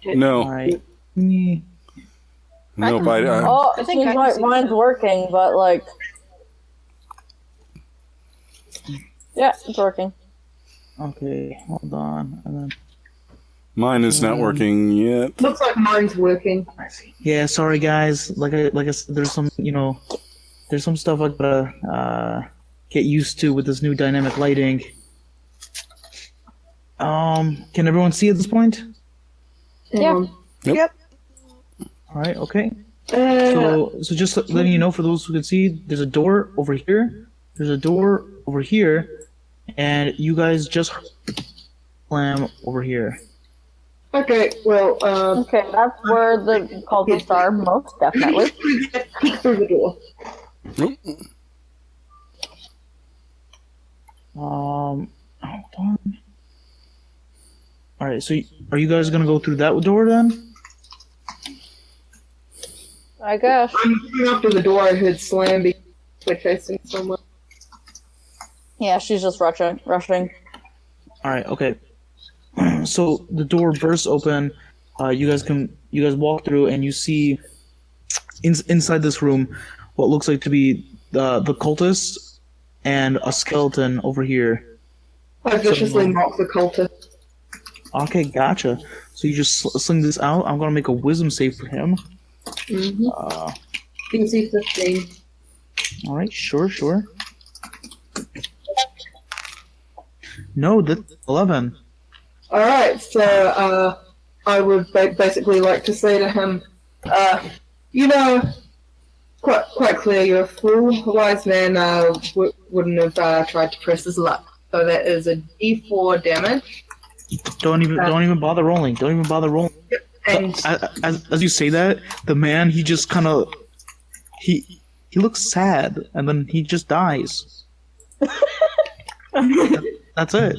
No. All right. Nope. Oh, it think seems I can like see mine's working, but like, yeah, it's working. Okay. Hold on. And then. Mine is not working yet. Looks like mine's working. Yeah. Sorry, guys. Like I said, there's some there's some stuff I gotta get used to with this new dynamic lighting. Can everyone see at this point? Yeah. Yep. All right. Okay. So just letting you know, for those who can see, there's a door over here. There's a door over here, and you guys just slam over here. Okay, well, Okay, that's where the cultists are, most definitely. peek through the door. Hold on. All right. So are you guys gonna go through that door then? I guess. I'm looking after the door. I heard slam because we're chasing someone. Yeah, she's just rushing. All right. Okay. So the door bursts open. You guys walk through, and you see inside this room what looks like to be the cultists and a skeleton over here. I viciously mock the cultist. Okay, gotcha. So you just sling this out. I'm gonna make a wisdom save for him. Mm-hmm. DC 15. All right, sure. No, that's 11. All right, so I would basically like to say to him, quite clear you're a fool. A wise man wouldn't have tried to press his luck. So that is a D4 damage. Don't even bother rolling. And As you say that, the man, he just kind of he looks sad, and then he just dies. That's it.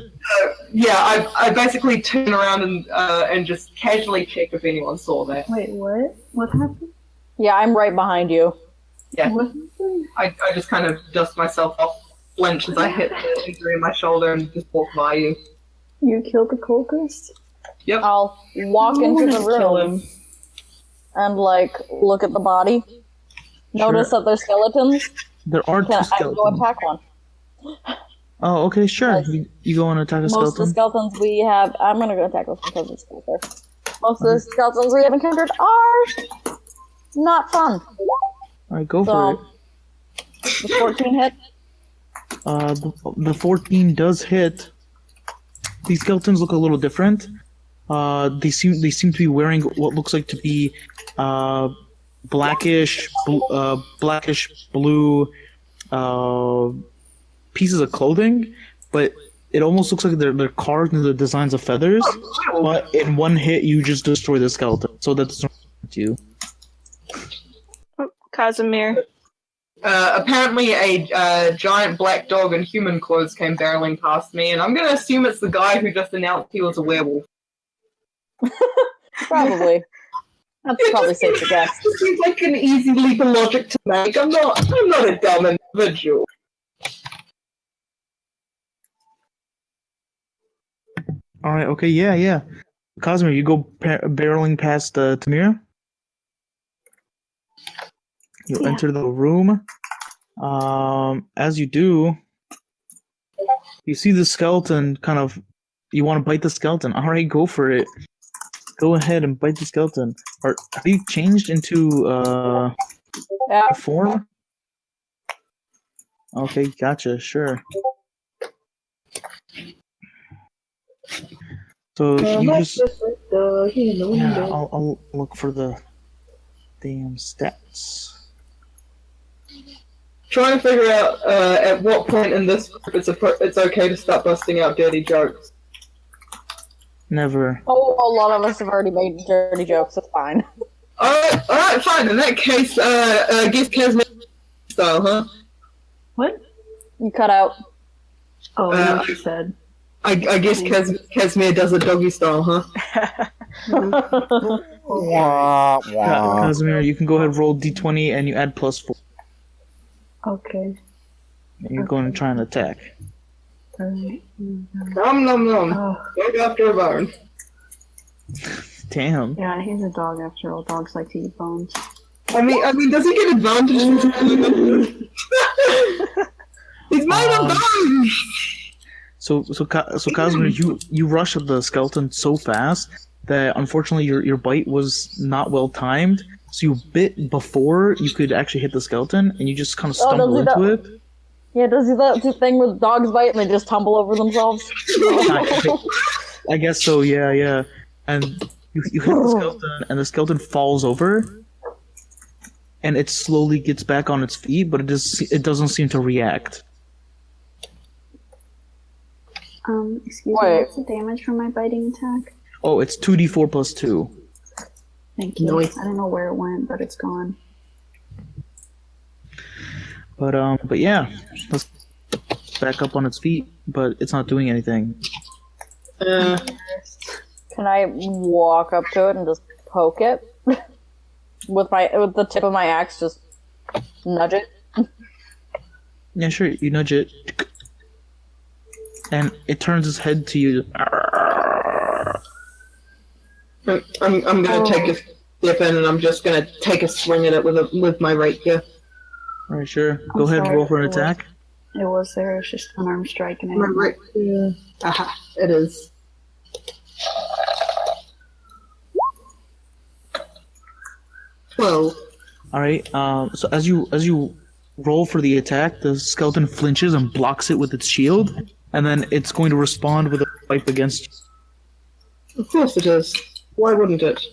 yeah, I basically turn around and just casually check if anyone saw that. Wait, what? What happened? Yeah, I'm right behind you. Yeah, What happened? I just kind of dust myself off, flinch as I hit the injury in my shoulder, and just walk by you. You killed the cultist? Yep. I'll walk into the Kill room him. and look at the body. Notice that there's skeletons. There are two Can I go skeletons. attack one? Oh, okay, sure. Yes. You go and attack a Most of the skeleton. skeletons we have, I'm gonna go attack this one because it's closer. Most of the skeletons we have encountered are not fun. All right, go for it. So, the 14 hit. The 14 does hit. These skeletons look a little different. They seem to be wearing what looks like to be blackish blue pieces of clothing, but it almost looks like they're carved into the designs of feathers. But in one hit, you just destroy the skeleton. So that's you. Casimir. Apparently a giant black dog in human clothes came barreling past me, and I'm gonna assume it's the guy who just announced he was a werewolf. Probably. That's probably safe to guess. It seems like an easy leap of logic to make. I'm not a dumb individual. All right. Okay. Yeah. Cosmo, you go barreling past Tamira. You enter the room. As you do, you see the skeleton kind of. You want to bite the skeleton. All right, go for it. Go ahead and bite the skeleton. Have you changed into Yeah. form? Okay, gotcha. Sure. So you just. Yeah, I'll look for the damn stats. trying to figure out at what point in this group it's okay to start busting out dirty jokes. Never. Oh, a lot of us have already made dirty jokes. It's fine. Alright, fine. In that case, I guess Casimir style, huh? What? You cut out. Oh, I know what you said. I guess Casimir does a doggy style, huh? Casimir, you can go ahead and roll d20 and you add +4. Okay. And you're going to try and attack. Nom nom nom. Dog after a bone. Damn. Yeah, he's a dog after all. Dogs like to eat bones. I mean, does he get advantage from He's made of bones! So Casimir, you rush at the skeleton so fast that unfortunately your bite was not well timed. So you bit before you could actually hit the skeleton, and you just kind of stumble into it. Yeah, does he that thing with dogs bite and they just tumble over themselves? I guess so. Yeah. And you hit the skeleton, and the skeleton falls over, and it slowly gets back on its feet, but it doesn't seem to react. Excuse me, what's the damage from my biting attack? Oh, it's 2d4 plus 2. Thank you. I don't know where it went, but it's gone. But yeah, let's back up on its feet, but it's not doing anything. Can I walk up to it and just poke it with the tip of my axe? Just nudge it. Yeah, sure. You nudge it, and it turns its head to you. I'm gonna take a step in, and I'm just gonna take a swing at it with my rapier. Alright, sure. Go ahead and roll for an attack. It was there. It's just an arm strike, and My rapier. Aha! It is. Well. Alright. So as you roll for the attack, the skeleton flinches and blocks it with its shield, and then it's going to respond with a swipe against you. Of course it is. Why wouldn't it?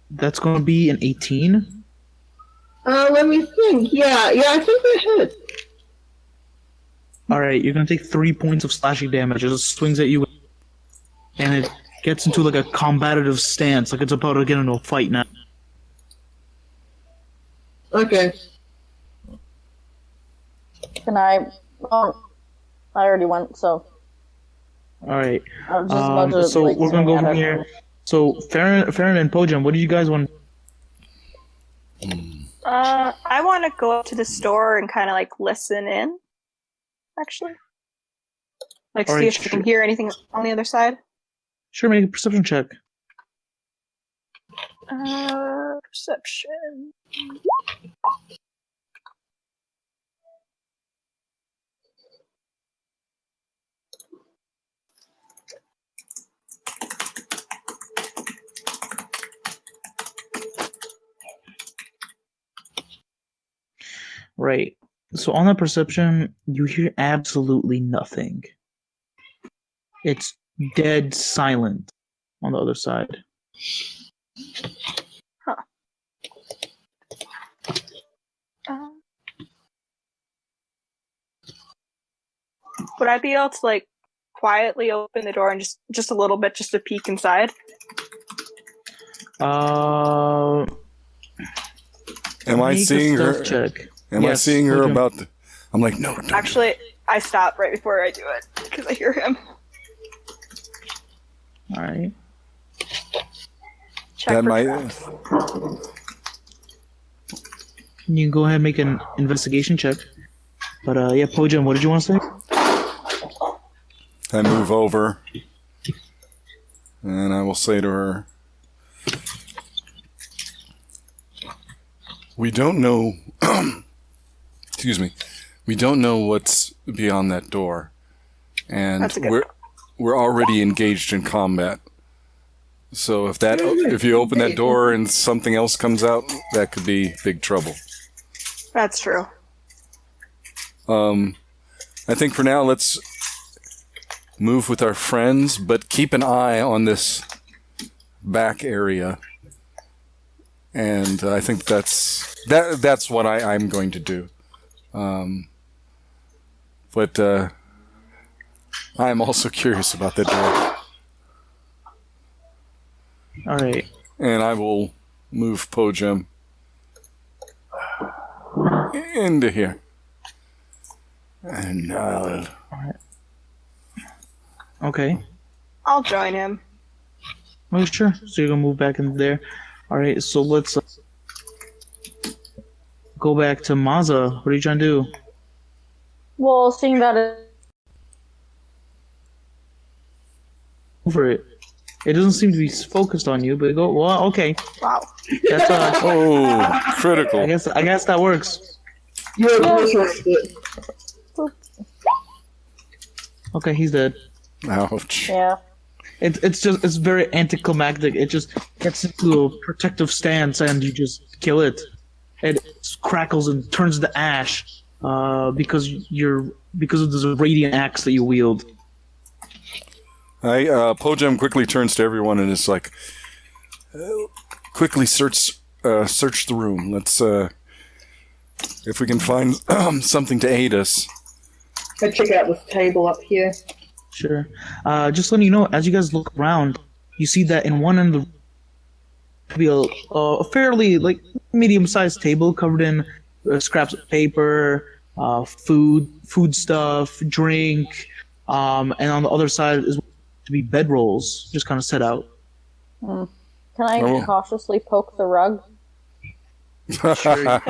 That's going to be an 18. Let me think. Yeah, I think that hit. Alright, you're going to take 3 points of slashing damage as it swings at you, and it gets into like a combative stance, like it's about to get into a fight now. Okay. Can I? Oh, I already went, so. Alright. So we're going to go from here. So, Farron and Po-jem, what do you guys want? I want to go up to the store and kind of like listen in. Actually, like see if I can hear anything on the other side. Sure, make a perception check. Perception. Right. So on that perception, you hear absolutely nothing. It's dead silent on the other side. Huh. Would I be able to like quietly open the door and just a little bit, just to peek inside? Am I seeing her? Check. Am I seeing her about the... I'm like, no, don't. Actually, I stop right before I do it, because I hear him. Alright. Check That for might... traps. You can go ahead and make an investigation check. But yeah, Po-jem, what did you want to say? I move over, and I will say to her, we don't know... Excuse me. We don't know what's beyond that door, and we're already engaged in combat. So if you open that door and something else comes out, that could be big trouble. That's true. I think for now, let's move with our friends, but keep an eye on this back area. And I think that's what I'm going to do. But I am also curious about that door. All right. And I will move Po-jem into here. And All right. Okay. I'll join him. Oh, sure. So you're gonna move back in there. All right. So let's go back to Maza. What are you trying to do? Well, seeing that Over it. It doesn't seem to be focused on you, but go. Well, okay. Wow. That's oh, critical. I guess that works. You're a Okay, he's dead. Ouch. yeah. It's very anticlimactic. It just gets into a protective stance and you just kill it. It crackles and turns to ash because of this radiant axe that you wield. Po-jem quickly turns to everyone and is like, quickly search the room. Let's if we can find something to aid us. I check out this table up here. Sure. Just letting you know, as you guys look around, you see that in one end of the be a fairly like medium-sized table covered in scraps of paper, food stuff, drink, and on the other side is to be bedrolls, just kind of set out. Can I cautiously poke the rug? Sure.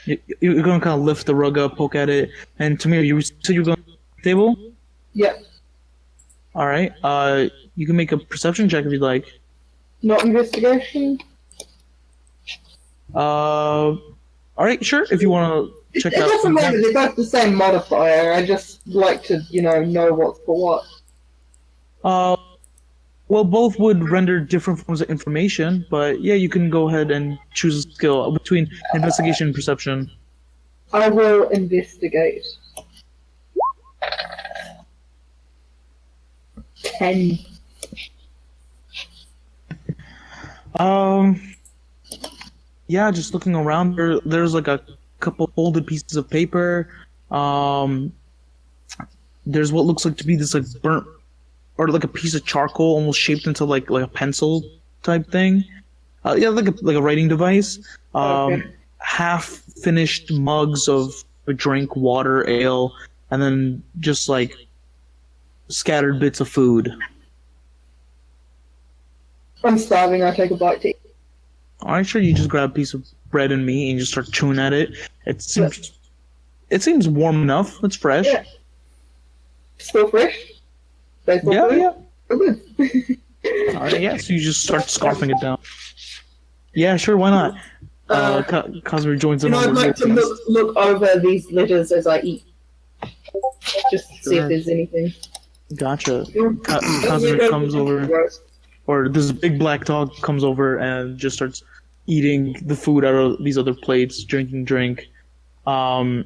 You're going to kind of lift the rug up, poke at it, and Tamir, you said you're going to the table? Yeah. All right. You can make a perception check if you'd like. Not investigation. All right, sure. If you want to check It out. doesn't matter. They're both the same modifier. I just like to, know what's for what. Well, both would render different forms of information, but yeah, you can go ahead and choose a skill between investigation and perception. I will investigate. 10. Yeah, just looking around, there's like a couple folded pieces of paper. There's what looks like to be this like burnt, or like a piece of charcoal, almost shaped into like a pencil type thing. Yeah, like a writing device. Okay. Half finished mugs of a drink, water, ale, and then just like scattered bits of food. I'm starving. I take a bite to eat. Alright, sure. You just grab a piece of bread and meat and you just start chewing at it. It seems warm enough. It's fresh. Yeah. Still fresh? Yeah. Oh, good. Alright, yeah. So you just start scarfing it down. Yeah, sure. Why not? Cosmer joins in. I'd like to look over these letters as I eat. Just to see if there's anything. Gotcha. Cosmer comes over, or this big black dog comes over and just starts eating the food out of these other plates, drinking drink. Tamir,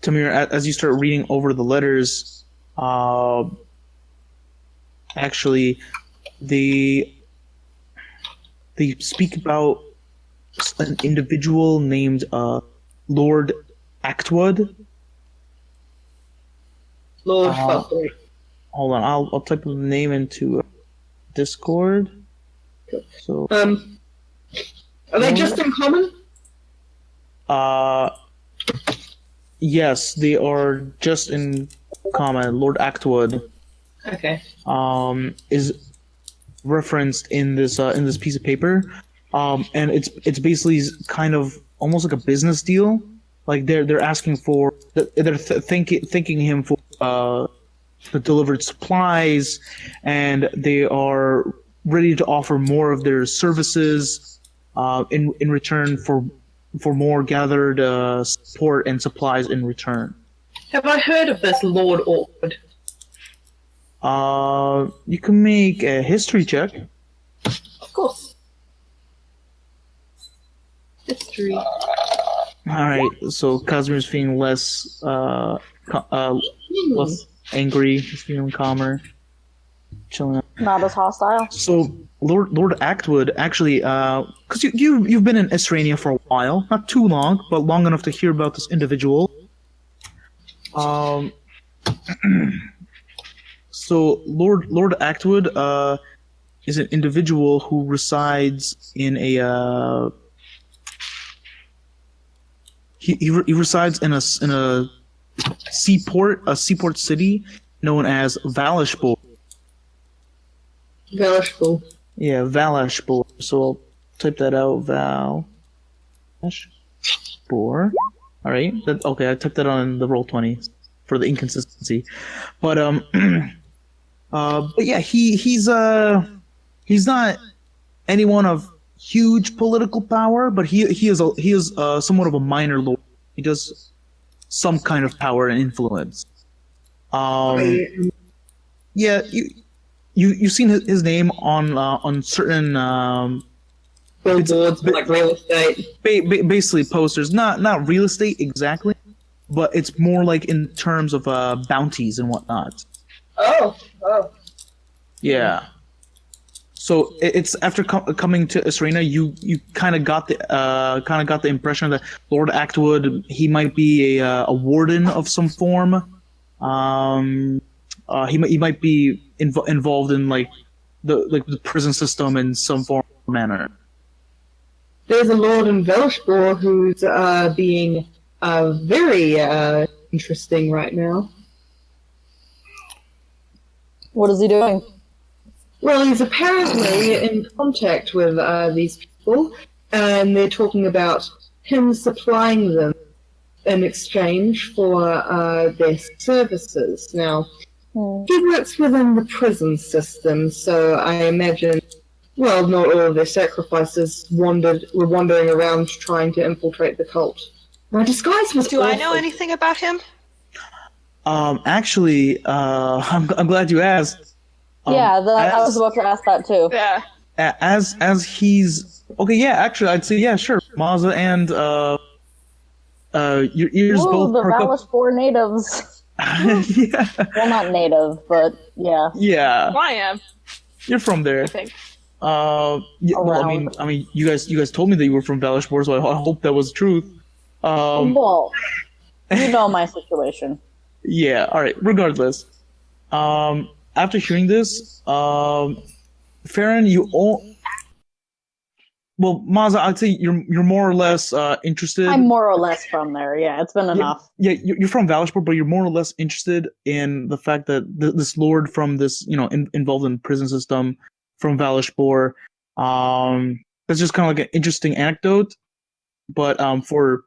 as you start reading over the letters, actually, they speak about an individual named Lord Actwood. Lord Fucker. Hold on, I'll type the name into Discord. So. Are they just in common? Yes, they are just in common. Lord Actwood. Okay. Is referenced in this piece of paper, and it's basically kind of almost like a business deal. Like they're asking for they're thanking him for the delivered supplies, and they are ready to offer more of their services in return for more gathered support and supplies in return. Have I heard of this Lord Awkward? You can make a history check. Of course. History. All right, so Cosmer's feeling less angry. He's feeling calmer, chilling out. Not as hostile. So Lord Actwood actually, because you've been in Isrania for a while, not too long, but long enough to hear about this individual. So Lord Actwood is an individual who resides in a he resides in a seaport city known as Valashbor. Valashbor. Yeah, Valashbor. So I'll type that out. Valashbor. All right. Okay. I typed that on the Roll20 for the inconsistency, but yeah, he's not anyone of huge political power, but he is somewhat of a minor lord. He does some kind of power and influence. Yeah, you've seen his name on certain billboards, like real estate. Basically posters, not real estate exactly, but it's more like in terms of bounties and whatnot. Oh. Yeah. So it's after coming to Isrania, you kind of got the impression that Lord Actwood, he might be a warden of some form. He might be involved in the prison system in some form or manner. There's a lord in Velshbor who's being very interesting right now. What is he doing? Well, he's apparently in contact with these people, and they're talking about him supplying them in exchange for their services. Now, he works within the prison system, so I imagine, well, not all of their sacrifices were wandering around trying to infiltrate the cult. My disguise was Do awful. I know anything about him? Actually, I'm glad you asked. I was about to ask that too. Yeah. As he's okay, yeah. Actually, I'd say yeah, sure. Maza and your ears both the perk up. Valashbor natives. Yeah. Well, not native, but yeah. Yeah. Well, I am. You're from there. I think. Yeah, well, I mean, you guys told me that you were from Valashbor, so I hope that was truth. Well, you know my situation. Yeah. All right. Regardless, after hearing this, Farron, well, Maza, I'd say you're more or less interested. I'm more or less from there. Yeah, it's been enough. Yeah, you're from Valashbor, but you're more or less interested in the fact that this lord from this, involved in the prison system from Valashbor. That's just kind of like an interesting anecdote. But for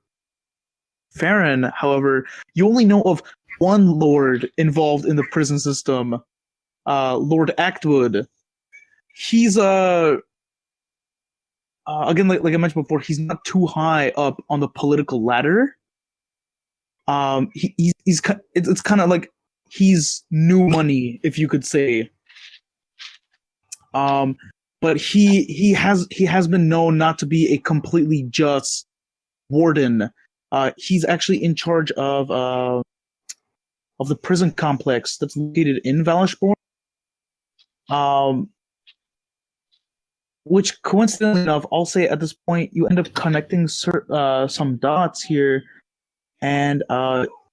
Farron, however, you only know of one lord involved in the prison system, Lord Actwood. He's again, like I mentioned before, he's not too high up on the political ladder. It's kind of like he's new money, if you could say. But he has been known not to be a completely just warden. He's actually in charge of the prison complex that's located in Valashbor. Which, coincidentally enough, I'll say at this point, you end up connecting some dots here, and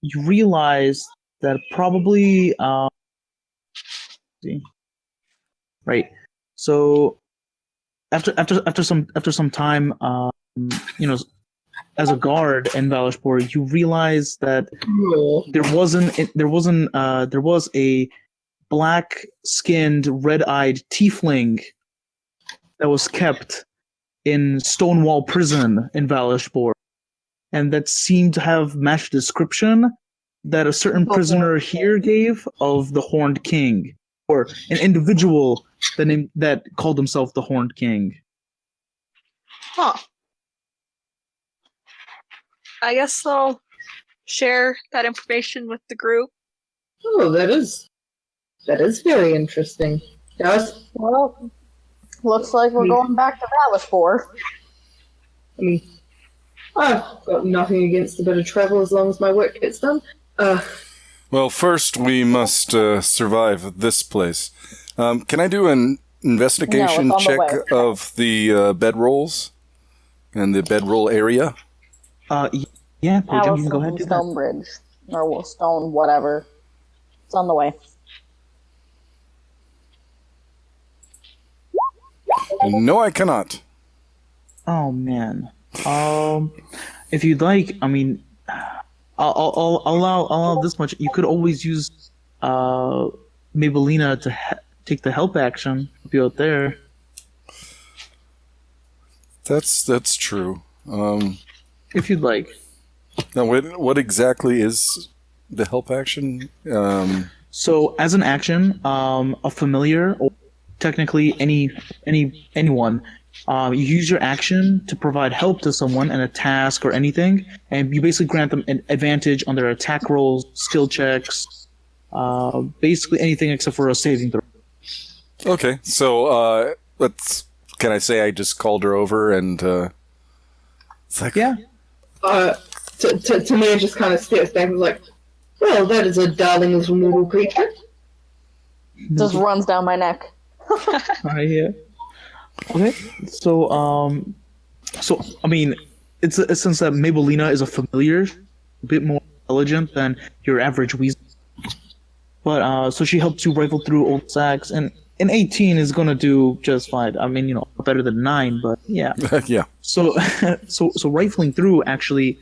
you realize that probably right. So after some time, as a guard in Valashbor, you realize that there was a black-skinned, red-eyed tiefling that was kept in Stonewall Prison in Valashbor, and that seemed to have matched the description that a certain prisoner here gave of the Horned King, or an individual that called himself the Horned King. Huh. I guess I'll share that information with the group. Oh, that is very interesting. Yes. Well, looks like we're going back to Valashbor. I mean, I've got nothing against a bit of travel as long as my work gets done. Well, first we must survive this place. Can I do an investigation check of the bedrolls? and the bedroll area? Yeah, Po-jem, you can go ahead and do that. Stone bridge. Or stone whatever. It's on the way. No, I cannot. Oh man. If you'd like, I mean, I'll allow this much. You could always use Mabelina to take the help action. Be out there. That's true. If you'd like. Now, what exactly is the help action? So, as an action, a familiar, or technically anyone, you use your action to provide help to someone in a task or anything, and you basically grant them an advantage on their attack rolls, skill checks, basically anything except for a saving throw. Okay, so can I say I just called her over and it's like, yeah. To me, it just kind of steps back and is like, well, that is a darling little noodle creature. Just runs down my neck. Right here. Okay, so I mean, it's a sense that Mabelina is a familiar, a bit more intelligent than your average weasel. But so she helps you rifle through old sacks, and an 18 is gonna do just fine. I mean, better than 9, but yeah. yeah. So rifling through actually,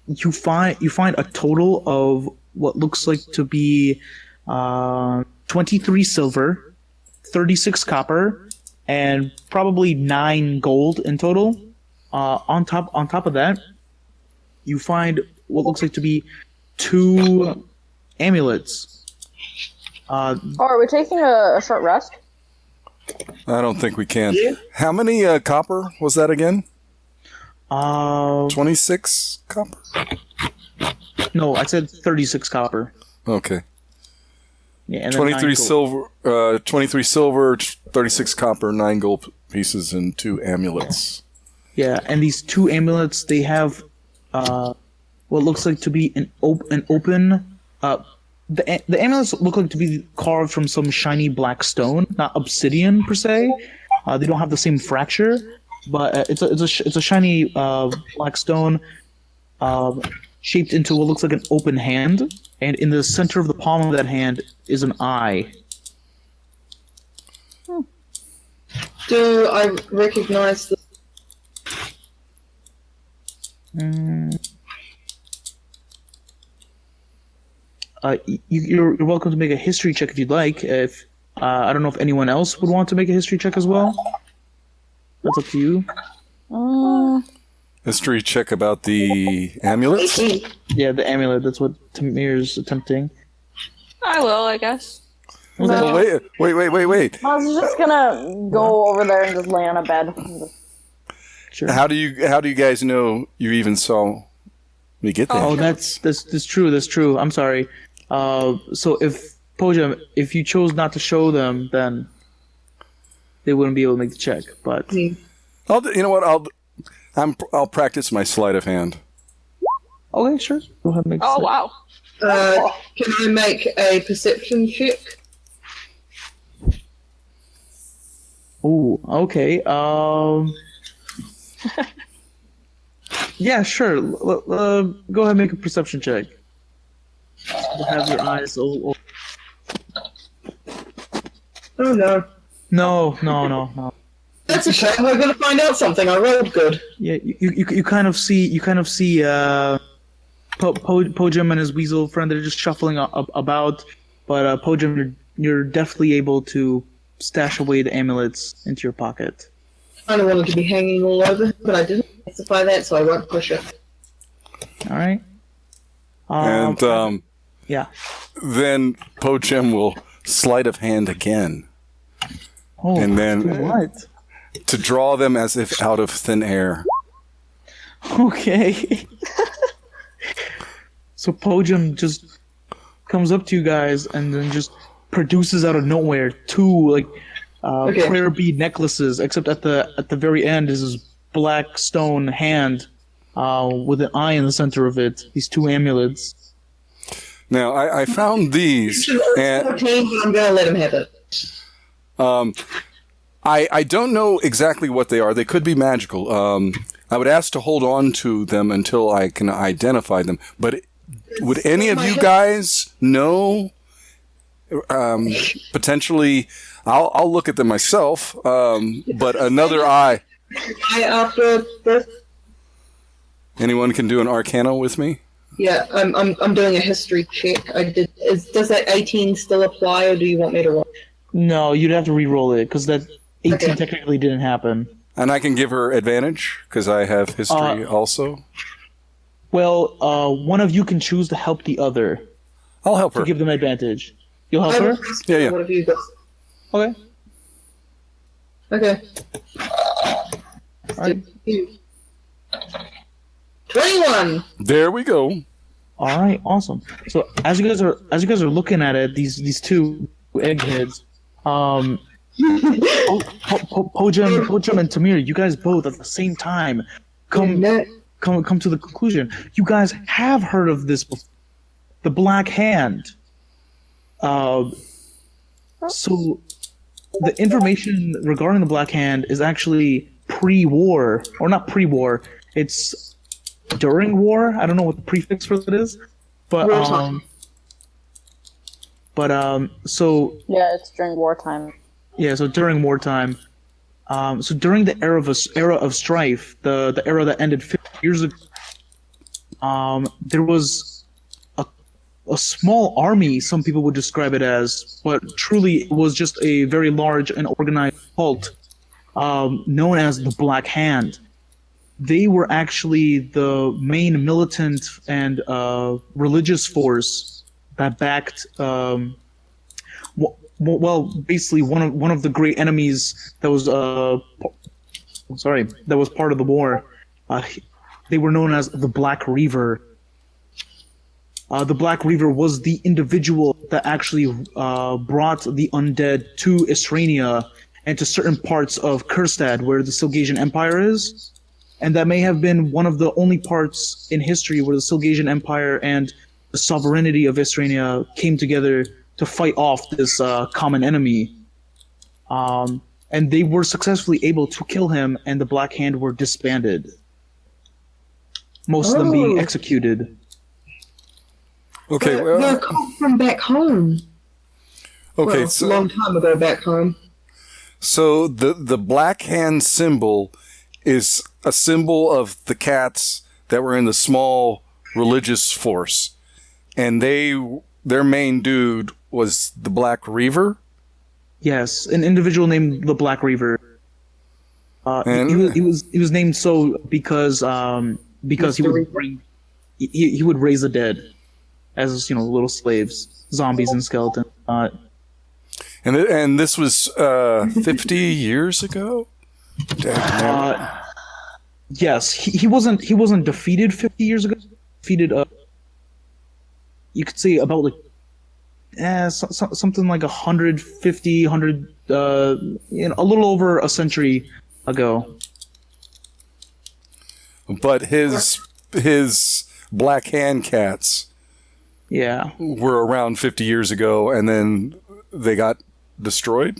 you find a total of what looks like to be 23 silver, 36 copper, and probably 9 gold in total. On top of that, you find what looks like to be 2 amulets. Are we taking a short rest? I don't think we can. How many copper was that again? 26 copper? No, I said 36 copper. Okay. Yeah, and 23 silver, 36 copper, 9 gold pieces, and 2 amulets. Yeah, and these 2 amulets, they have what looks like to be an open. The amulets look like to be carved from some shiny black stone, not obsidian per se. They don't have the same fracture, but it's a shiny black stone shaped into what looks like an open hand, and in the center of the palm of that hand is an eye. Do I recognize the... You're welcome to make a history check if you'd like. If I don't know if anyone else would want to make a history check as well. That's up to you. History check about the amulets? Yeah, the amulet. That's what Tamir's attempting. I will, I guess. No. Wait. I was just gonna go over there and just lay on a bed. Sure. How do you guys know you even saw me get there? Oh, that's true. That's true. I'm sorry. So if Po-jem, if you chose not to show them, then they wouldn't be able to make the check. But you know what? I'll practice my sleight of hand. Okay, sure. Go ahead and make. Oh wow. Can I make a perception check? Oh, okay. Yeah, sure. Go ahead and make a perception check. Have your eyes all... Oh no. No. That's a shame. We're going to find out something. I rolled good. Yeah, you kind of see Po-jem and his weasel friend. They're just shuffling about, but Po-jem, you're definitely able to stash away the amulets into your pocket. I kind of wanted to be hanging all over, but I didn't specify that, so I won't push it. All right. Yeah. Then Po-jem will sleight of hand again. Oh, and then what? To draw them as if out of thin air. Okay. So Po-jem just comes up to you guys and then just produces out of nowhere 2 prayer bead necklaces, except at the very end is this black stone hand with an eye in the center of it. These 2 amulets. Now I found these, and I'm going to let him have it. I don't know exactly what they are. They could be magical. I would ask to hold on to them until I can identify them. But would any of you guys know? Potentially, I'll look at them myself. But another eye. After this. Anyone can do an Arcana with me? Yeah, I'm doing a history check. Does that 18 still apply, or do you want me to roll? No, you'd have to re-roll it because that 18 technically didn't happen. And I can give her advantage because I have history also. Well, one of you can choose to help the other. I'll help her. To give them advantage. You'll help her? Yeah. What have you got? Okay. Okay. Alright. 21. There we go. All right, awesome. So as you guys are looking at it, these two eggheads, Po-jem and Tamir, you guys both at the same time come to the conclusion. You guys have heard of this before. The Black Hand. So the information regarding the Black Hand is actually pre-war, or not pre-war. It's during war. I don't know what the prefix for that is, but so yeah, it's during wartime. Yeah, so during wartime. So during the era of strife, the era that ended 50 years ago, there was a small army, some people would describe it as, but truly it was just a very large and organized cult known as the Black Hand. They were actually the main militant and religious force that backed, basically one of the great enemies that was that was part of the war. They were known as the Black Reaver. The Black Reaver was the individual that actually brought the undead to Isrania and to certain parts of Kurstad, where the Silgasian Empire is. And that may have been one of the only parts in history where the Silgasian Empire and the sovereignty of Isrania came together to fight off this common enemy. And they were successfully able to kill him, and the Black Hand were disbanded. Most of them being executed. Okay, they're called from back home. Okay, well, so a long time ago back home. So the Black Hand symbol is a symbol of the cats that were in the small religious force, and their main dude was the Black Reaver. Yes, an individual named the Black Reaver. He was named so because he would raise the dead as little slaves, zombies and skeletons. And this was 50 years ago. Yes, he wasn't defeated 50 years ago. Defeated, you could say about something like 150, a little over a century ago. But his Black Hand cats, were around 50 years ago, and then they got destroyed.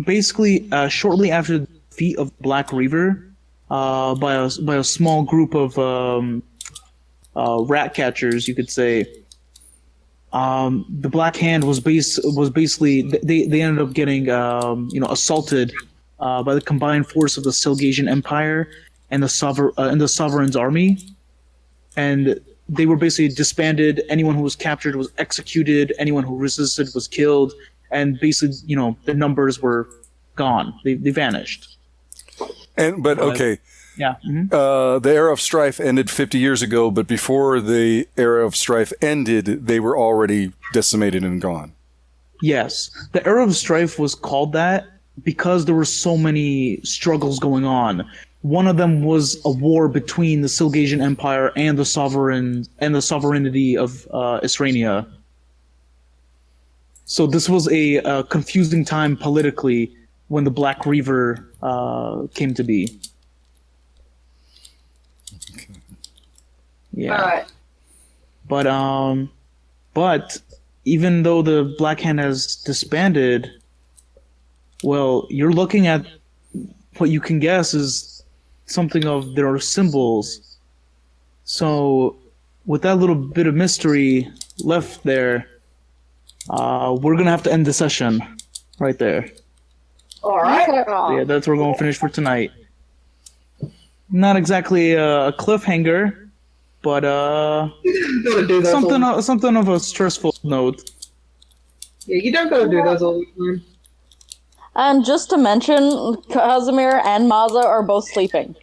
Basically, shortly after the defeat of Black Reaver, by a small group of rat catchers, you could say. The Black Hand was basically they ended up getting assaulted by the combined force of the Silgasian Empire and the Sovereign's army, and they were basically disbanded. Anyone who was captured was executed. Anyone who resisted was killed, and basically the numbers were gone. They vanished. Okay. Yeah. Mm-hmm. The era of strife ended 50 years ago, but before the era of strife ended, they were already decimated and gone. Yes. The era of strife was called that because there were so many struggles going on. One of them was a war between the Silgasian Empire and the sovereignty of Isrania. So this was a confusing time politically when the Black Reaver came to be. Yeah. But even though the Black Hand has disbanded, Well, you're looking at what you can guess is something of their symbols. So, with that little bit of mystery left there, we're gonna have to end the session right there. All right. Yeah, that's where we're gonna finish for tonight. Not exactly a cliffhanger, but something of a stressful note. Yeah, you don't gotta do those all the time. And just to mention, Casimir and Maza are both sleeping.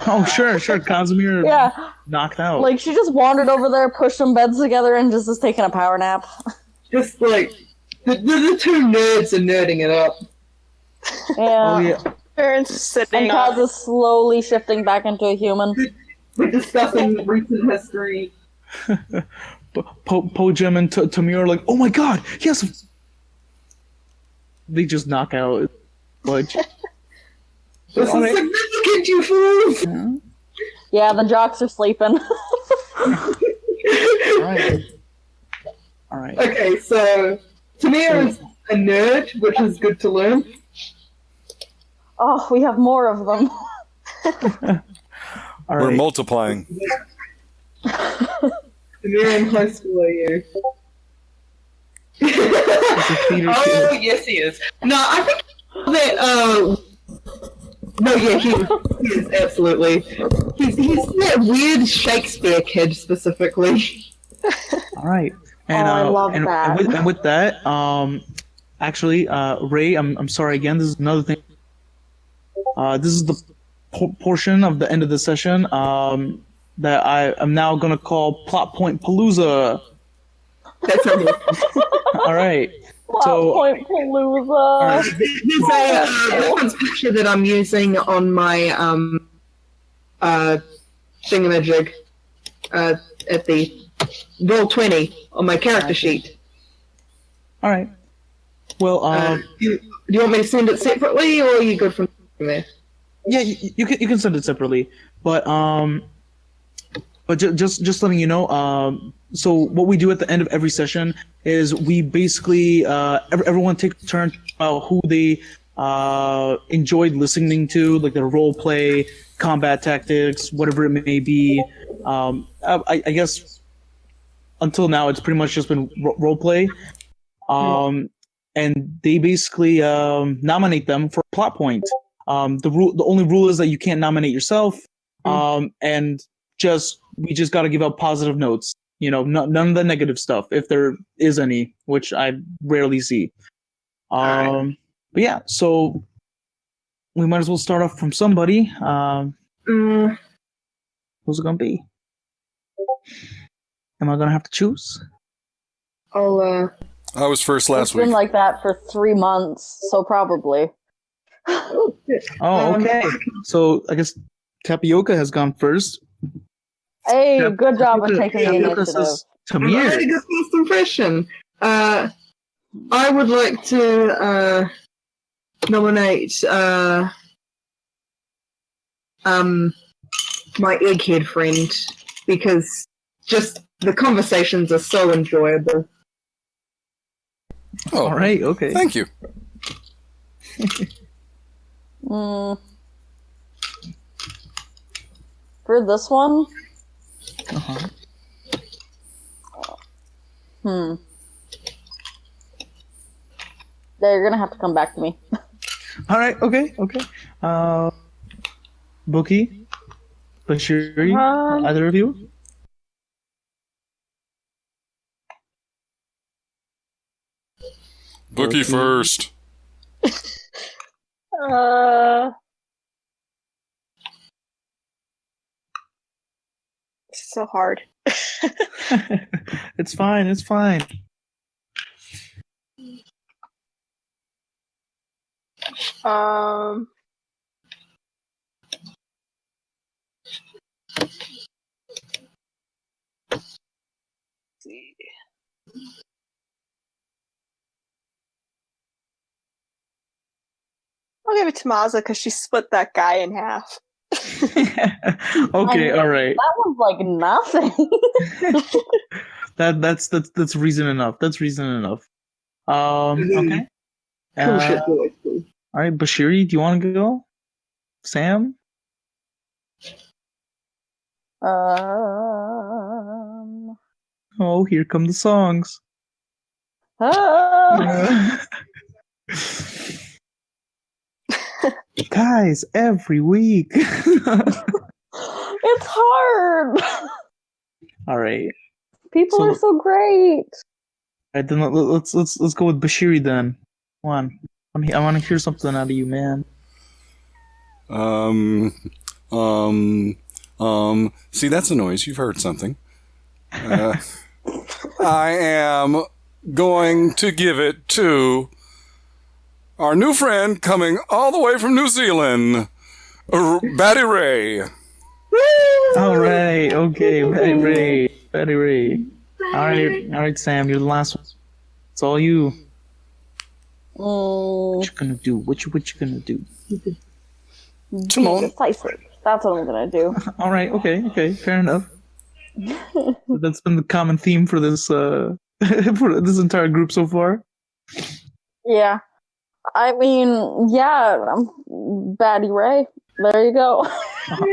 Oh, sure. Casimir Yeah. knocked out. Like, she just wandered over there, pushed some beds together, and just is taking a power nap. Just like, the two nerds are nerding it up. Yeah. Oh, yeah. Parents sitting And Kaz is slowly shifting back into a human. We're discussing recent history. Po-jem and Tamir are like, oh my god, yes! They just knock out. Like, This is significant, you fools! Yeah, the jocks are sleeping. Alright. Okay, so Tamir is a nerd, which is good to learn. Oh, we have more of them. We're multiplying. Tamir in high school are you? Oh, yes, he is. No, I think that, no, yeah, he is, absolutely. He's that weird Shakespeare kid, specifically. Alright. And, I love that. And with that, actually, Ray, I'm sorry again, this is another thing. This is the portion of the end of the session that I am now going to call Plot Point Palooza. That's okay. All right. Plot Point Palooza. There's a reference picture that I'm using on my thingamajig at the Roll20 on my character sheet. All right. Well, do you want me to send it separately, or are you good from there? Yeah, you can send it separately, but just letting you know. So what we do at the end of every session is we basically everyone takes a turn about who they enjoyed listening to, like their role play, combat tactics, whatever it may be. I guess until now it's pretty much just been role play, and they basically nominate them for a plot point. The only rule is that you can't nominate yourself, and we just got to give out positive notes. You know, none of the negative stuff, if there is any, which I rarely see. But yeah, so we might as well start off from somebody. Who's it gonna be? Am I gonna have to choose? I was first last week. It's been like that for 3 months, so probably. Oh, okay. So I guess Tapioca has gone first. Hey, good job with taking the initiative. Tamir. Very good first impression. I would like to nominate my egghead friend, because just the conversations are so enjoyable. Oh, all right. Okay. Thank you. For this one? Uh-huh. You're gonna have to come back to me. All right. Okay. Bookie, Bashiri, either of you? Bookie first. So hard. It's fine. See. I'll give it to Maza because she split that guy in half. Okay, all right. That was like nothing. That's reason enough. Okay. Cool shit, boy. All right, Bashiri, do you want to go? Sam? Oh, here come the songs. Guys, every week. It's hard. All right. People are so great. All right, then let's go with Bashiri then. Come on. I want to hear something out of you, man. See, that's a noise. You've heard something. I am going to give it to our new friend coming all the way from New Zealand, Batty Ray. All right, okay, Batty Ray. All right, Sam, you're the last one. It's all you. What you gonna do? What you gonna do? Be decisive. That's what I'm gonna do. All right, okay, fair enough. That's been the common theme for this for this entire group so far. Yeah. I mean, yeah, Batty Ray. There you go.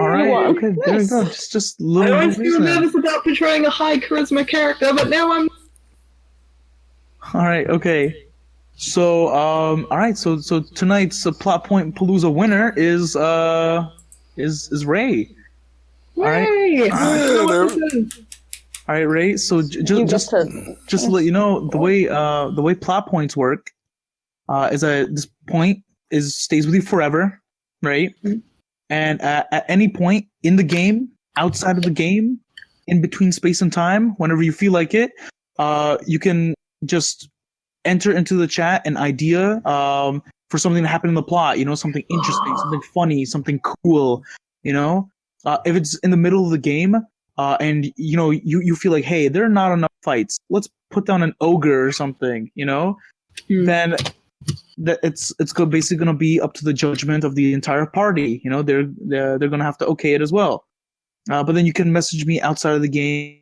All right, okay, there you go. Just I little always feel nervous about portraying a high charisma character, but now I'm. All right, okay. So, all right. So tonight's Plot Point Palooza winner is Ray. All right. All right, Ray. So just to let you know, the way plot points work is that this point stays with you forever, right? And at any point in the game, outside of the game, in between space and time, whenever you feel like it, you can just enter into the chat an idea for something to happen in the plot. You know, something interesting, something funny, something cool. You know, if it's in the middle of the game, and you know you feel like, hey, there are not enough fights. Let's put down an ogre or something. You know, then that it's basically going to be up to the judgment of the entire party. You know, they're going to have to okay it as well. But then you can message me outside of the game